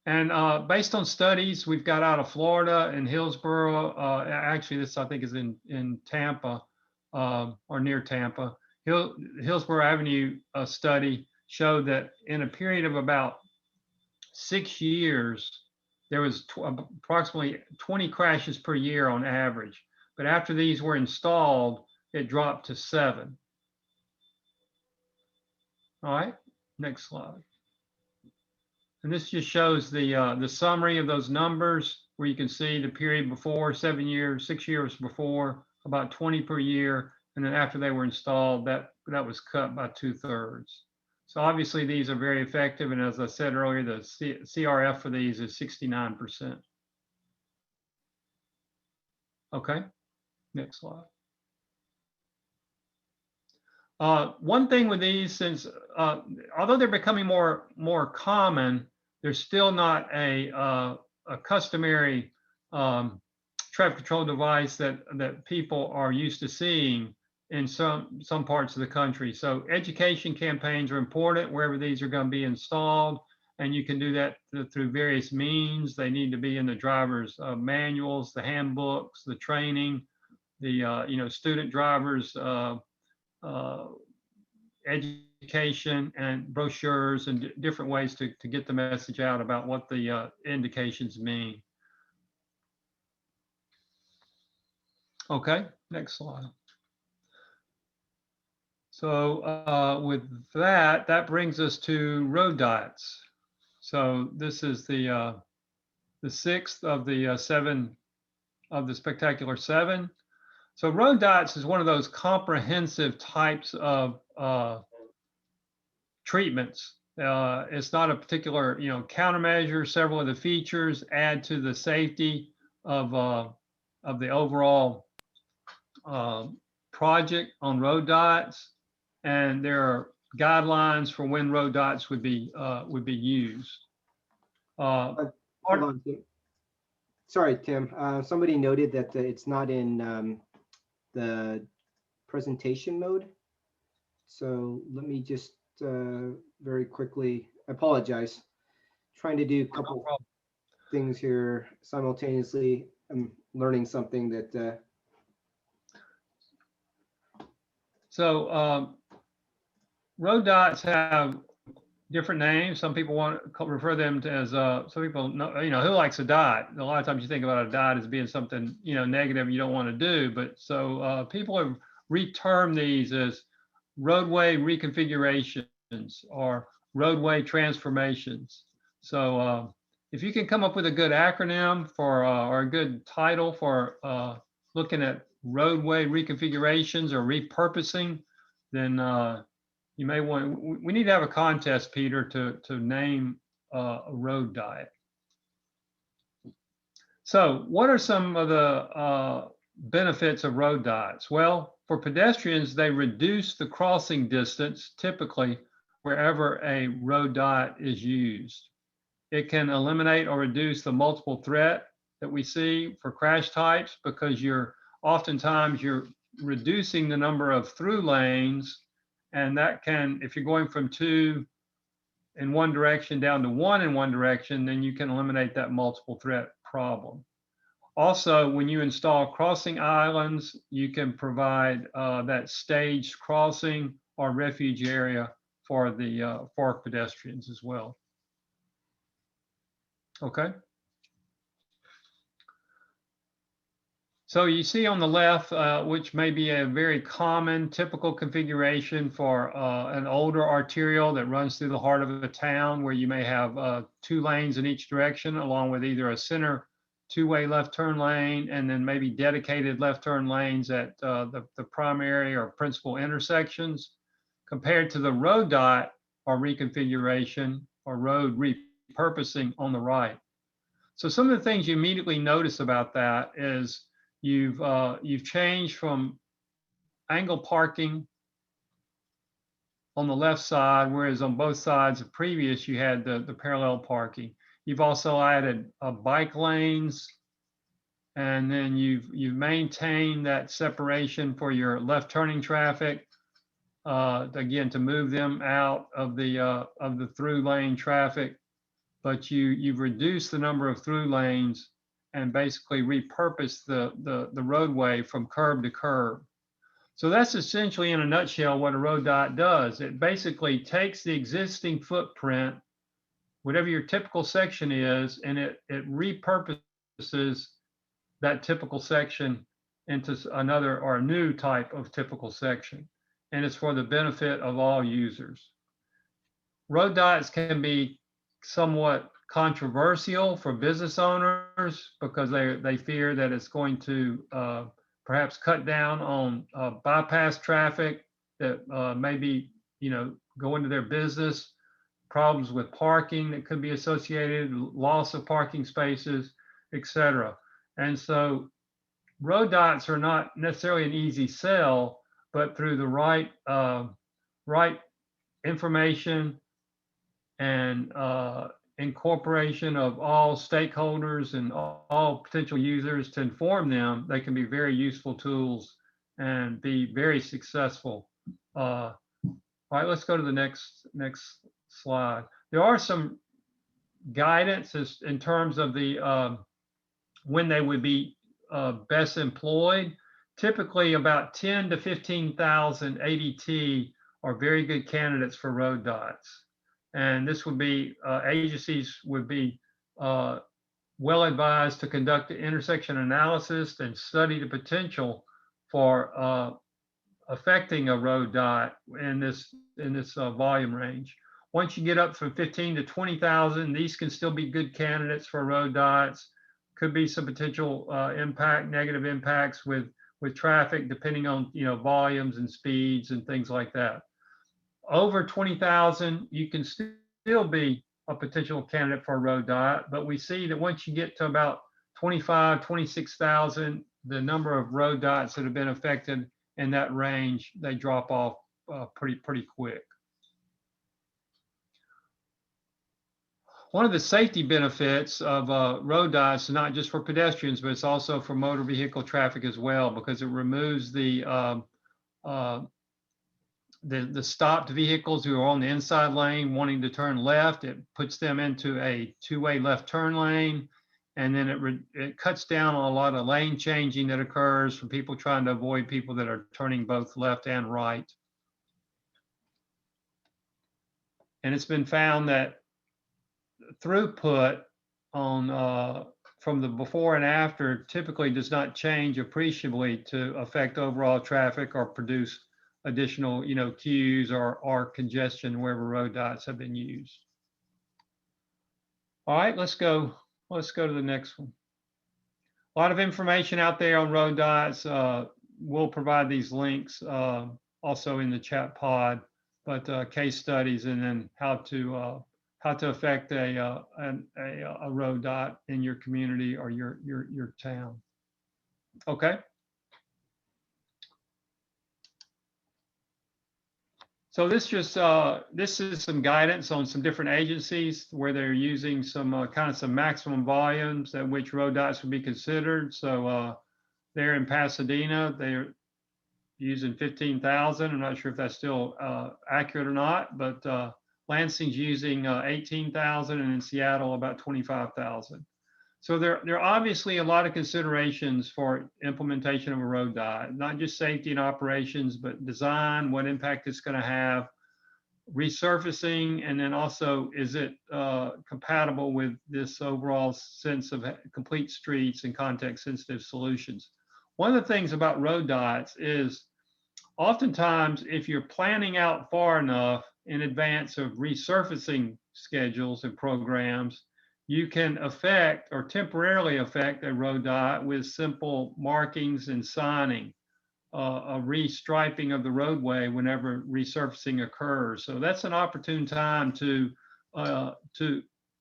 And based on studies we've got out of Florida and Hillsborough, actually this I think is in Tampa or near Tampa. Hillsborough Avenue study showed that in a period of about 6 years, there was approximately 20 crashes per year on average. But after these were installed, it dropped to 7. All right, next slide. And this just shows the summary of those numbers where you can see the period before, 7 years, 6 years before, about 20 per year. And then after they were installed, that was cut by 2/3. So obviously these are very effective. And as I said earlier, the CRF for these is 69%. Okay, next slide. One thing with these, since although they're becoming more common, they're still not a customary traffic control device that people are used to seeing in some parts of the country. So education campaigns are important wherever these are going to be installed, and you can do that through various means. They need to be in the driver's manuals, the handbooks, the training, the student drivers education and brochures and different ways to get the message out about what the indications mean. Okay, next slide. So with that brings us to road diets. So this is the 6th of the 7 of the spectacular 7. So road diets is one of those comprehensive types of treatments. It's not a particular, countermeasure. Several of the features add to the safety of the overall project on road diets, and there are guidelines for when road diets would be used. Hold on, Tim. Sorry, Tim. Somebody noted that it's not in the presentation mode. So let me just very quickly, I apologize. Trying to do a couple things here simultaneously. I'm learning something that. So road dots have different names. Some people want to refer them to as some people know, who likes a dot. A lot of times you think about a dot as being something negative you don't want to do, but so people have retermed these as roadway reconfigurations or roadway transformations. So if you can come up with a good acronym for or a good title for looking at roadway reconfigurations or repurposing, then you may want. We need to have a contest, Peter, to name a road diet. So, what are some of the benefits of road diets? Well, for pedestrians, they reduce the crossing distance typically wherever a road diet is used. It can eliminate or reduce the multiple threat that we see for crash types because oftentimes you're reducing the number of through lanes. And that can, if you're going from 2 in one direction down to 1 in one direction, then you can eliminate that multiple threat problem. Also, when you install crossing islands, you can provide that staged crossing or refuge area for pedestrians as well. Okay. So you see on the left, which may be a very common typical configuration for an older arterial that runs through the heart of a town, where you may have 2 lanes in each direction, along with either a center 2-way left turn lane and then maybe dedicated left turn lanes at the primary or principal intersections, compared to the road dot or reconfiguration or road repurposing on the right. So some of the things you immediately notice about that is you've changed from angle parking on the left side, whereas on both sides of previous you had the parallel parking. You've also added bike lanes, and then you've maintained that separation for your left turning traffic, again, to move them out of the through lane traffic. But you've reduced the number of through lanes and basically repurposed the roadway from curb to curb. So that's essentially, in a nutshell, what a road dot does. It basically takes the existing footprint, whatever your typical section is, and it repurposes that typical section into another or a new type of typical section. And it's for the benefit of all users. Road dots can be somewhat controversial for business owners because they fear that it's going to perhaps cut down on bypass traffic that maybe go into their business, problems with parking that could be associated, loss of parking spaces, etc. And so road dots are not necessarily an easy sell, but through the right information and incorporation of all stakeholders and all potential users to inform them, they can be very useful tools and be very successful. All right, let's go to the next slide. There are some guidance in terms of the when they would be best employed. Typically about 10 to 15,000 ADT are very good candidates for road dots. And this would be, agencies would be well advised to conduct the intersection analysis and study the potential for affecting a road dot in this volume range. Once you get up from 15 to 20,000, these can still be good candidates for road dots. Could be some potential negative impacts with traffic, depending on volumes and speeds and things like that. Over 20,000, you can still be a potential candidate for a road dot, but we see that once you get to about 25, 26,000, the number of road dots that have been affected in that range, they drop off pretty quick. One of the safety benefits of road dots is not just for pedestrians, but it's also for motor vehicle traffic as well, because it removes the stopped vehicles who are on the inside lane wanting to turn left. It puts them into a 2-way left turn lane, and then it cuts down on a lot of lane changing that occurs from people trying to avoid people that are turning both left and right. And it's been found that throughput on from the before and after typically does not change appreciably to affect overall traffic or produce additional queues or congestion wherever road dots have been used. All right, let's go to the next one. A lot of information out there on road dots. We'll provide these links also in the chat pod, but case studies and then how to affect a road dot in your community or your town. Okay. So this is some guidance on some different agencies where they're using some some maximum volumes at which road dots would be considered. So they're in Pasadena, they're using 15,000. I'm not sure if that's still accurate or not, but Lansing's using 18,000, and in Seattle about 25,000. So there are obviously a lot of considerations for implementation of a road dot, not just safety and operations, but design, what impact it's going to have, resurfacing, and then also is it compatible with this overall sense of complete streets and context sensitive solutions. one of the things about road dots is oftentimes if you're planning out far enough in advance of resurfacing schedules and programs, you can affect or temporarily affect a road dot with simple markings and signing, a restriping of the roadway whenever resurfacing occurs. So that's an opportune time to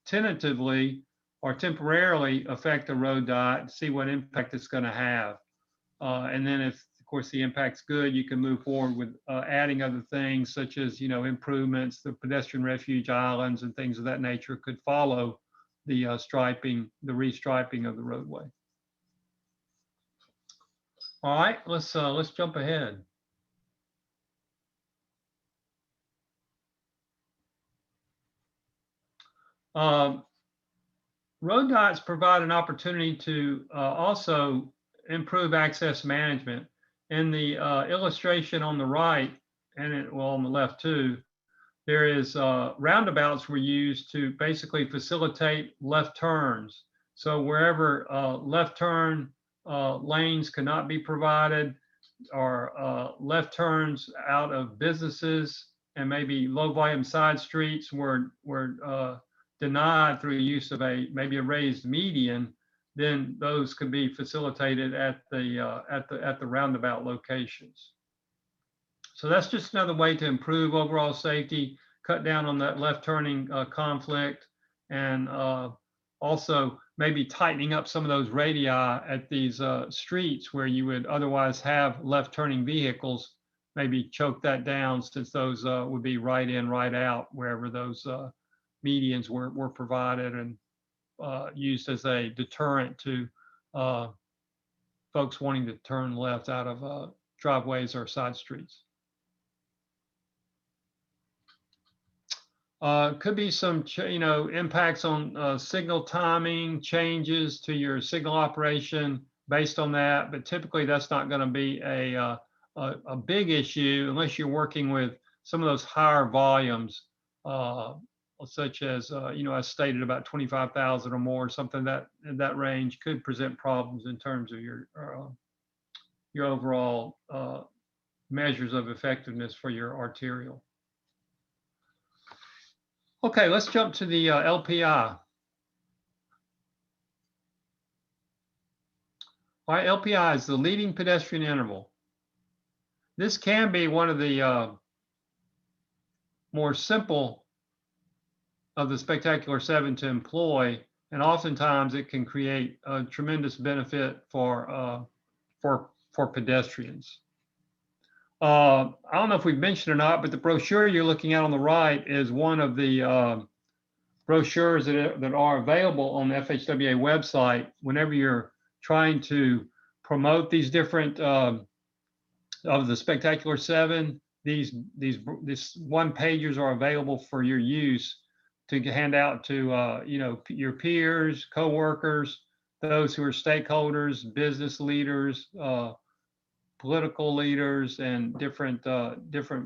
tentatively or temporarily affect the road dot, see what impact it's going to have. And then if, of course, the impact's good, you can move forward with adding other things such as, improvements, the pedestrian refuge islands and things of that nature could follow the restriping of the roadway. All right, let's jump ahead. Road dots provide an opportunity to also improve access management. In the illustration on the right, and on the left too, there is roundabouts were used to basically facilitate left turns. So wherever left turn lanes cannot be provided, or left turns out of businesses and maybe low volume side streets were denied through use of maybe a raised median, then those could be facilitated at the roundabout locations. So that's just another way to improve overall safety, cut down on that left turning conflict, and also maybe tightening up some of those radii at these streets where you would otherwise have left turning vehicles, maybe choke that down, since those would be right in, right out wherever those medians were provided, and used as a deterrent to folks wanting to turn left out of driveways or side streets. Could be some, impacts on signal timing, changes to your signal operation based on that, but typically that's not going to be a big issue unless you're working with some of those higher volumes, such as, I stated about 25,000 or more, something that in that range could present problems in terms of your overall measures of effectiveness for your arterial. Okay, let's jump to the LPI. All right, LPI is the leading pedestrian interval. This can be one of the more simple of the spectacular 7 to employ, and oftentimes it can create a tremendous benefit for pedestrians. I don't know if we've mentioned or not, but the brochure you're looking at on the right is one of the brochures that are available on the FHWA website whenever you're trying to promote these different of the Spectacular 7. These one-pagers are available for your use to hand out to your peers, co-workers, those who are stakeholders, business leaders, political leaders, and different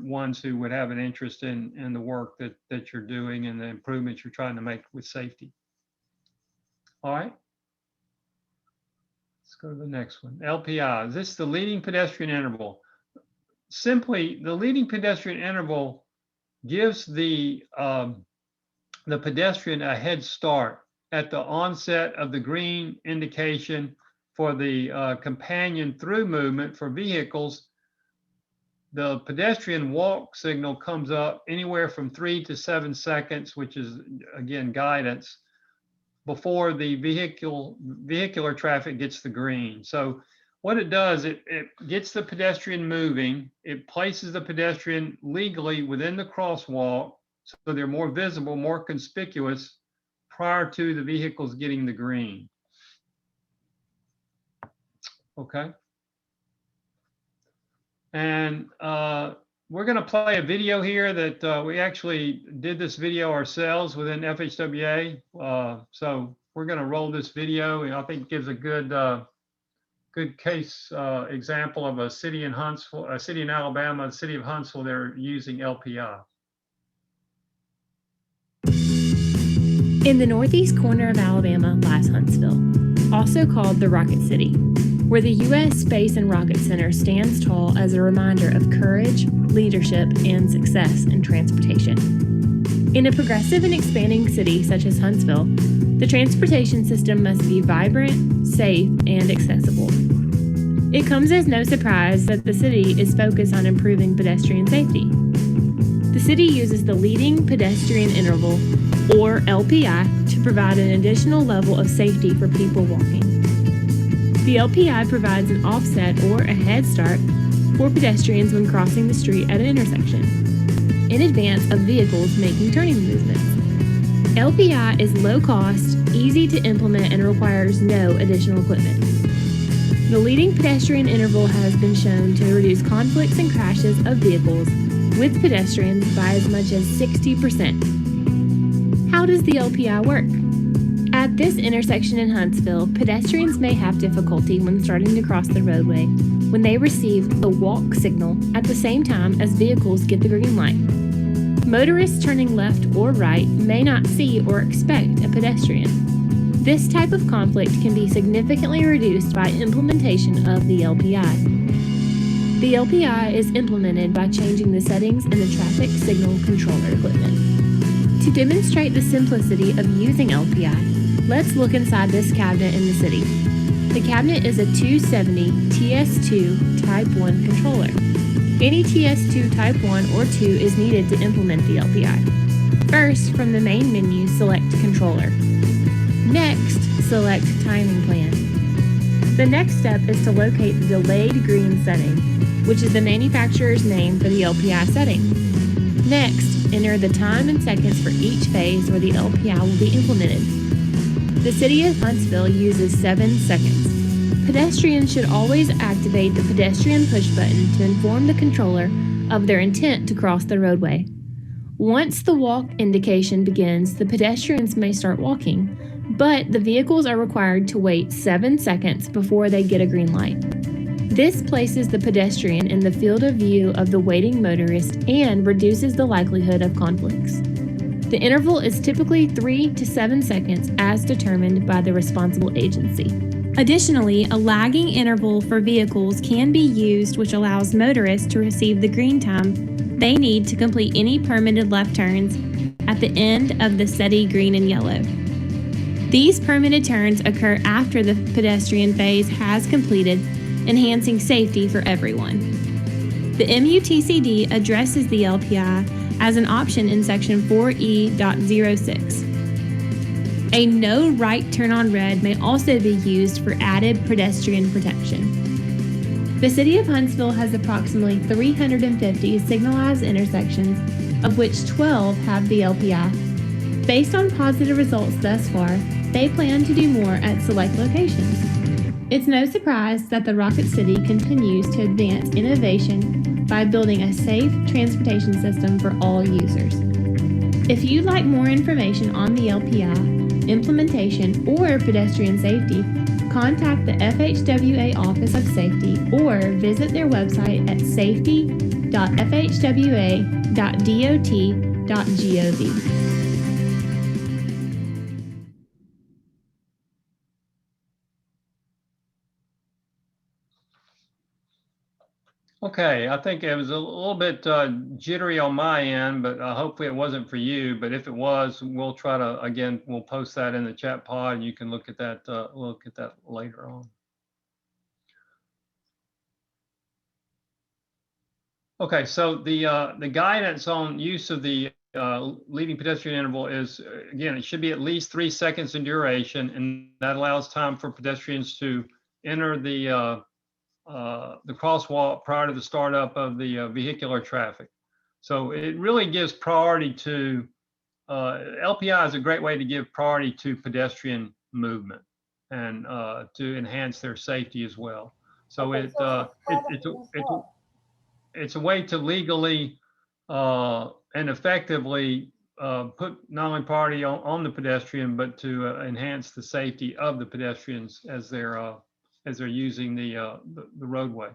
ones who would have an interest in the work that you're doing and the improvements you're trying to make with safety. All right. Let's go to the next one. LPI. Is this the leading pedestrian interval? Simply, the leading pedestrian interval gives the pedestrian a head start at the onset of the green indication for the companion through movement for vehicles. The pedestrian walk signal comes up anywhere from 3 to 7 seconds, which is, again, guidance, before the vehicular traffic gets the green. So what it does, it gets the pedestrian moving, it places the pedestrian legally within the crosswalk so they're more visible, more conspicuous prior to the vehicles getting the green. Okay. And we're going to play a video here that we actually did this video ourselves within FHWA. So we're going to roll this video, and I think it gives a good case example of a city in Huntsville, a city in Alabama, the city of Huntsville. They're using LPI. In the northeast corner of Alabama lies Huntsville, also called the Rocket City, where the U.S. Space and Rocket Center stands tall as a reminder of courage, leadership, and success in transportation. In a progressive and expanding city such as Huntsville, the transportation system must be vibrant, safe, and accessible. It comes as no surprise that the city is focused on improving pedestrian safety. The city uses the leading pedestrian interval, or LPI, to provide an additional level of safety for people walking. The LPI provides an offset or a head start for pedestrians when crossing the street at an intersection, in advance of vehicles making turning movements. LPI is low cost, easy to implement, and requires no additional equipment. The leading pedestrian interval has been shown to reduce conflicts and crashes of vehicles with pedestrians by as much as 60%. How does the LPI work? At this intersection in Huntsville, pedestrians may have difficulty when starting to cross the roadway when they receive the walk signal at the same time as vehicles get the green light. Motorists turning left or right may not see or expect a pedestrian. This type of conflict can be significantly reduced by implementation of the LPI. The LPI is implemented by changing the settings in the traffic signal controller equipment. To demonstrate the simplicity of using LPI, let's look inside this cabinet in the city. The cabinet is a 270 TS2 Type 1 controller. Any TS2 Type 1 or 2 is needed to implement the LPI. First, from the main menu, select Controller. Next, select Timing Plan. The next step is to locate the delayed green setting, which is the manufacturer's name for the LPI setting. Next, enter the time and seconds for each phase where the LPI will be implemented. The City of Huntsville uses 7 seconds. Pedestrians should always activate the pedestrian push button to inform the controller of their intent to cross the roadway. Once the walk indication begins, the pedestrians may start walking, but the vehicles are required to wait 7 seconds before they get a green light. This places the pedestrian in the field of view of the waiting motorist and reduces the likelihood of conflicts. The interval is typically 3 to 7 seconds as determined by the responsible agency. Additionally, a lagging interval for vehicles can be used, which allows motorists to receive the green time they need to complete any permitted left turns at the end of the steady green and yellow. These permitted turns occur after the pedestrian phase has completed, enhancing safety for everyone. The MUTCD addresses the LPI as an option in section 4E.06. A no right turn on red may also be used for added pedestrian protection. The City of Huntsville has approximately 350 signalized intersections, of which 12 have the LPI. Based on positive results thus far, they plan to do more at select locations. It's no surprise that the Rocket City continues to advance innovation by building a safe transportation system for all users. If you'd like more information on the LPI, implementation, or pedestrian safety, contact the FHWA Office of Safety or visit their website at safety.fhwa.dot.gov. Okay, I think it was a little bit jittery on my end, but hopefully it wasn't for you. But if it was, we'll try to, again, we'll post that in the chat pod and you can look at that later on. Okay, so the guidance on use of the leading pedestrian interval is, again, it should be at least 3 seconds in duration, and that allows time for pedestrians to enter the crosswalk prior to the startup of the vehicular traffic. So it really gives priority to, LPI is a great way to give priority to pedestrian movement and to enhance their safety as well. So it's a way to legally and effectively put not only priority on the pedestrian, but to enhance the safety of the pedestrians as they're using the roadway.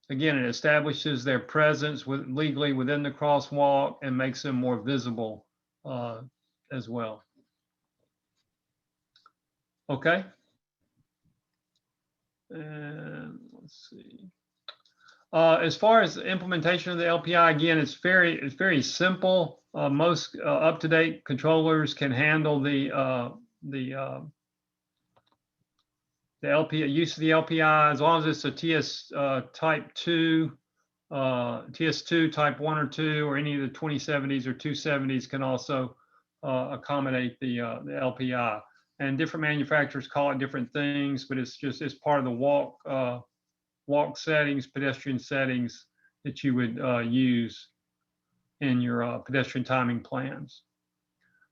Again, it establishes their presence legally within the crosswalk and makes them more visible as well. Okay. And let's see. As far as the implementation of the LPI, again, it's very simple. Most up-to-date controllers can handle the LPI use of the LPI as long as it's a TS type 2, TS2 type 1 or 2, or any of the 2070s or 270s can also accommodate the LPI. And different manufacturers call it different things, but it's part of the walk settings, pedestrian settings that you would use in your pedestrian timing plans.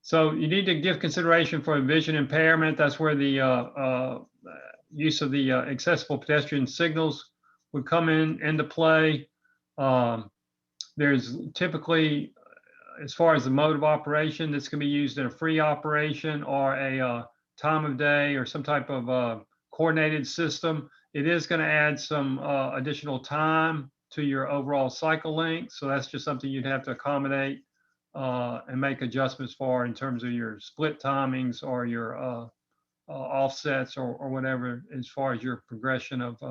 So you need to give consideration for vision impairment. That's where the use of the accessible pedestrian signals would come into play. There's typically, as far as the mode of operation, this can be used in a free operation or a time of day or some type of coordinated system. It is going to add some additional time to your overall cycle length. So that's just something you'd have to accommodate and make adjustments for in terms of your split timings or your offsets or whatever as far as your progression of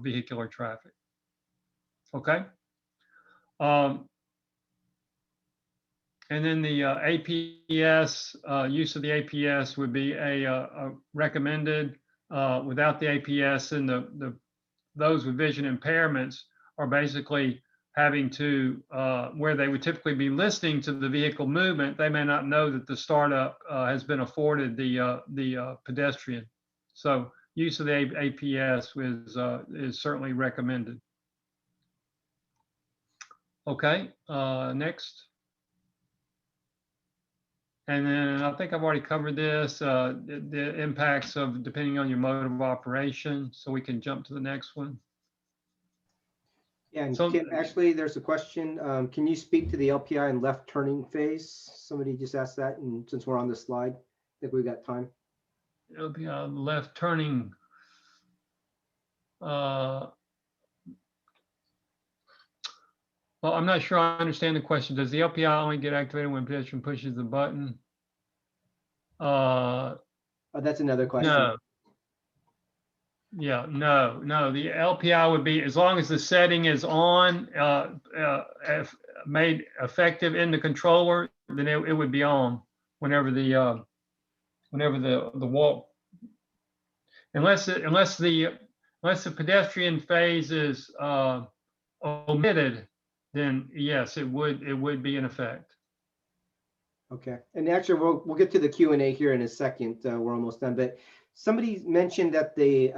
vehicular traffic. Okay. And then the APS, use of the APS would be a recommended. Without the APS, and those with vision impairments are basically having to, where they would typically be listening to the vehicle movement, they may not know that the startup has been afforded the pedestrian. So use of the APS is certainly recommended. Okay, next. And then I think I've already covered this, the impacts of depending on your mode of operation. So we can jump to the next one. Yeah, and So, Kim, actually, there's a question. Can you speak to the LPI and left turning phase? Somebody just asked that, and since we're on this slide, I think we've got time. LPI left turning. Well, I'm not sure I understand the question. Does the LPI only get activated when pedestrian pushes the button? Oh, that's another question. No. Yeah, no. The LPI would be, as long as the setting is on, made effective in the controller, then it would be on whenever the walk, unless the pedestrian phase is omitted, then yes, it would be in effect. Okay, and actually, we'll get to the Q&A here in a second. We're almost done, but somebody mentioned that the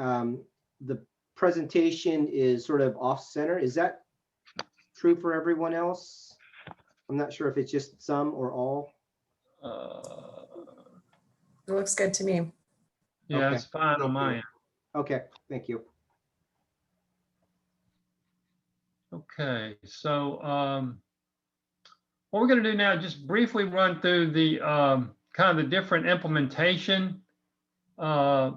presentation is sort of off center. Is that true for everyone else? I'm not sure if it's just some or all. It looks good to me. Yeah, Okay. it's fine on my end. Okay, thank you. Okay, so what we're going to do now, just briefly run through the kind of the different implementation, I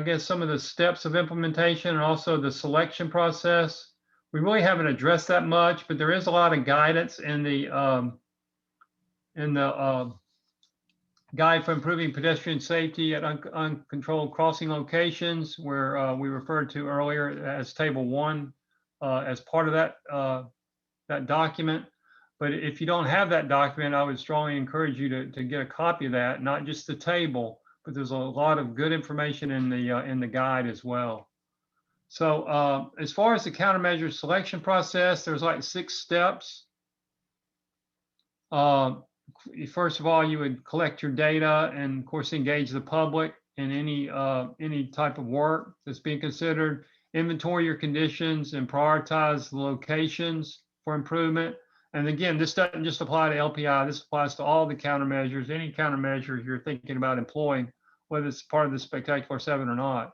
guess some of the steps of implementation and also the selection process. We really haven't addressed that much, but there is a lot of guidance in the Guide for Improving Pedestrian Safety at Uncontrolled Crossing Locations, where we referred to earlier as Table 1 as part of that document. But if you don't have that document, I would strongly encourage you to get a copy of that, not just the table, but there's a lot of good information in the guide as well. So as far as the countermeasure selection process, there's like 6 steps. First of all, you would collect your data and of course engage the public in any type of work that's being considered. Inventory your conditions and prioritize the locations for improvement. And again, this doesn't just apply to LPI, this applies to all the countermeasures, any countermeasures you're thinking about employing, whether it's part of the Spectacular 7 or not.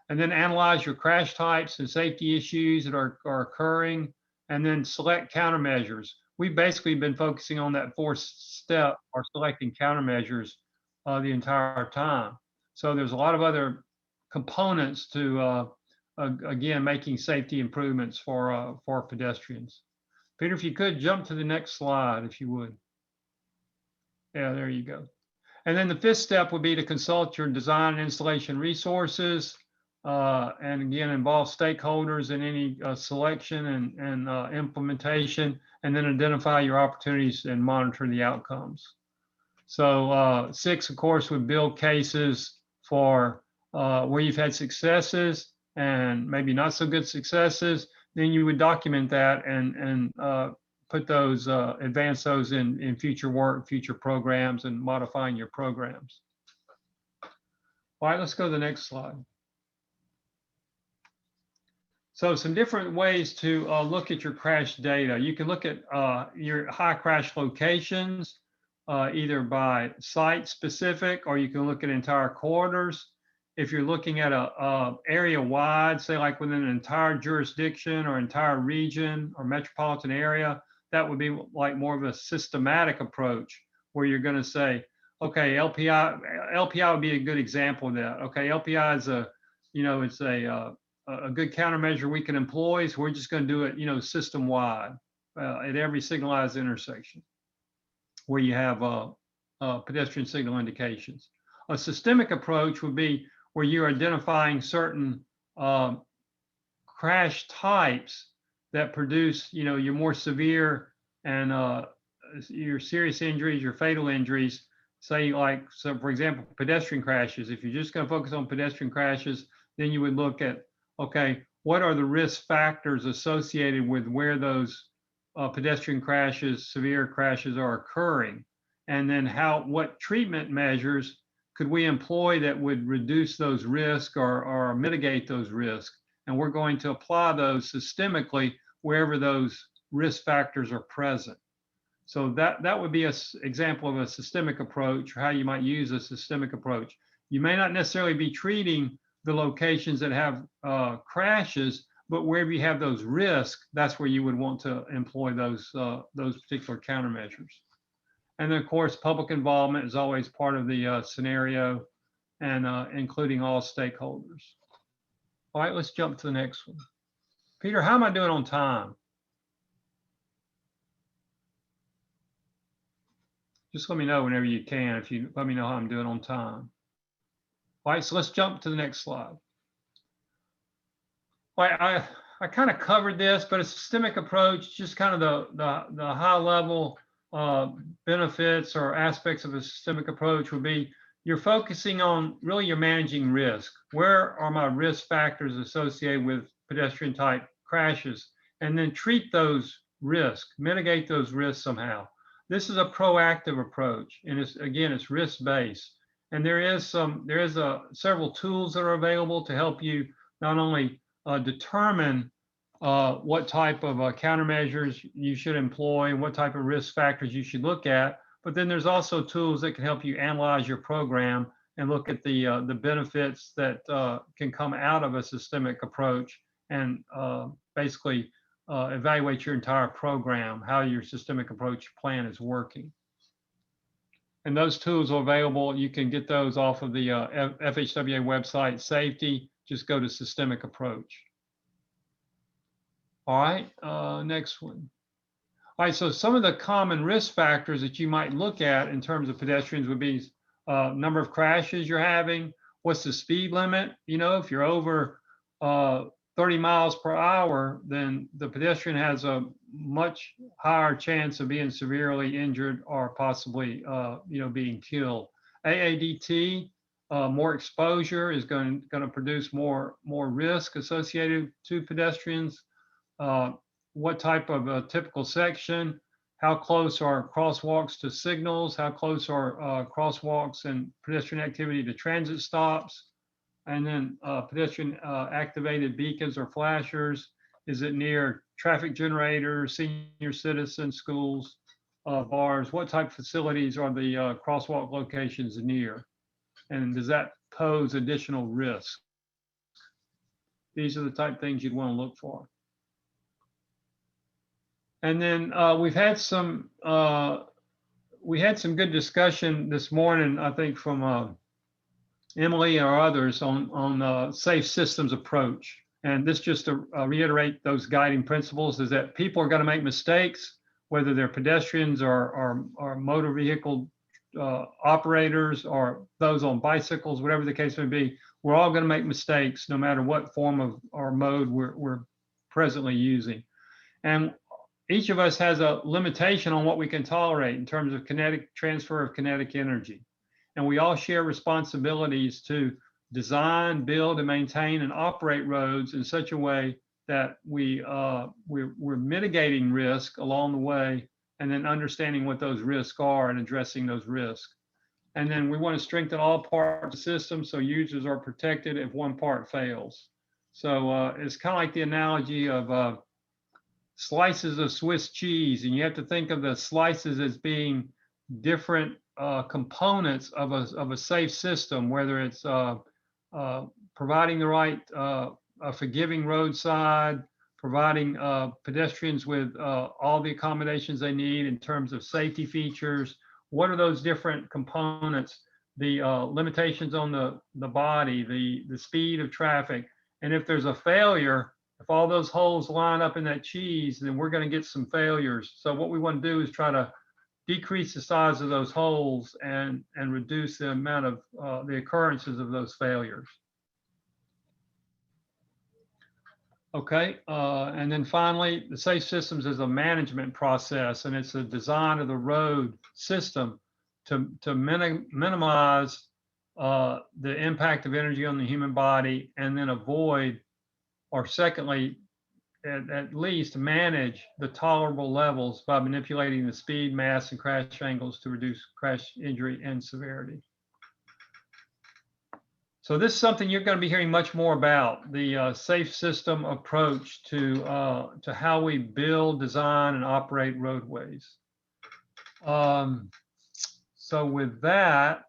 And then analyze your crash types and safety issues that are occurring, and then select countermeasures. We've basically been focusing on that 4th step, or selecting countermeasures, the entire time. So there's a lot of other components to, again, making safety improvements for pedestrians. Peter, if you could jump to the next slide, if you would. Yeah, there you go. And then the 5th step would be to consult your design and installation resources. and again, involve stakeholders in any selection and implementation, and then identify your opportunities and monitor the outcomes. So 6, of course, would build cases for where you've had successes and maybe not so good successes. Then you would document that and put those, advance those in future work, future programs, and modifying your programs. All right, let's go to the next slide. So some different ways to look at your crash data. You can look at your high crash locations, either by site specific, or you can look at entire corridors. If you're looking at a area wide, say like within an entire jurisdiction or entire region or metropolitan area, that would be like more of a systematic approach where you're going to say, okay, LPI would be a good example of that. Okay, LPI is it's a good countermeasure we can employ. So we're just going to do it, system wide at every signalized intersection where you have pedestrian signal indications. A systemic approach would be where you're identifying certain crash types that produce, your more severe and your serious injuries, your fatal injuries. Say so for example, pedestrian crashes. If you're just going to focus on pedestrian crashes, then you would look at, okay, what are the risk factors associated with where those pedestrian crashes, severe crashes are occurring? And then what treatment measures could we employ that would reduce those risks or mitigate those risks? And we're going to apply those systemically wherever those risk factors are present. So that would be an example of a systemic approach, or how you might use a systemic approach. You may not necessarily be treating the locations that have crashes, but wherever you have those risks, that's where you would want to employ those particular countermeasures. And then, of course, public involvement is always part of the scenario, and including all stakeholders. All right, let's jump to the next one. Peter, how am I doing on time? Just let me know whenever you can, if you let me know how I'm doing on time. All right, so let's jump to the next slide. All right, I kind of covered this, but a systemic approach, just kind of the high level benefits or aspects of a systemic approach would be you're focusing on really you're managing risk. Where are my risk factors associated with pedestrian type crashes? And then treat those risks, mitigate those risks somehow. This is a proactive approach, and it's risk-based. And there is several tools that are available to help you not only determine what type of countermeasures you should employ and what type of risk factors you should look at, but then there's also tools that can help you analyze your program and look at the benefits that can come out of a systemic approach, and basically evaluate your entire program, how your systemic approach plan is working. And those tools are available. You can get those off of the FHWA website, Safety. Just go to Systemic Approach. All right, next one. All right, so some of the common risk factors that you might look at in terms of pedestrians would be number of crashes you're having, what's the speed limit? If you're over 30 miles per hour, then the pedestrian has a much higher chance of being severely injured or possibly, being killed. AADT, more exposure is going to produce more risk associated to pedestrians. What type of a typical section? How close are crosswalks to signals? How close are crosswalks and pedestrian activity to transit stops? And then pedestrian activated beacons or flashers. Is it near traffic generators, senior citizen schools, bars? What type of facilities are the crosswalk locations near? And does that pose additional risk? These are the type of things you'd want to look for. And then we've had some good discussion this morning, I think, from Emily or others on safe systems approach. And this just to reiterate those guiding principles is that people are going to make mistakes, whether they're pedestrians or motor vehicle operators or those on bicycles, whatever the case may be. we're all going to make mistakes no matter what form of or mode we're presently using. And each of us has a limitation on what we can tolerate in terms of kinetic transfer of kinetic energy. And we all share responsibilities to design, build, and maintain and operate roads in such a way that we're mitigating risk along the way, and then understanding what those risks are and addressing those risks. And then we want to strengthen all parts of the system so users are protected if one part fails. So it's kind of like the analogy of slices of Swiss cheese, and you have to think of the slices as being different components of a safe system, whether it's providing the right a forgiving roadside, providing pedestrians with all the accommodations they need in terms of safety features. What are those different components? The limitations on the body, the speed of traffic, and if there's a failure, if all those holes line up in that cheese, then we're going to get some failures. So what we want to do is try to decrease the size of those holes and reduce the amount of the occurrences of those failures. Okay, and then finally, the safe systems is a management process, and it's a design of the road system to minimize the impact of energy on the human body, and then avoid, or secondly, at least manage the tolerable levels by manipulating the speed, mass, and crash angles to reduce crash injury and severity. So this is something you're going to be hearing much more about, the safe system approach to how we build, design, and operate roadways. So with that,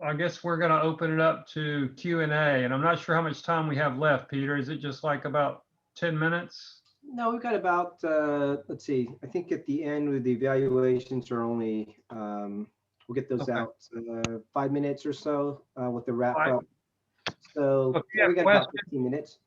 I guess we're going to open it up to Q&A, and I'm not sure how much time we have left, Peter. Is it just like about 10 minutes? No, we've got about, let's see, I think at the end with the evaluations are only, we'll get those out 5 minutes or so with the wrap up. So yeah, we got about 15 minutes.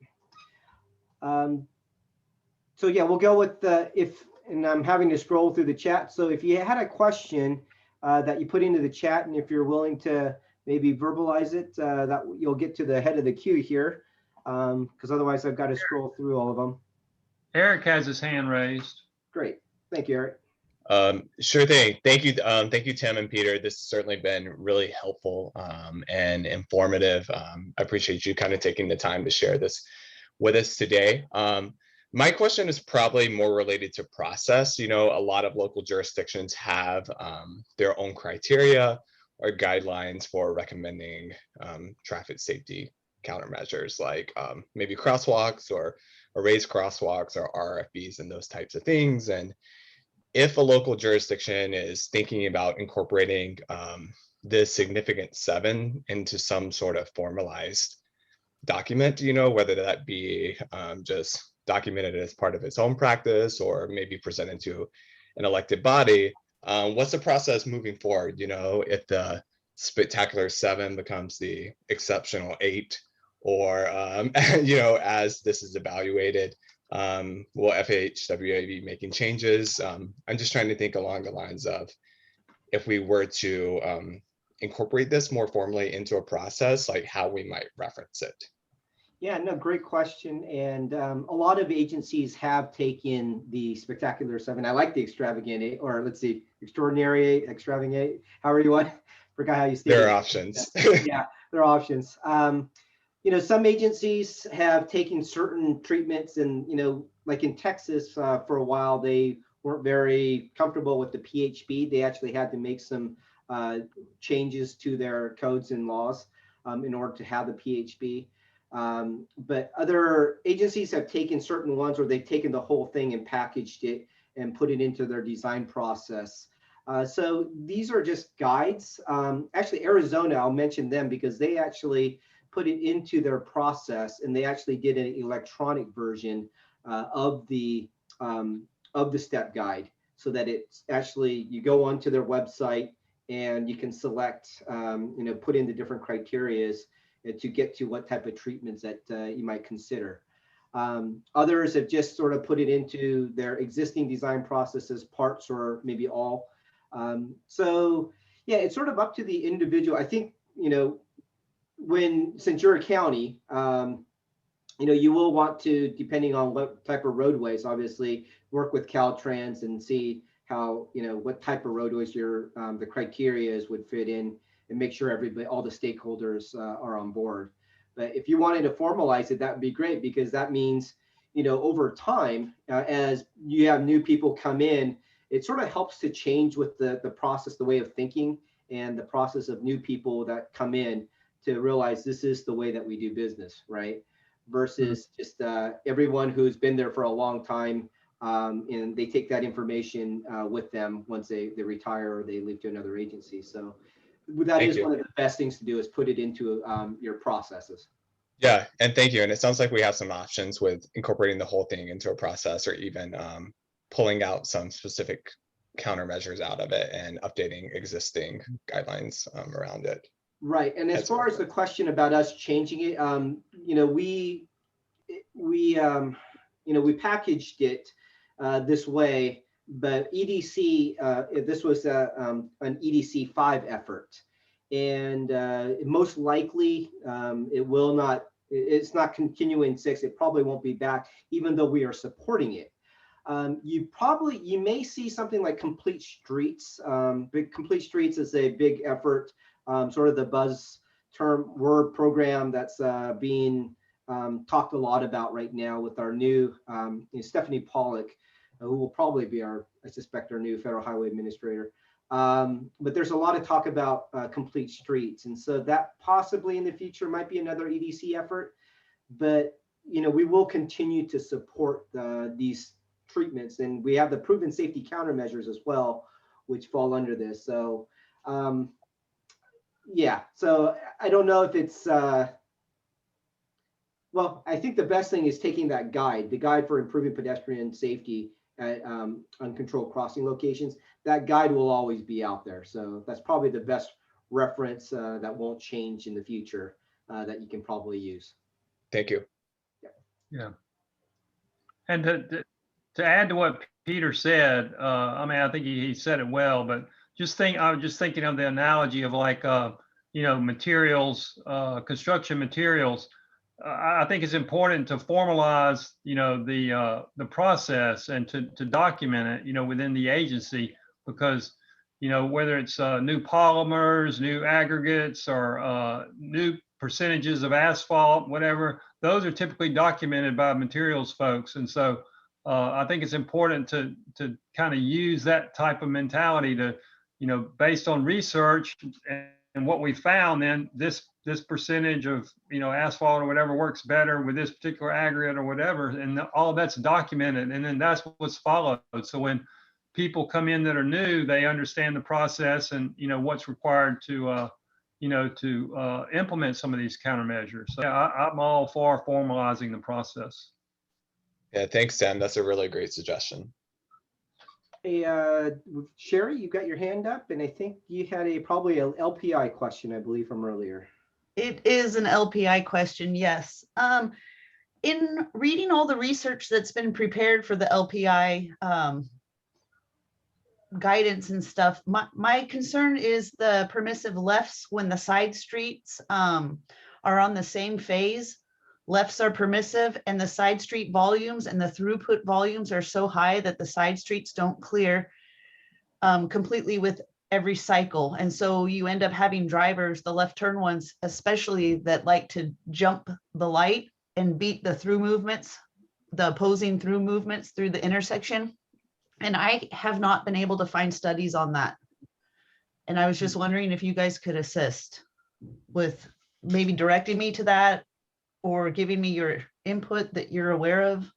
So yeah, we'll go with and I'm having to scroll through the chat. So if you had a question that you put into the chat, and if you're willing to maybe verbalize it, that you'll get to the head of the queue here, because otherwise I've got to scroll through all of them. Eric has his hand raised. Great, thank you, Eric. Sure thing. Thank you, Tim and Peter. This has certainly been really helpful and informative. I appreciate you kind of taking the time to share this with us today. My question is probably more related to process. You know, a lot of local jurisdictions have their own criteria or guidelines for recommending traffic safety countermeasures, like maybe crosswalks or raised crosswalks or RFBs and those types of things. And if a local jurisdiction is thinking about incorporating the significant 7 into some sort of formalized document, you know, whether that be just documented as part of its own practice or maybe presented to an elected body, what's the process moving forward? You know, if the spectacular 7 becomes the exceptional 8, or you know, as this is evaluated, will FHWA be making changes? I'm just trying to think along the lines of, if we were to incorporate this more formally into a process, like how we might reference it. Yeah, no, great question. And a lot of agencies have taken the spectacular 7. I like the extravagant 8, or let's see, extraordinary 8, extravagant 8, however you want. Forgot how you say it. There are options. Yeah, there are options. You know, some agencies have taken certain treatments, and, you know, like in Texas for a while, they weren't very comfortable with the PHB. They actually had to make some changes to their codes and laws in order to have the PHB. But other agencies have taken certain ones where they've taken the whole thing and packaged it and put it into their design process. So these are just guides. Actually, Arizona, I'll mention them because they actually put it into their process, and they actually did an electronic version of the step guide, so that it's actually, you go onto their website and you can select, you know, put in the different criterias to get to what type of treatments that you might consider. Others have just sort of put it into their existing design processes, parts or maybe all. So yeah, it's sort of up to the individual. I think since you're a county, you will want to, depending on what type of roadways, obviously work with Caltrans and see how, what type of roadways the criteria would fit in, and make sure all the stakeholders are on board. But if you wanted to formalize it, that would be great, because that means, over time, as you have new people come in, it sort of helps to change with the process, the way of thinking, and the process of new people that come in to realize this is the way that we do business, right? Versus just everyone who's been there for a long time, and they take that information with them once they retire or they leave to another agency. So that is one of the best things to do, is put it into your processes. Yeah, and thank you. And it sounds like we have some options with incorporating the whole thing into a process, or even pulling out some specific countermeasures out of it and updating existing guidelines around it. Right. And as far as the question about us changing it, we packaged it this way, but EDC, this was an EDC 5 effort, and most likely it will not. It's not continuing 6. It probably won't be back, even though we are supporting it. You may see something like Complete Streets. Complete Streets is a big effort, sort of the buzz term word program that's being talked a lot about right now with our new Stephanie Pollock, who will probably be I suspect, our new Federal Highway Administrator. But there's a lot of talk about Complete Streets, and so that possibly in the future might be another EDC effort. But we will continue to support these treatments, and we have the proven safety countermeasures as well, which fall under this. So yeah, so I don't know if it's well, I think the best thing is taking that guide, the guide for improving pedestrian safety at uncontrolled crossing locations. That guide will always be out there. So that's probably the best reference that won't change in the future that you can probably use. Thank you. Yeah. And to add to what Peter said, I mean, I think he said it well, but I was just thinking of the analogy of like, materials, construction materials. I think it's important to formalize, the process, and to document it, within the agency, because, whether it's new polymers, new aggregates, or new percentages of asphalt, whatever, those are typically documented by materials folks. And so I think it's important to kind of use that type of mentality to, based on research and what we found, then this percentage of, asphalt or whatever works better with this particular aggregate or whatever, and all that's documented, and then that's what's followed. So when people come in that are new, they understand the process and, what's required to, to implement some of these countermeasures. So yeah, I'm all for formalizing the process. Yeah, thanks, Sam. That's a really great suggestion. Hey, Sherry, you got your hand up, and I think you had probably an LPI question, I believe, from earlier. It is an LPI question, yes. In reading all the research that's been prepared for the LPI guidance and stuff, my concern is the permissive lefts when the side streets are on the same phase. Lefts are permissive, and the side street volumes and the throughput volumes are so high that the side streets don't clear completely with every cycle. And so you end up having drivers, the left turn ones, especially, that like to jump the light and beat the through movements, the opposing through movements through the intersection. And I have not been able to find studies on that. And I was just wondering if you guys could assist with maybe directing me to that, or giving me your input that you're aware of.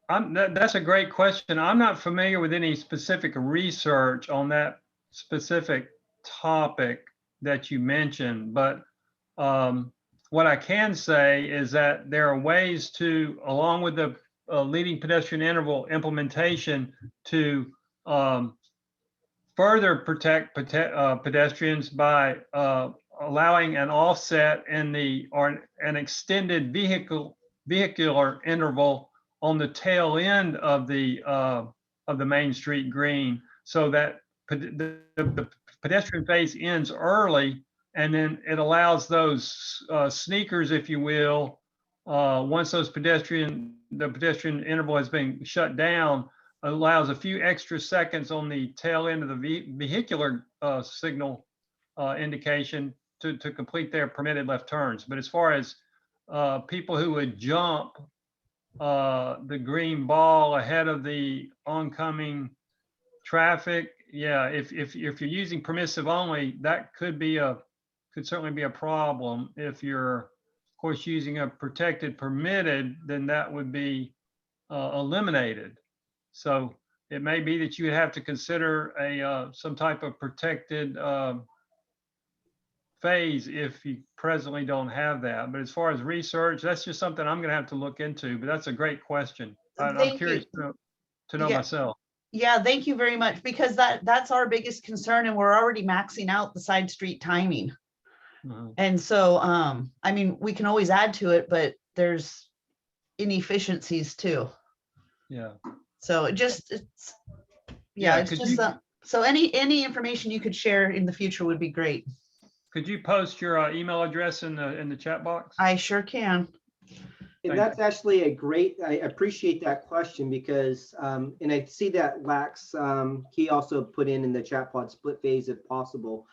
That's a great question. I'm not familiar with any specific research on that specific topic that you mentioned, but what I can say is that there are ways to, along with the leading pedestrian interval implementation, to further protect pedestrians by allowing an offset in or an extended vehicular interval on the tail end of the Main Street green, so that the pedestrian phase ends early, and then it allows those sneakers, if you will, once the pedestrian interval has been shut down, allows a few extra seconds on the tail end of the vehicular signal indication to complete their permitted left turns. But as far as people who would jump the green ball ahead of the oncoming traffic, yeah, if you're using permissive only, that could certainly be a problem. If you're, of course, using a protected permitted, then that would be eliminated. So it may be that you would have to consider some type of protected phase if you presently don't have that. But as far as research, that's just something I'm going to have to look into. But that's a great question. I'm Thank curious you. to know Yeah. myself. Yeah, thank you very much, because that's our biggest concern, and we're already maxing out the side street timing. And so, I mean, we can always add to it, but there's inefficiencies too. Yeah. So it's just so any information you could share in the future would be great. Could you post your email address in the chat box? I sure can. And that's actually a great, I appreciate that question, because, and I see that Lax, he also put in the chat pod split phase if possible.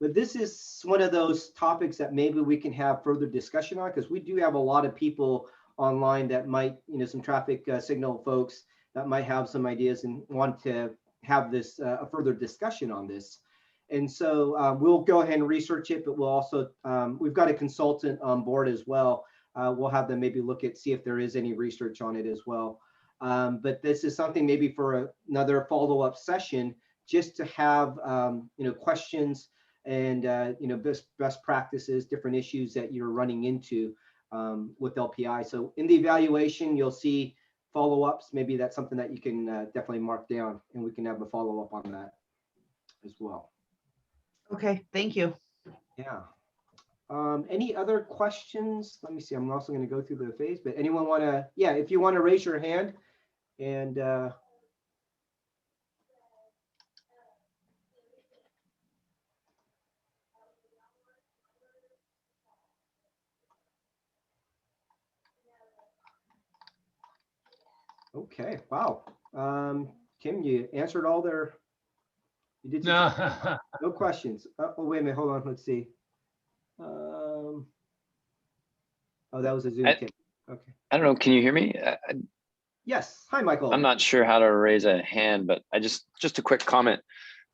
But this is one of those topics that maybe we can have further discussion on, because we do have a lot of people online that might, some traffic signal folks that might have some ideas and want to have this a further discussion on this. And so we'll go ahead and research it, but we'll also, we've got a consultant on board as well. We'll have them maybe see if there is any research on it as well. But this is something maybe for another follow-up session, just to have questions and best practices, different issues that you're running into with LPI. So in the evaluation, you'll see follow-ups. Maybe that's something that you can definitely mark down, and we can have a follow-up on that as well. Okay, thank you. Yeah. Any other questions? Let me see. I'm also going to go through the phase, but anyone want to, if you want to raise your hand and okay. Wow. Kim, you answered all you did no questions. Oh, wait a minute. Hold on. Let's see. Oh, that was a Zoom. Okay. I don't know. Can you hear me? Yes. Hi, Michael. I'm not sure how to raise a hand, but I just a quick comment.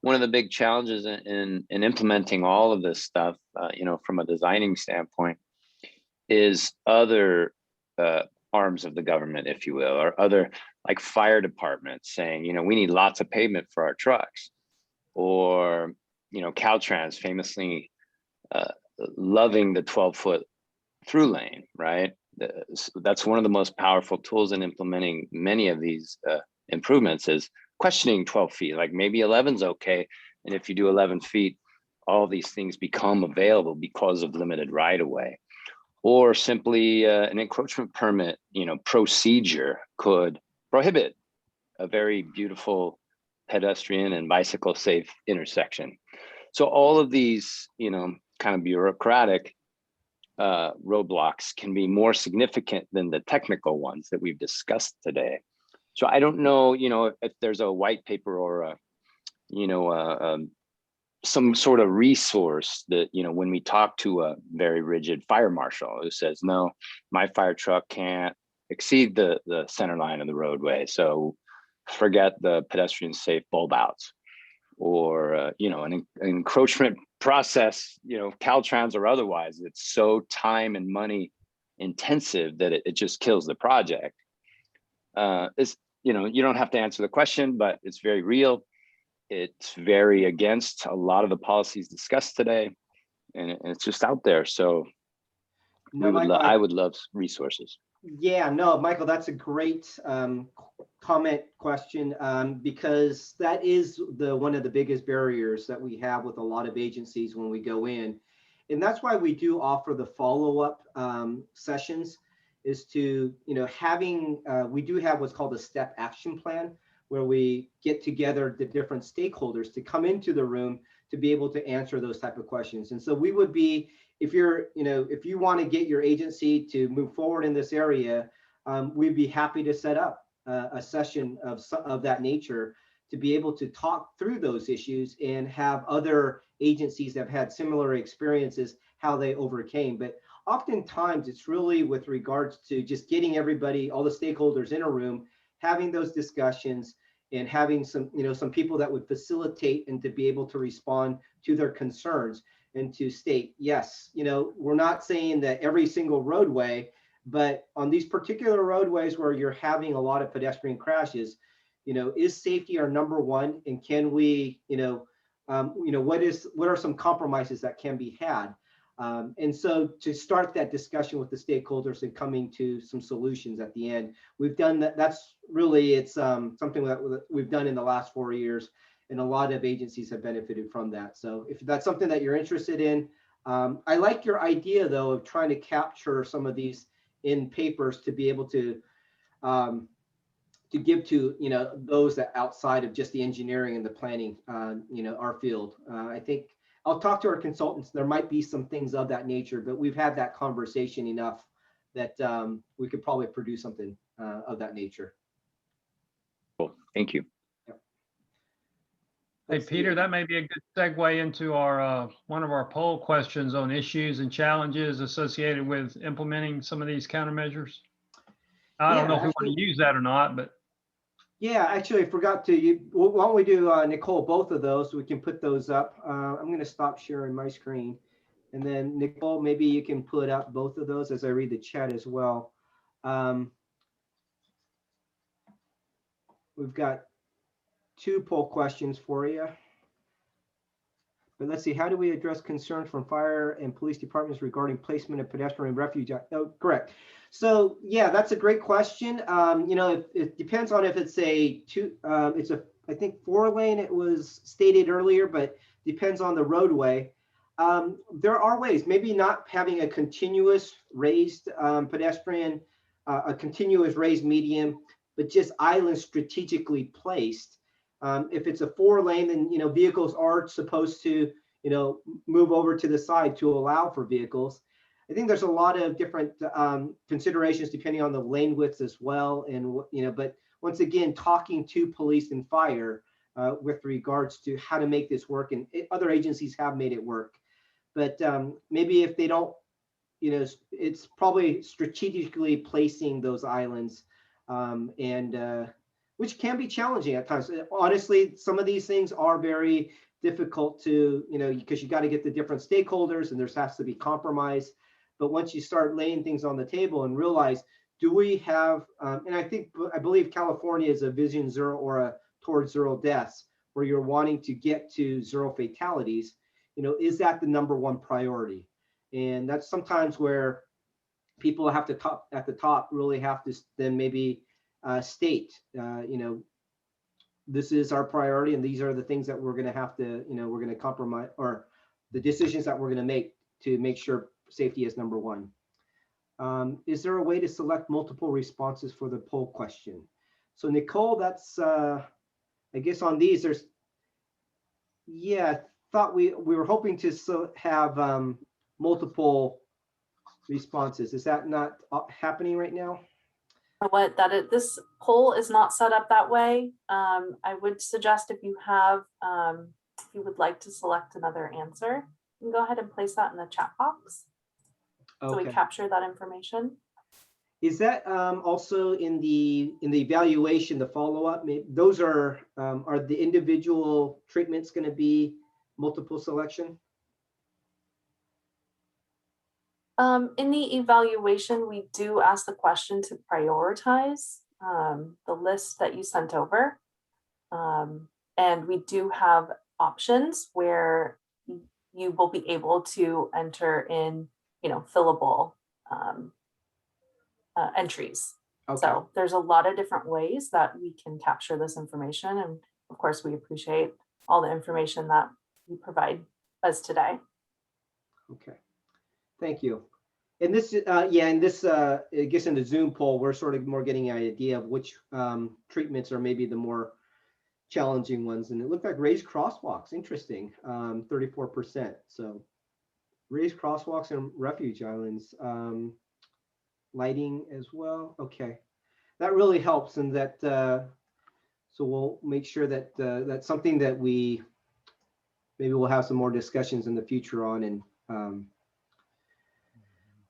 One of the big challenges in implementing all of this stuff, from a designing standpoint, is other arms of the government, if you will, or other like fire departments saying, we need lots of pavement for our trucks, or Caltrans famously loving the 12-foot through lane, right? That's one of the most powerful tools in implementing many of these improvements, is questioning 12 feet, like maybe 11's okay. And if you do 11 feet, all these things become available because of limited right of way. Or simply an encroachment permit, procedure could prohibit a very beautiful pedestrian and bicycle safe intersection. So all of these, kind of bureaucratic roadblocks can be more significant than the technical ones that we've discussed today. So I don't know, if there's a white paper or some sort of resource that, when we talk to a very rigid fire marshal who says, no, my fire truck can't exceed the center line of the roadway, so forget the pedestrian safe bulb outs, or an encroachment process, Caltrans or otherwise, it's so time and money intensive that it just kills the project. It's, you don't have to answer the question, but it's very real. It's very against a lot of the policies discussed today, and it's just out there. So I would love resources. Yeah, no, Michael, that's a great comment question, because that is one of the biggest barriers that we have with a lot of agencies when we go in. And that's why we do offer the follow-up sessions, is to, we do have what's called a step action plan, where we get together the different stakeholders to come into the room to be able to answer those type of questions. And so we would be, if you're, if you want to get your agency to move forward in this area, we'd be happy to set up a session of that nature to be able to talk through those issues and have other agencies that have had similar experiences, how they overcame. But oftentimes it's really with regards to just getting everybody, all the stakeholders in a room, having those discussions and having some, some people that would facilitate and to be able to respond to their concerns and to state, yes, we're not saying that every single roadway, but on these particular roadways where you're having a lot of pedestrian crashes, is safety our number one? And can we, what are some compromises that can be had? And so to start that discussion with the stakeholders and coming to some solutions at the end, we've done that. That's really, it's something that we've done in the last 4 years, and a lot of agencies have benefited from that. So if that's something that you're interested in, I like your idea though of trying to capture some of these in papers to be able to give to those that outside of just the engineering and the planning, our field. I think I'll talk to our consultants. There might be some things of that nature, but we've had that conversation enough that we could probably produce something of that nature. Cool. Thank you. Yep. Hey, Peter, that may be a good segue into our one of our poll questions on issues and challenges associated with implementing some of these countermeasures. I don't know if we want to use that or not, but. Yeah, actually, I forgot to. Why don't we do, Nicole, both of those so we can put those up. I'm going to stop sharing my screen. And then, Nicole, maybe you can put up both of those as I read the chat as well. We've got 2 poll questions for you. But let's see, how do we address concerns from fire and police departments regarding placement of pedestrian refuge? Oh, correct. So yeah, that's a great question. It depends on if it's I think 4-lane, it was stated earlier, but depends on the roadway. There are ways, maybe not having a continuous raised pedestrian, a continuous raised median, but just islands strategically placed. If it's a 4-lane, then vehicles are supposed to move over to the side to allow for vehicles. I think there's a lot of different considerations depending on the lane widths as well, and but once again, talking to police and fire with regards to how to make this work, and other agencies have made it work. But maybe if they don't, it's probably strategically placing those islands, which can be challenging at times. Honestly, some of these things are very difficult to, because you got to get the different stakeholders and there has to be compromise. But once you start laying things on the table and realize, do we have, and I believe California is a vision zero or a towards zero deaths, where you're wanting to get to 0 fatalities, is that the number one priority? And that's sometimes where people have to at the top really have to then maybe state, this is our priority and these are the things that we're going to have to, we're going to compromise, or the decisions that we're going to make sure safety is number one. Is there a way to select multiple responses for the poll question? So Nicole, that's, I guess on these there's, I thought we were hoping to have multiple responses. Is that not happening right now? This poll is not set up that way. I would suggest if you would like to select another answer, you can go ahead and place that in the chat box. So we capture that information. Is that also in the evaluation, the follow-up? Those are the individual treatments going to be multiple selection? In the evaluation, we do ask the question to prioritize the list that you sent over. And we do have options where you will be able to enter in, fillable entries. Okay. So there's a lot of different ways that we can capture this information. And of course, we appreciate all the information that you provide us today. Okay, thank you. And this, I guess in the Zoom poll, we're sort of more getting an idea of which treatments are maybe the more challenging ones. And it looked like raised crosswalks, interesting, 34%. So raised crosswalks and refuge islands, lighting as well. Okay, that really helps, and that so we'll make sure that that's something that we maybe we'll have some more discussions in the future on. And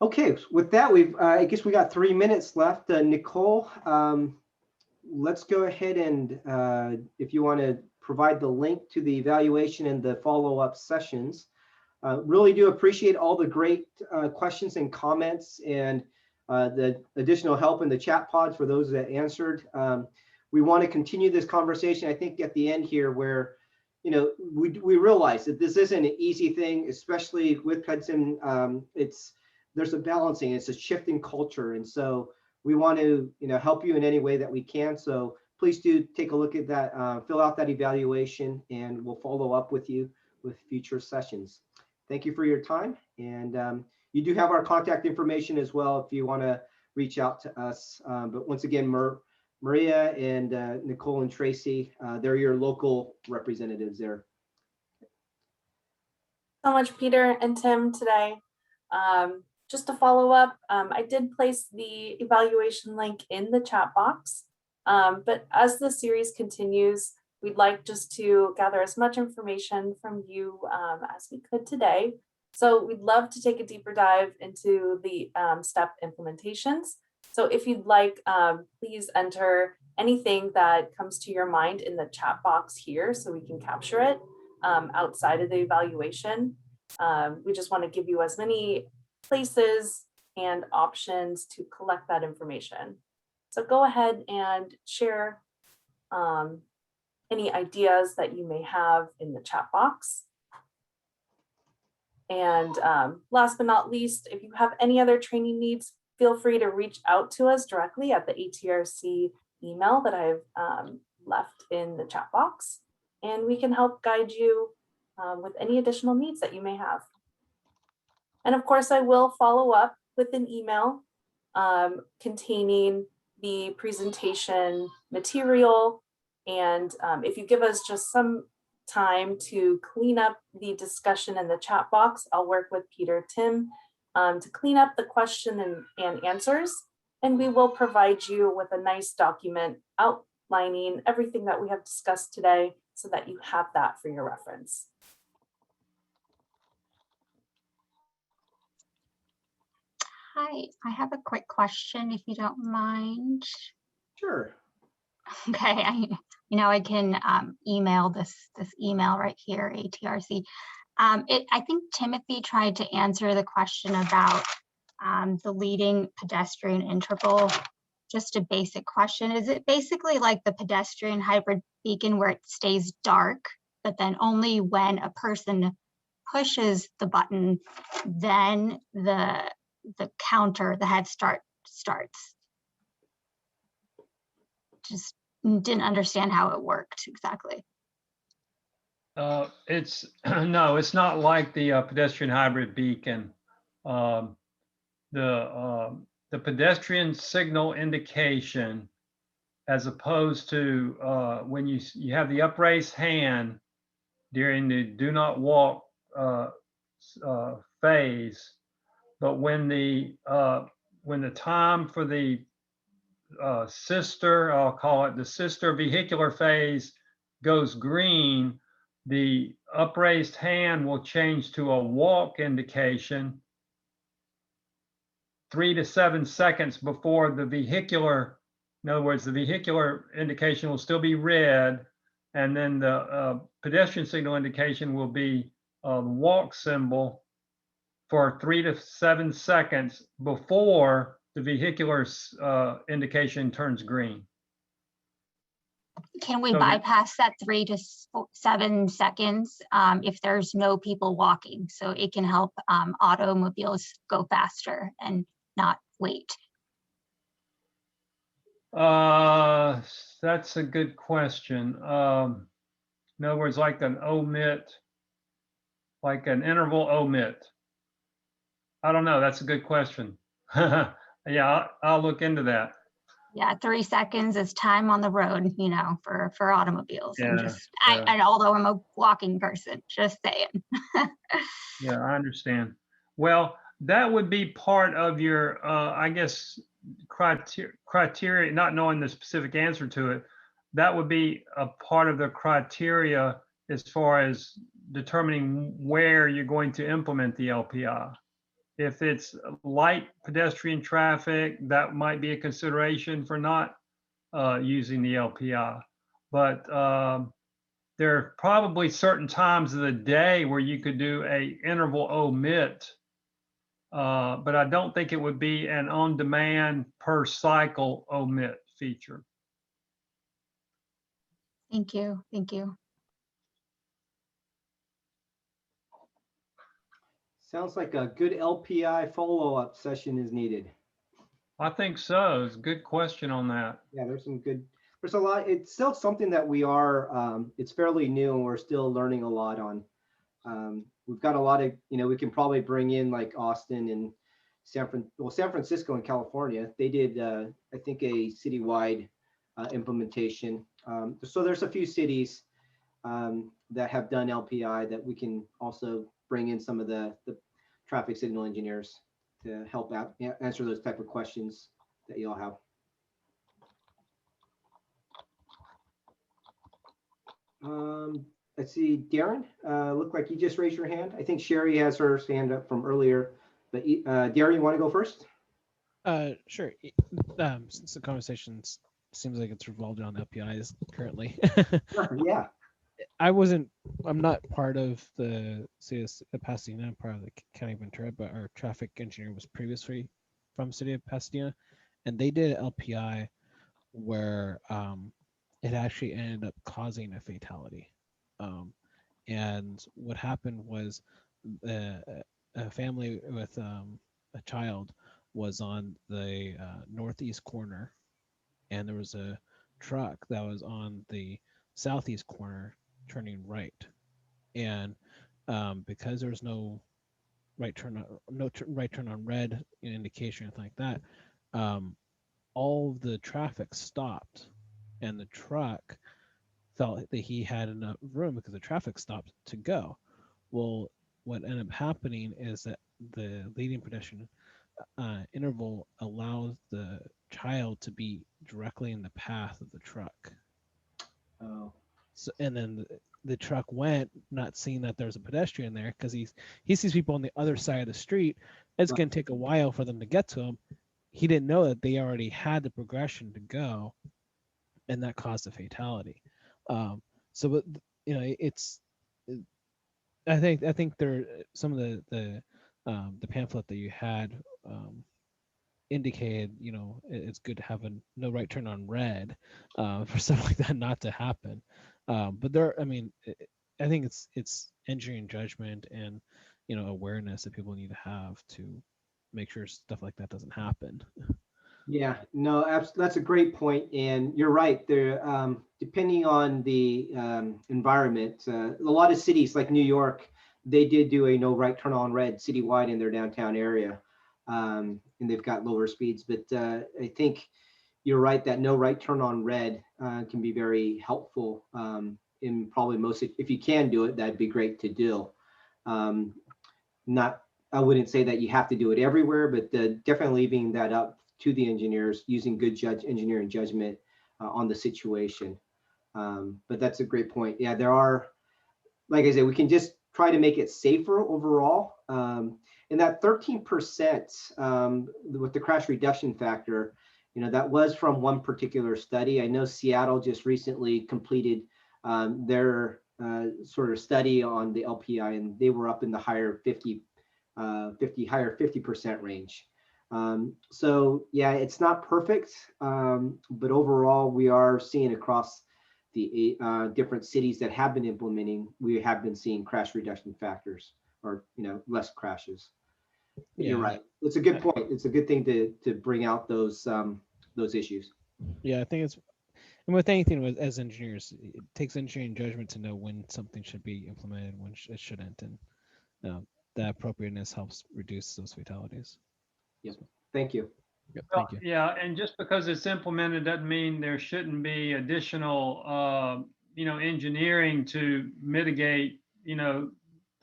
okay, with that, I guess we got 3 minutes left. Nicole, let's go ahead and if you want to provide the link to the evaluation and the follow-up sessions. Really do appreciate all the great questions and comments, and the additional help in the chat pods for those that answered. We want to continue this conversation, I think, at the end here, where we realize that this isn't an easy thing, especially with Hudson. There's a balancing, it's a shifting culture, and so we want to help you in any way that we can. So please do take a look at that, fill out that evaluation, and we'll follow up with you with future sessions. Thank you for your time, and you do have our contact information as well if you want to reach out to us. But once again, Maria and Nicole and Tracy, they're your local representatives there. So much, Peter and Tim, today. Just to follow up, I did place the evaluation link in the chat box, but as the series continues, we'd like just to gather as much information from you as we could today. So we'd love to take a deeper dive into the step implementations. So if you'd like, please enter anything that comes to your mind in the chat box here so we can capture it outside of the evaluation. We just want to give you as many places and options to collect that information. So go ahead and share any ideas that you may have in the chat box. And last but not least, if you have any other training needs, feel free to reach out to us directly at the ATRC email that I've left in the chat box, and we can help guide you with any additional needs that you may have. And of course, I will follow up with an email containing the presentation material. And if you give us just some time to clean up the discussion in the chat box, I'll work with Peter, Tim, to clean up the question and answers. And we will provide you with a nice document outlining everything that we have discussed today so that you have that for your reference. Hi, I have a quick question if you don't mind. Sure. Okay, I can email this email right here, ATRC. I think Timothy tried to answer the question about the leading pedestrian interval. Just a basic question. Is it basically like the pedestrian hybrid beacon where it stays dark, but then only when a person pushes the button, then the counter, the head start starts? Just didn't understand how it worked exactly. It's no, it's not like the pedestrian hybrid beacon. The pedestrian signal indication, as opposed to when you have the upraised hand during the do not walk phase, but when the time for the sister, I'll call it the sister vehicular phase, goes green, the upraised hand will change to a walk indication 3 to 7 seconds before the vehicular. In other words, the vehicular indication will still be red, and then the pedestrian signal indication will be the walk symbol for 3 to 7 seconds before the vehicular indication turns green. Can we bypass that 3 to 7 seconds if there's no people walking? So it can help automobiles go faster and not wait. That's a good question. In other words, like an omit, like an interval omit. I don't know. That's a good question. Yeah, I'll look into that. Yeah, 3 seconds is time on the road, you know, for automobiles. Yeah, And although I'm a walking person, just saying. yeah, I understand. Well, that would be part of your, I guess, criteria, not knowing the specific answer to it. That would be a part of the criteria as far as determining where you're going to implement the LPI. If it's light pedestrian traffic, that might be a consideration for not using the LPI. But there are probably certain times of the day where you could do a interval omit, but I don't think it would be an on-demand per cycle omit feature. Thank you. Thank you. Sounds like a good LPI follow-up session is needed. I think so. It's a good question on that. Yeah, there's a lot. It's still something that we are, it's fairly new and we're still learning a lot on. We've got a lot of, we can probably bring in like Austin and San Francisco and California. They did, I think, a citywide implementation. So there's a few cities that have done LPI that we can also bring in some of the traffic signal engineers to help out answer those type of questions that you all have. Let's see, Darren, look like you just raised your hand. I think Sherry has her hand up from earlier, but Darren, you want to go first? Sure. Since the conversation seems like it's revolved around LPIs currently. Yeah. I'm not part of the CS Pasadena, I'm part of the County of Ventura, but our traffic engineer was previously from City of Pasadena, and they did LPI where it actually ended up causing a fatality. And what happened was a family with a child was on the northeast corner, and there was a truck that was on the southeast corner turning right, and because there was no right turn on red indication or anything like that, all of the traffic stopped, and the truck felt that he had enough room because the traffic stopped to go. Well, what ended up happening is that the leading pedestrian interval allows the child to be directly in the path of the truck. Oh. So, and then the truck went, not seeing that there's a pedestrian there, because he sees people on the other side of the street. It's going to take a while for them to get to him. He didn't know that they already had the progression to go, and that caused a fatality. So, it's. I think there some of the pamphlet that you had indicated, it's good to have a no right turn on red for stuff like that not to happen. But I think it's engineering judgment and awareness that people need to have to make sure stuff like that doesn't happen. Yeah, no, that's a great point, and you're right. There, depending on the environment, a lot of cities like New York, they did do a no right turn on red citywide in their downtown area, and they've got lower speeds. But I think you're right that no right turn on red can be very helpful in probably most. If you can do it, that'd be great to do. I wouldn't say that you have to do it everywhere, but definitely leaving that up to the engineers, using good engineering judgment on the situation. But that's a great point. Yeah, there are, like I said, we can just try to make it safer overall. And that 13% with the crash reduction factor, that was from one particular study. I know Seattle just recently completed their sort of study on the LPI, and they were up in the higher 50% range. So yeah, it's not perfect, but overall we are seeing across the different cities that have been implementing, we have been seeing crash reduction factors, or less crashes. But you're right. It's a good point. It's a good thing to bring out those issues. Yeah, I think it's, and with anything as engineers, it takes engineering judgment to know when something should be implemented, when it shouldn't, and the appropriateness helps reduce those fatalities. Yes, thank you. Yep, Well, thank you. yeah, and just because it's implemented doesn't mean there shouldn't be additional, engineering to mitigate,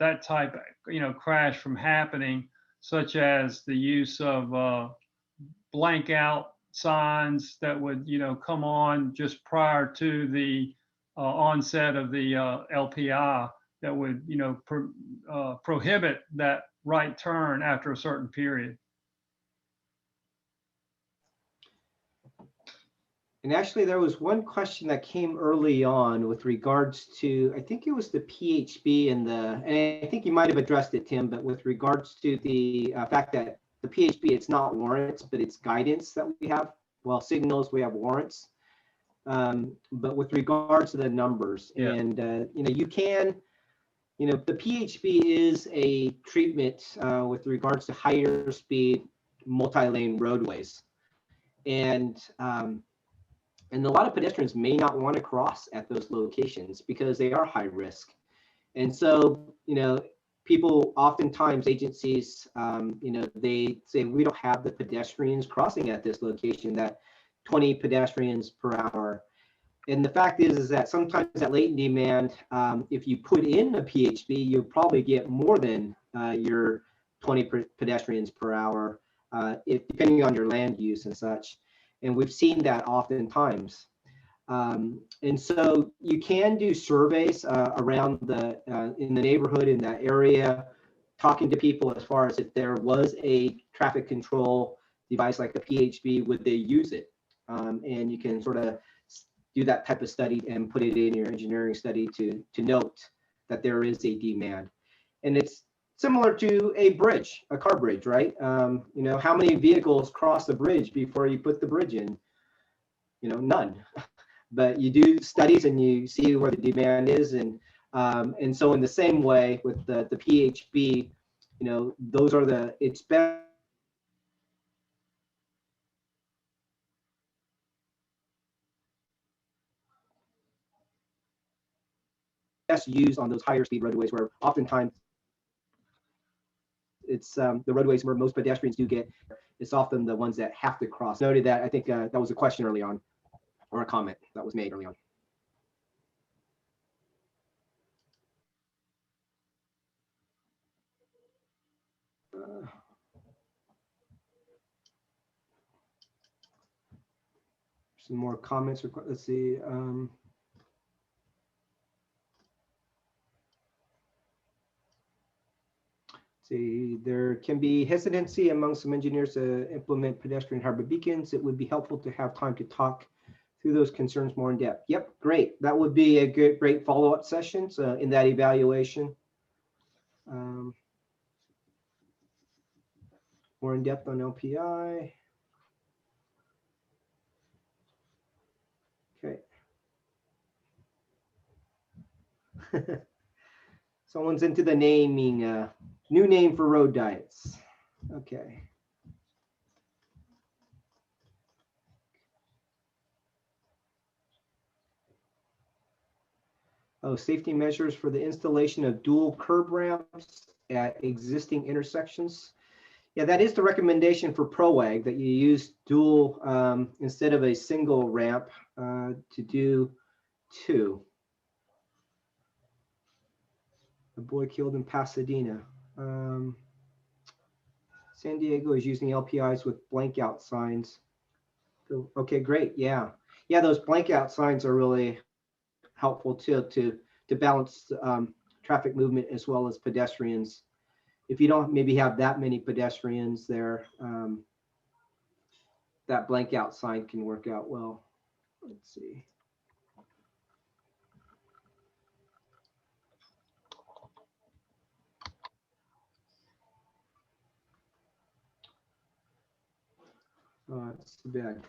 that type, crash from happening, such as the use of blank out signs that would, come on just prior to the onset of the LPI that would, prohibit that right turn after a certain period. And actually, there was one question that came early on with regards to, I think it was the PHB and I think you might have addressed it, Tim, but with regards to the fact that the PHB, it's not warrants, but it's guidance that we have. Well, signals, we have warrants. But with regards to the numbers, Yeah. and you can, the PHB is a treatment with regards to higher speed multi-lane roadways, and a lot of pedestrians may not want to cross at those locations because they are high risk. And so, people oftentimes, agencies, they say, we don't have the pedestrians crossing at this location, that 20 pedestrians per hour. And the fact is that sometimes that latent demand, if you put in a PHB, you'll probably get more than your 20 pedestrians per hour, depending on your land use and such. And we've seen that oftentimes. And so you can do surveys around in the neighborhood, in that area, talking to people as far as if there was a traffic control device like a PHB, would they use it? And you can sort of do that type of study and put it in your engineering study to note that there is a demand. And it's similar to a bridge, a car bridge, right? How many vehicles cross the bridge before you put the bridge in? None. But you do studies and you see where the demand is, and so in the same way with the PHB, those are it's best used on those higher speed roadways where oftentimes it's the roadways where most pedestrians do get. It's often the ones that have to cross. Noted that. I think that was a question early on, or a comment that was made early on. Some more comments. Let's see. There can be hesitancy among some engineers to implement pedestrian harbor beacons. It would be helpful to have time to talk through those concerns more in depth. Yep, great. That would be a great follow-up session in that evaluation. More in depth on LPI. Okay. Someone's into the naming, new name for road diets. Okay. Oh, safety measures for the installation of dual curb ramps at existing intersections. Yeah, that is the recommendation for PROAG, that you use dual instead of a single ramp to do two. A boy killed in Pasadena. San Diego is using LPIs with blank out signs. Okay, great. Yeah. Yeah, those blank out signs are really helpful too, to balance traffic movement as well as pedestrians. If you don't maybe have that many pedestrians there, that blank out sign can work out well. Let's see. Oh, that's too bad.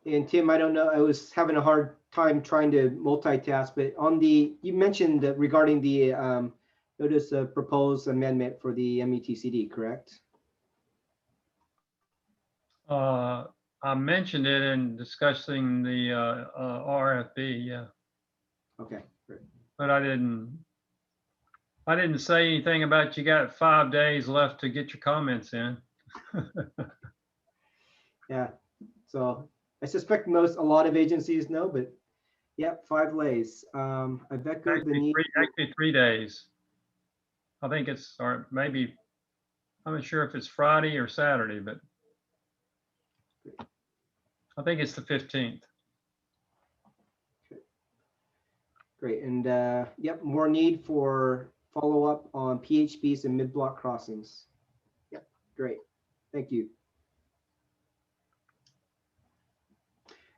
And Tim, I don't know, I was having a hard time trying to multitask, but you mentioned that regarding the notice of proposed amendment for the METCD, correct? I mentioned it in discussing the RFB, yeah, Okay, great. but I didn't say anything about you got 5 days left to get your comments in. Yeah, so I suspect a lot of agencies know, but yep, 5 days. I've echoed the need. Actually 3 days. I think it's, or maybe, I'm not sure if it's Friday or Saturday, but I think it's the 15th. Great, and yep, more need for follow-up on PHBs and mid-block crossings. Yep, great, thank you.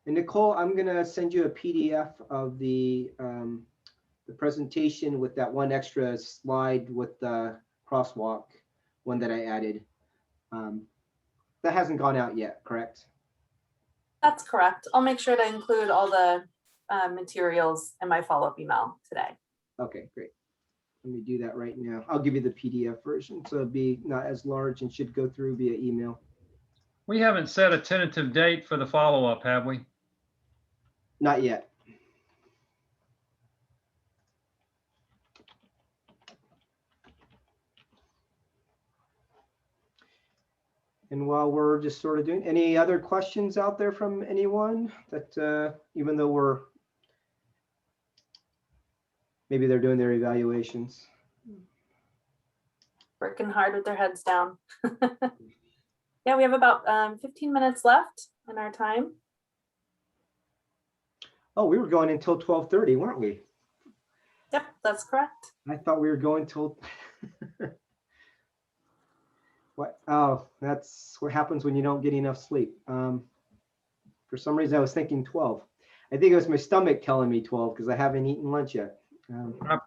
And Nicole, I'm gonna send you a PDF of the presentation with that one extra slide with the crosswalk, one that I added. That hasn't gone out yet, correct? That's correct. I'll make sure to include all the materials in my follow-up email today. Okay, great. Let me do that right now. I'll give you the PDF version, so it'll be not as large and should go through via email. We haven't set a tentative date for the follow-up, have we? Not yet. And while we're just sort of doing, any other questions out there from anyone that even though maybe they're doing their evaluations? Working hard with their heads down. Yeah, we have about 15 minutes left in our time. Oh, we were going until 12:30, weren't we? Yep, that's correct. I thought we were going till what? Oh, that's what happens when you don't get enough sleep. For some reason, I was thinking 12. I think it was my stomach telling me 12 because I haven't eaten lunch yet. I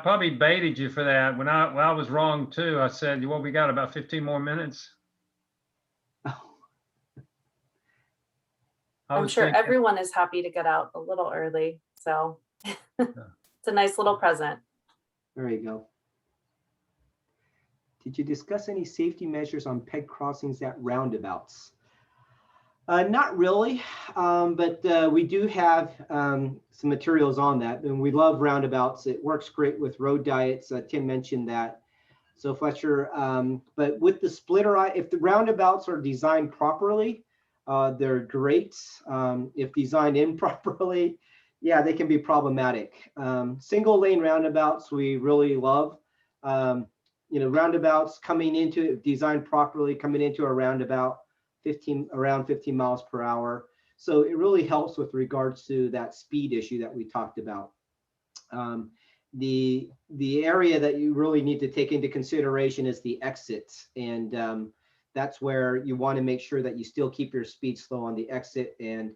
probably baited you for that. When I was wrong too. I said, well, we got about 15 more minutes. I'm sure everyone is happy to get out a little early. So it's a nice little present. There you go. Did you discuss any safety measures on peg crossings at roundabouts? Not really, but we do have some materials on that, and we love roundabouts. It works great with road diets. Tim mentioned that. So Fletcher, but with the splitter eye, if the roundabouts are designed properly, they're great. If designed improperly, yeah, they can be problematic. Single lane roundabouts we really love. You know, roundabouts coming into, designed properly, coming into a roundabout, around 15 miles per hour. So it really helps with regards to that speed issue that we talked about. The area that you really need to take into consideration is the exits, and that's where you want to make sure that you still keep your speed slow on the exit. And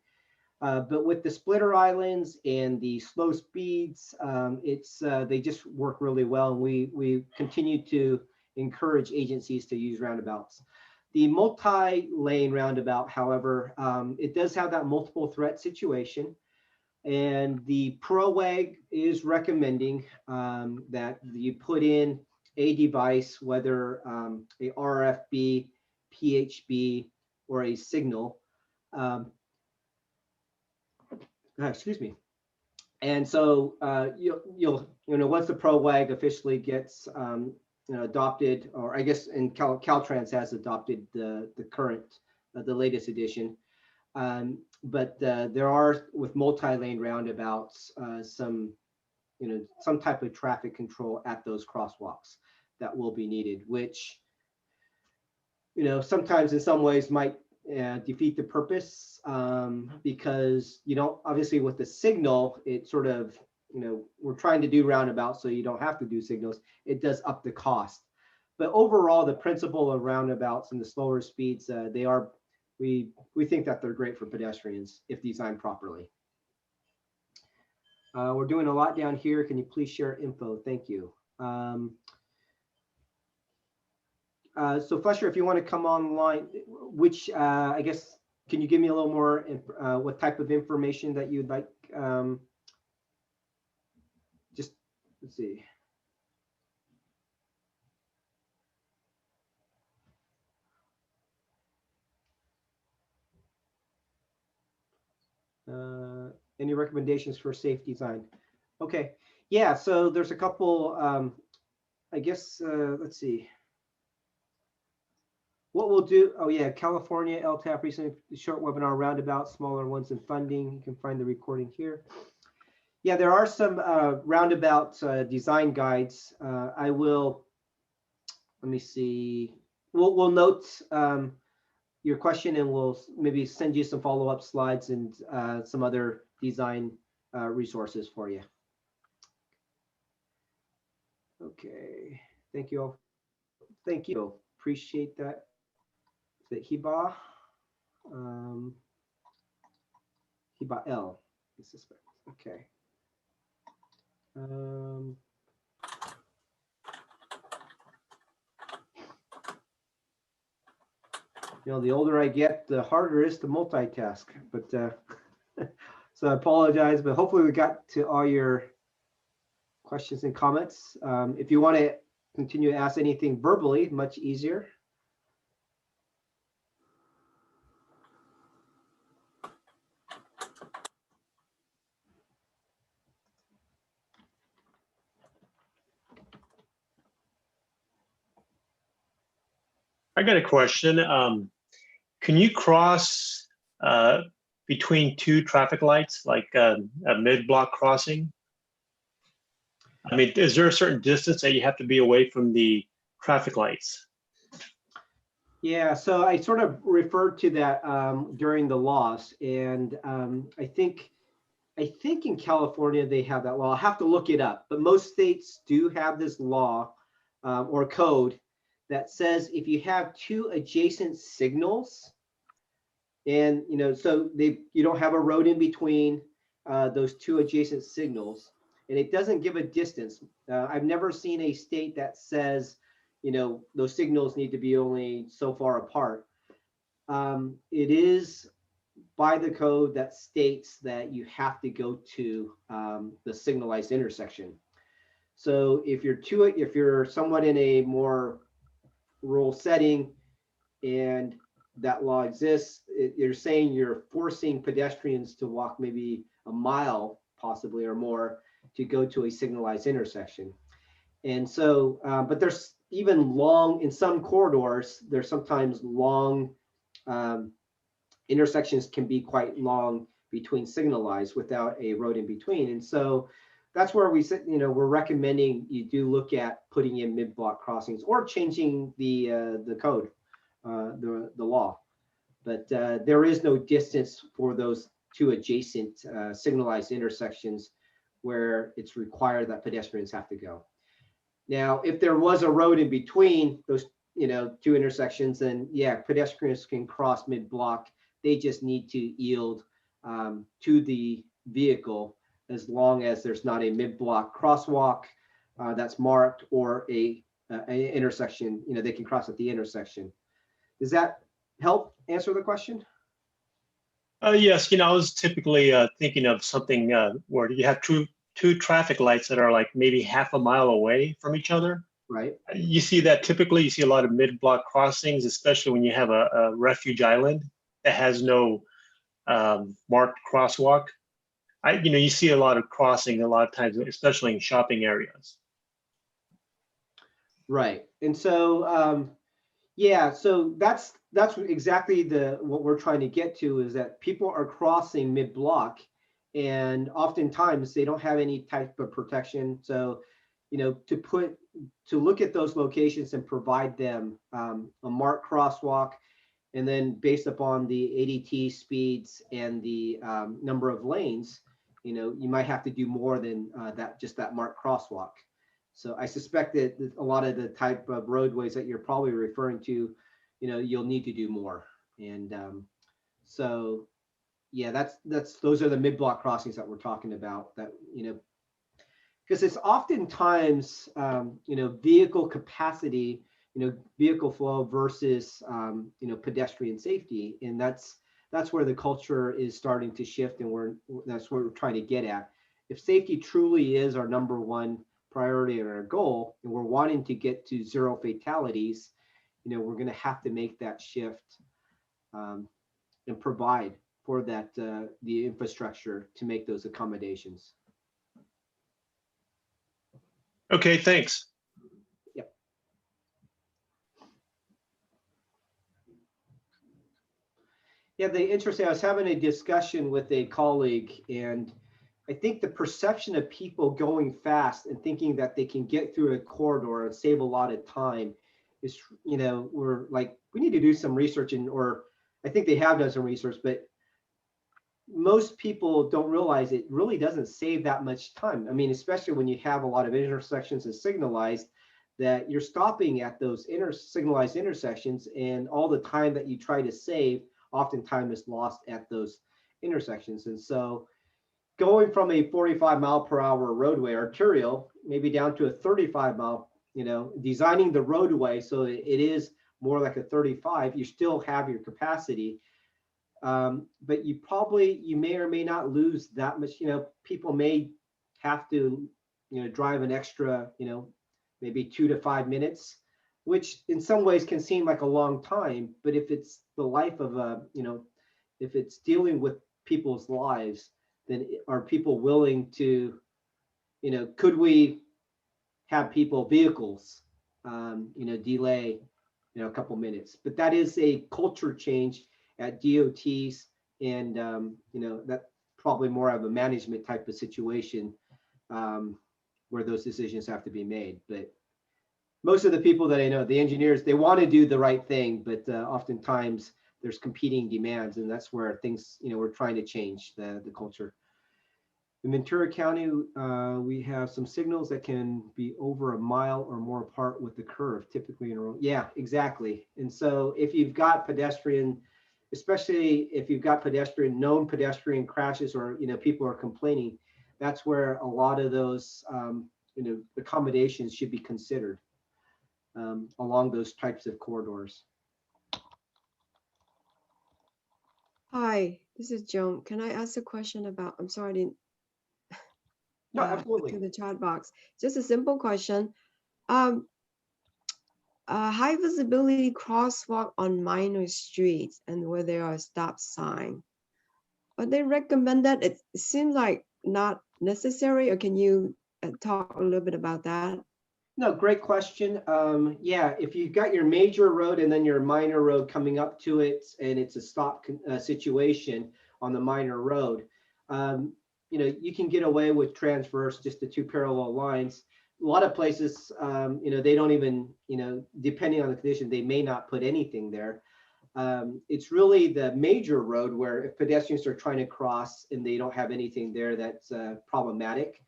but with the splitter islands and the slow speeds, they just work really well, and we continue to encourage agencies to use roundabouts. The multi-lane roundabout, however, it does have that multiple threat situation, and the ProWag is recommending that you put in a device, whether a RFB, PHB, or a signal. Excuse me. And so you'll once the ProWag officially gets adopted, or I guess in Caltrans has adopted the current, the latest edition. But there are, with multi-lane roundabouts, some type of traffic control at those crosswalks that will be needed, which sometimes in some ways might defeat the purpose, because you don't, obviously with the signal, it sort of, we're trying to do roundabouts so you don't have to do signals. It does up the cost. But overall, the principle of roundabouts and the slower speeds, we think that they're great for pedestrians if designed properly. We're doing a lot down here. Can you please share info? Thank you. So Fletcher, if you want to come online, which I guess, can you give me a little more, what type of information that you'd like? Just, let's see. Any recommendations for safe design? Okay, yeah, so there's a couple, I guess, let's see. What we'll do, oh yeah, California LTAP recently short webinar roundabout, smaller ones and funding. You can find the recording here. Yeah, there are some roundabout design guides. I will, let me see. We'll note your question and we'll maybe send you some follow-up slides and some other design resources for you. Okay, thank you all. Thank you, appreciate that. Is it Hiba? Hiba L, I suspect. Okay. You know, the older I get, the harder it is to multitask. But so I apologize, but hopefully we got to all your questions and comments. If you want to continue to ask anything verbally, much easier. I got a question. Can you cross between two traffic lights, like a mid-block crossing? I mean, is there a certain distance that you have to be away from the traffic lights? Yeah, so I sort of referred to that during the loss, and I think in California they have that law. I'll have to look it up, but most states do have this law or code that says if you have two adjacent signals, and so you don't have a road in between those two adjacent signals, and it doesn't give a distance. I've never seen a state that says those signals need to be only so far apart. It is by the code that states that you have to go to the signalized intersection. So if you're somewhat in a more rural setting and that law exists, you're saying you're forcing pedestrians to walk maybe a mile possibly or more to go to a signalized intersection. And so, but there's even long, in some corridors, there's sometimes long intersections can be quite long between signalized without a road in between. And so that's where we said, we're recommending you do look at putting in mid-block crossings or changing the code, the law. But there is no distance for those two adjacent signalized intersections where it's required that pedestrians have to go. Now, if there was a road in between those, two intersections, then yeah, pedestrians can cross mid-block. They just need to yield to the vehicle as long as there's not a mid-block crosswalk that's marked or a intersection. They can cross at the intersection. Does that help answer the question? Yes, I was typically thinking of something where you have two traffic lights that are like maybe half a mile away from each other. Right. You see that typically, you see a lot of mid-block crossings, especially when you have a refuge island that has no marked crosswalk. You see a lot of crossing a lot of times, especially in shopping areas. Right. And so, yeah, so that's exactly what we're trying to get to, is that people are crossing mid-block and oftentimes they don't have any type of protection. So, to look at those locations and provide them a marked crosswalk, and then based upon the ADT speeds and the number of lanes, you might have to do more than just that marked crosswalk. So I suspect that a lot of the type of roadways that you're probably referring to, you'll need to do more. And so, yeah, those are the mid-block crossings that we're talking about. That because it's oftentimes vehicle capacity, vehicle flow versus pedestrian safety, and that's where the culture is starting to shift, and that's what we're trying to get at. If safety truly is our number one priority and our goal, and we're wanting to get to zero fatalities, we're going to have to make that shift and provide for that, the infrastructure to make those accommodations. Okay, thanks. Yep. Yeah, interesting. I was having a discussion with a colleague, and I think the perception of people going fast and thinking that they can get through a corridor and save a lot of time is, we're like, we need to do some research, or I think they have done some research, but most people don't realize it really doesn't save that much time. I mean, especially when you have a lot of intersections and signalized, that you're stopping at those signalized intersections, and all the time that you try to save oftentimes is lost at those intersections. And so going from a 45-mile-per-hour roadway arterial, maybe down to a 35-mile, designing the roadway so it is more like a 35, you still have your capacity. But you may or may not lose that much. People may have to, drive an extra, maybe 2 to 5 minutes, which in some ways can seem like a long time. But if it's the life of if it's dealing with people's lives, then are people willing to, could we have vehicles, delay, a couple minutes? But that is a culture change at DOTs, and that's probably more of a management type of situation, where those decisions have to be made. But most of the people that I know, the engineers, they want to do the right thing, but oftentimes there's competing demands, and that's where things, we're trying to change the culture. In Ventura County, we have some signals that can be over a mile or more apart with the curve, typically in a row. Yeah, exactly. And so if you've got pedestrian, especially if you've got known pedestrian crashes, or people are complaining, that's where a lot of those accommodations should be considered along those types of corridors. Hi, this is Joan. Can I ask a question about, I'm sorry, I didn't No, absolutely. to the chat box. Just a simple question. High visibility crosswalk on minor streets and where there are stop sign. But they recommend that. It seems like not necessary, or can you talk a little bit about that? No, great question. Yeah, if you've got your major road and then your minor road coming up to it, and it's a stop situation on the minor road, you can get away with transverse, just the 2 parallel lines. A lot of places, they don't even, depending on the condition, they may not put anything there. It's really the major road where if pedestrians are trying to cross and they don't have anything there, that's problematic.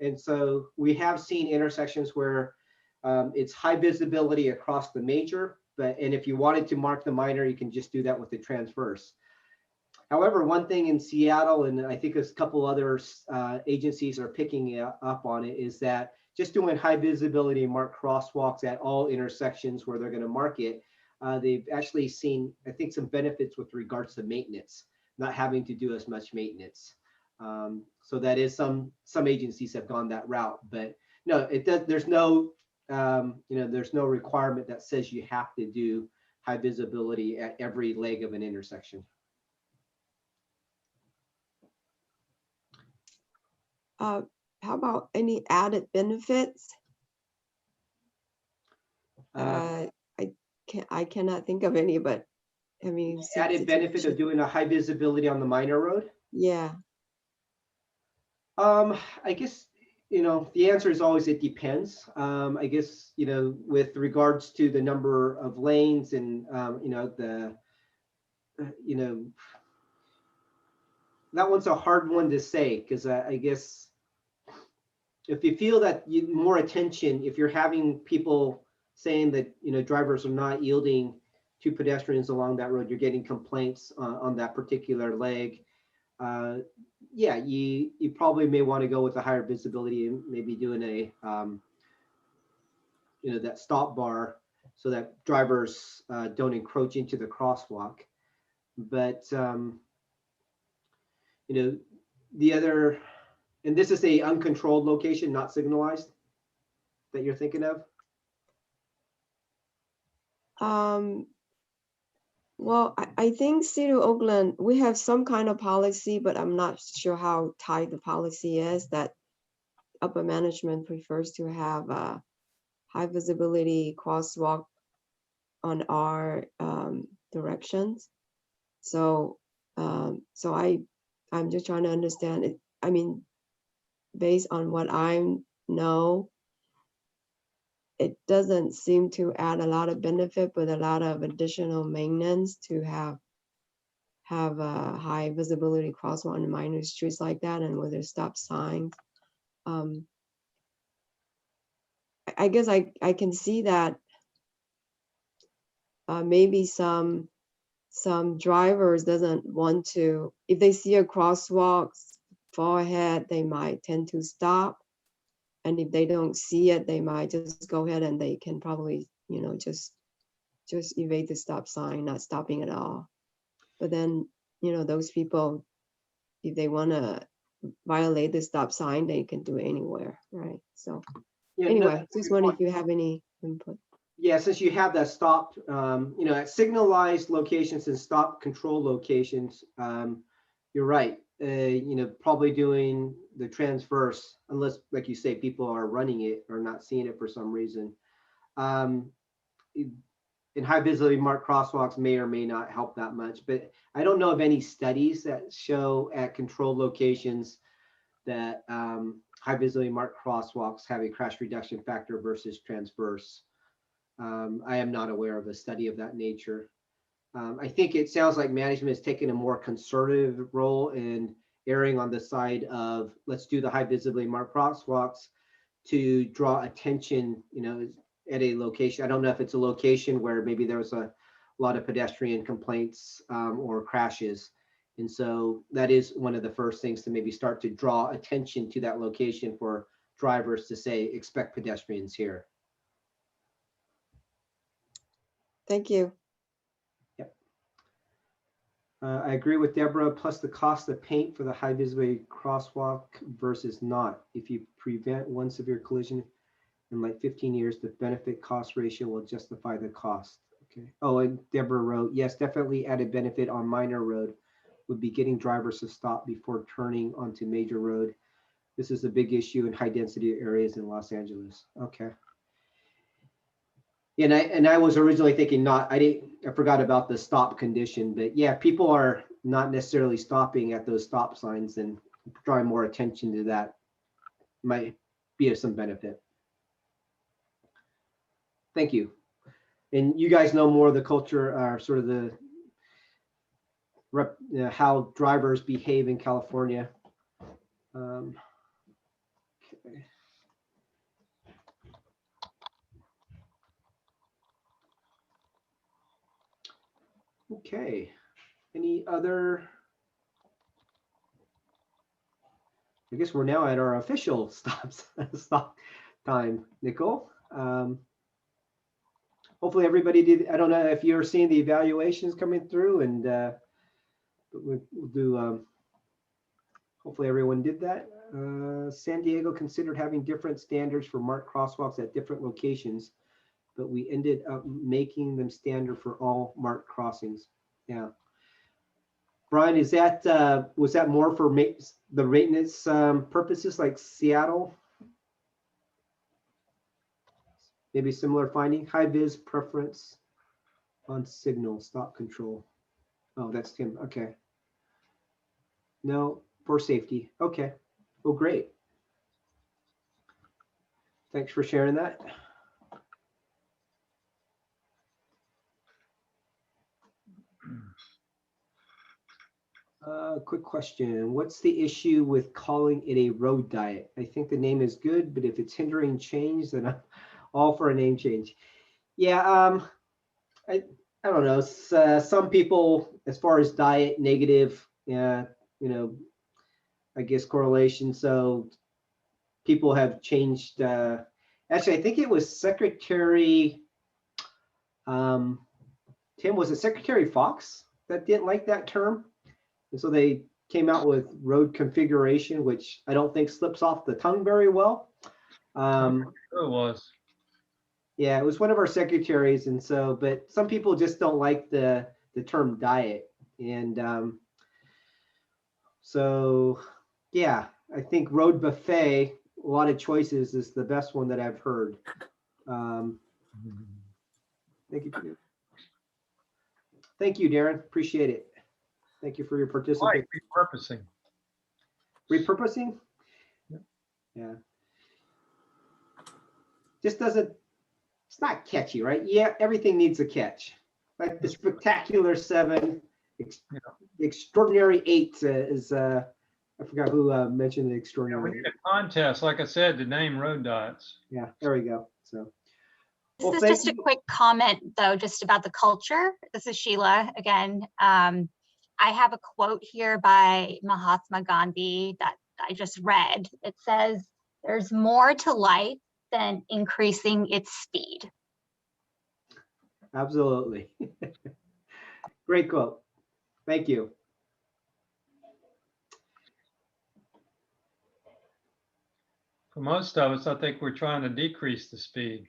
And so we have seen intersections where it's high visibility across the major, and if you wanted to mark the minor, you can just do that with the transverse. However, one thing in Seattle, and I think a couple other agencies are picking up on it, is that just doing high visibility marked crosswalks at all intersections where they're going to mark it, they've actually seen, I think, some benefits with regards to maintenance, not having to do as much maintenance. So that is some agencies have gone that route, but no, it does. There's no there's no requirement that says you have to do high visibility at every leg of an intersection. How about any added benefits? I cannot think of any, but I mean, added benefit of doing a high visibility on the minor road? Yeah. I guess, the answer is always, it depends. I guess, with regards to the number of lanes and, that one's a hard one to say, because I guess if you feel that more attention, if you're having people saying that, drivers are not yielding to pedestrians along that road, you're getting complaints on that particular leg. Yeah, you probably may want to go with a higher visibility and maybe doing a, that stop bar so that drivers don't encroach into the crosswalk. But, the other, and this is a uncontrolled location, not signalized, that you're thinking of? Well, I think City of Oakland, we have some kind of policy, but I'm not sure how tight the policy is that upper management prefers to have a high visibility crosswalk on our directions. So, I'm just trying to understand it. I mean, based on what I know, it doesn't seem to add a lot of benefit, but a lot of additional maintenance to have a high visibility crosswalk on minor streets like that, and where there's stop signs. I guess I can see that maybe some drivers doesn't want to, if they see a crosswalk far ahead, they might tend to stop. And if they don't see it, they might just go ahead and they can probably, just evade the stop sign, not stopping at all. But then, those people, if they want to violate the stop sign, they can do it anywhere, right? So Yeah, no, anyway, that's a just good wondering point. if you have any input. Yeah, since you have that stop, at signalized locations and stop control locations, you're right. Probably doing the transverse, unless, like you say, people are running it or not seeing it for some reason. In high visibility marked crosswalks may or may not help that much, but I don't know of any studies that show at controlled locations that high visibility marked crosswalks have a crash reduction factor versus transverse. I am not aware of a study of that nature. I think it sounds like management is taking a more conservative role in erring on the side of let's do the high visibility marked crosswalks to draw attention, at a location. I don't know if it's a location where maybe there was a lot of pedestrian complaints or crashes. And so that is one of the first things to maybe start to draw attention to that location for drivers to say, expect pedestrians here. Thank you. Yep. I agree with Deborah, plus the cost of paint for the high visibility crosswalk versus not. If you prevent one severe collision in like 15 years, the benefit cost ratio will justify the cost. Okay. Oh, and Deborah wrote, yes, definitely added benefit on minor road would be getting drivers to stop before turning onto major road. This is a big issue in high density areas in Los Angeles. Okay. And I was originally thinking I forgot about the stop condition, but yeah, people are not necessarily stopping at those stop signs, and drawing more attention to that might be of some benefit. Thank you. And you guys know more of the culture, sort of the how drivers behave in California. Okay. Okay. Any other? I guess we're now at our official stop time, Nicole. Hopefully everybody did. I don't know if you're seeing the evaluations coming through, and but we'll do. Hopefully everyone did that. San Diego considered having different standards for marked crosswalks at different locations, but we ended up making them standard for all marked crossings. Yeah. Brian, is that was that more for the maintenance purposes like Seattle? Maybe similar finding, high vis preference on signal stop control. Oh, that's Tim. Okay. No, for safety. Okay. Oh, great. Thanks for sharing that. Quick question. What's the issue with calling it a road diet? I think the name is good, but if it's hindering change, then I'm all for a name change. Yeah, I don't know. Some people, as far as diet, negative, I guess correlation. So people have changed. Actually, I think it was Secretary, Tim, was it Secretary Fox that didn't like that term? And so they came out with road configuration, which I don't think slips off the tongue very well. Sure it was. Yeah, it was one of our secretaries. And so, but some people just don't like the the term diet. And so, yeah, I think road buffet, a lot of choices, is the best one that I've heard. Thank you. Thank you, Darren. Appreciate it. Thank you for your participation. Repurposing. Repurposing? Yeah. Just doesn't, it's not catchy, right? Yeah, everything needs a catch. Like the Spectacular 7, Extraordinary 8 is, I forgot who mentioned the Yeah, Extraordinary we 8. need a contest, like I said, to name road dots. Yeah, there we go. So, This is just a quick comment though, just about the culture. This is Sheila again. I have a quote here by Mahatma Gandhi that I just read. It says, "There's more to life than increasing its speed." Absolutely. Great quote. Thank you. For most of us, I think we're trying to decrease the speed.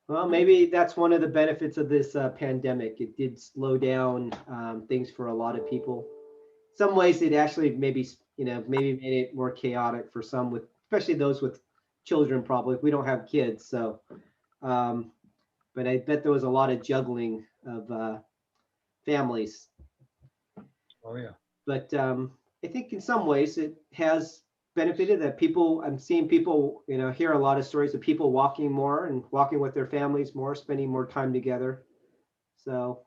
Well, maybe that's one of the benefits of this pandemic. It did slow down things for a lot of people. Some ways it actually maybe made it more chaotic for some, with especially those with children. Probably we don't have kids, so but I bet there was a lot of juggling of families. Oh yeah. But I think in some ways it has benefited that people, I'm seeing people, hear a lot of stories of people walking more and walking with their families more, spending more time together. So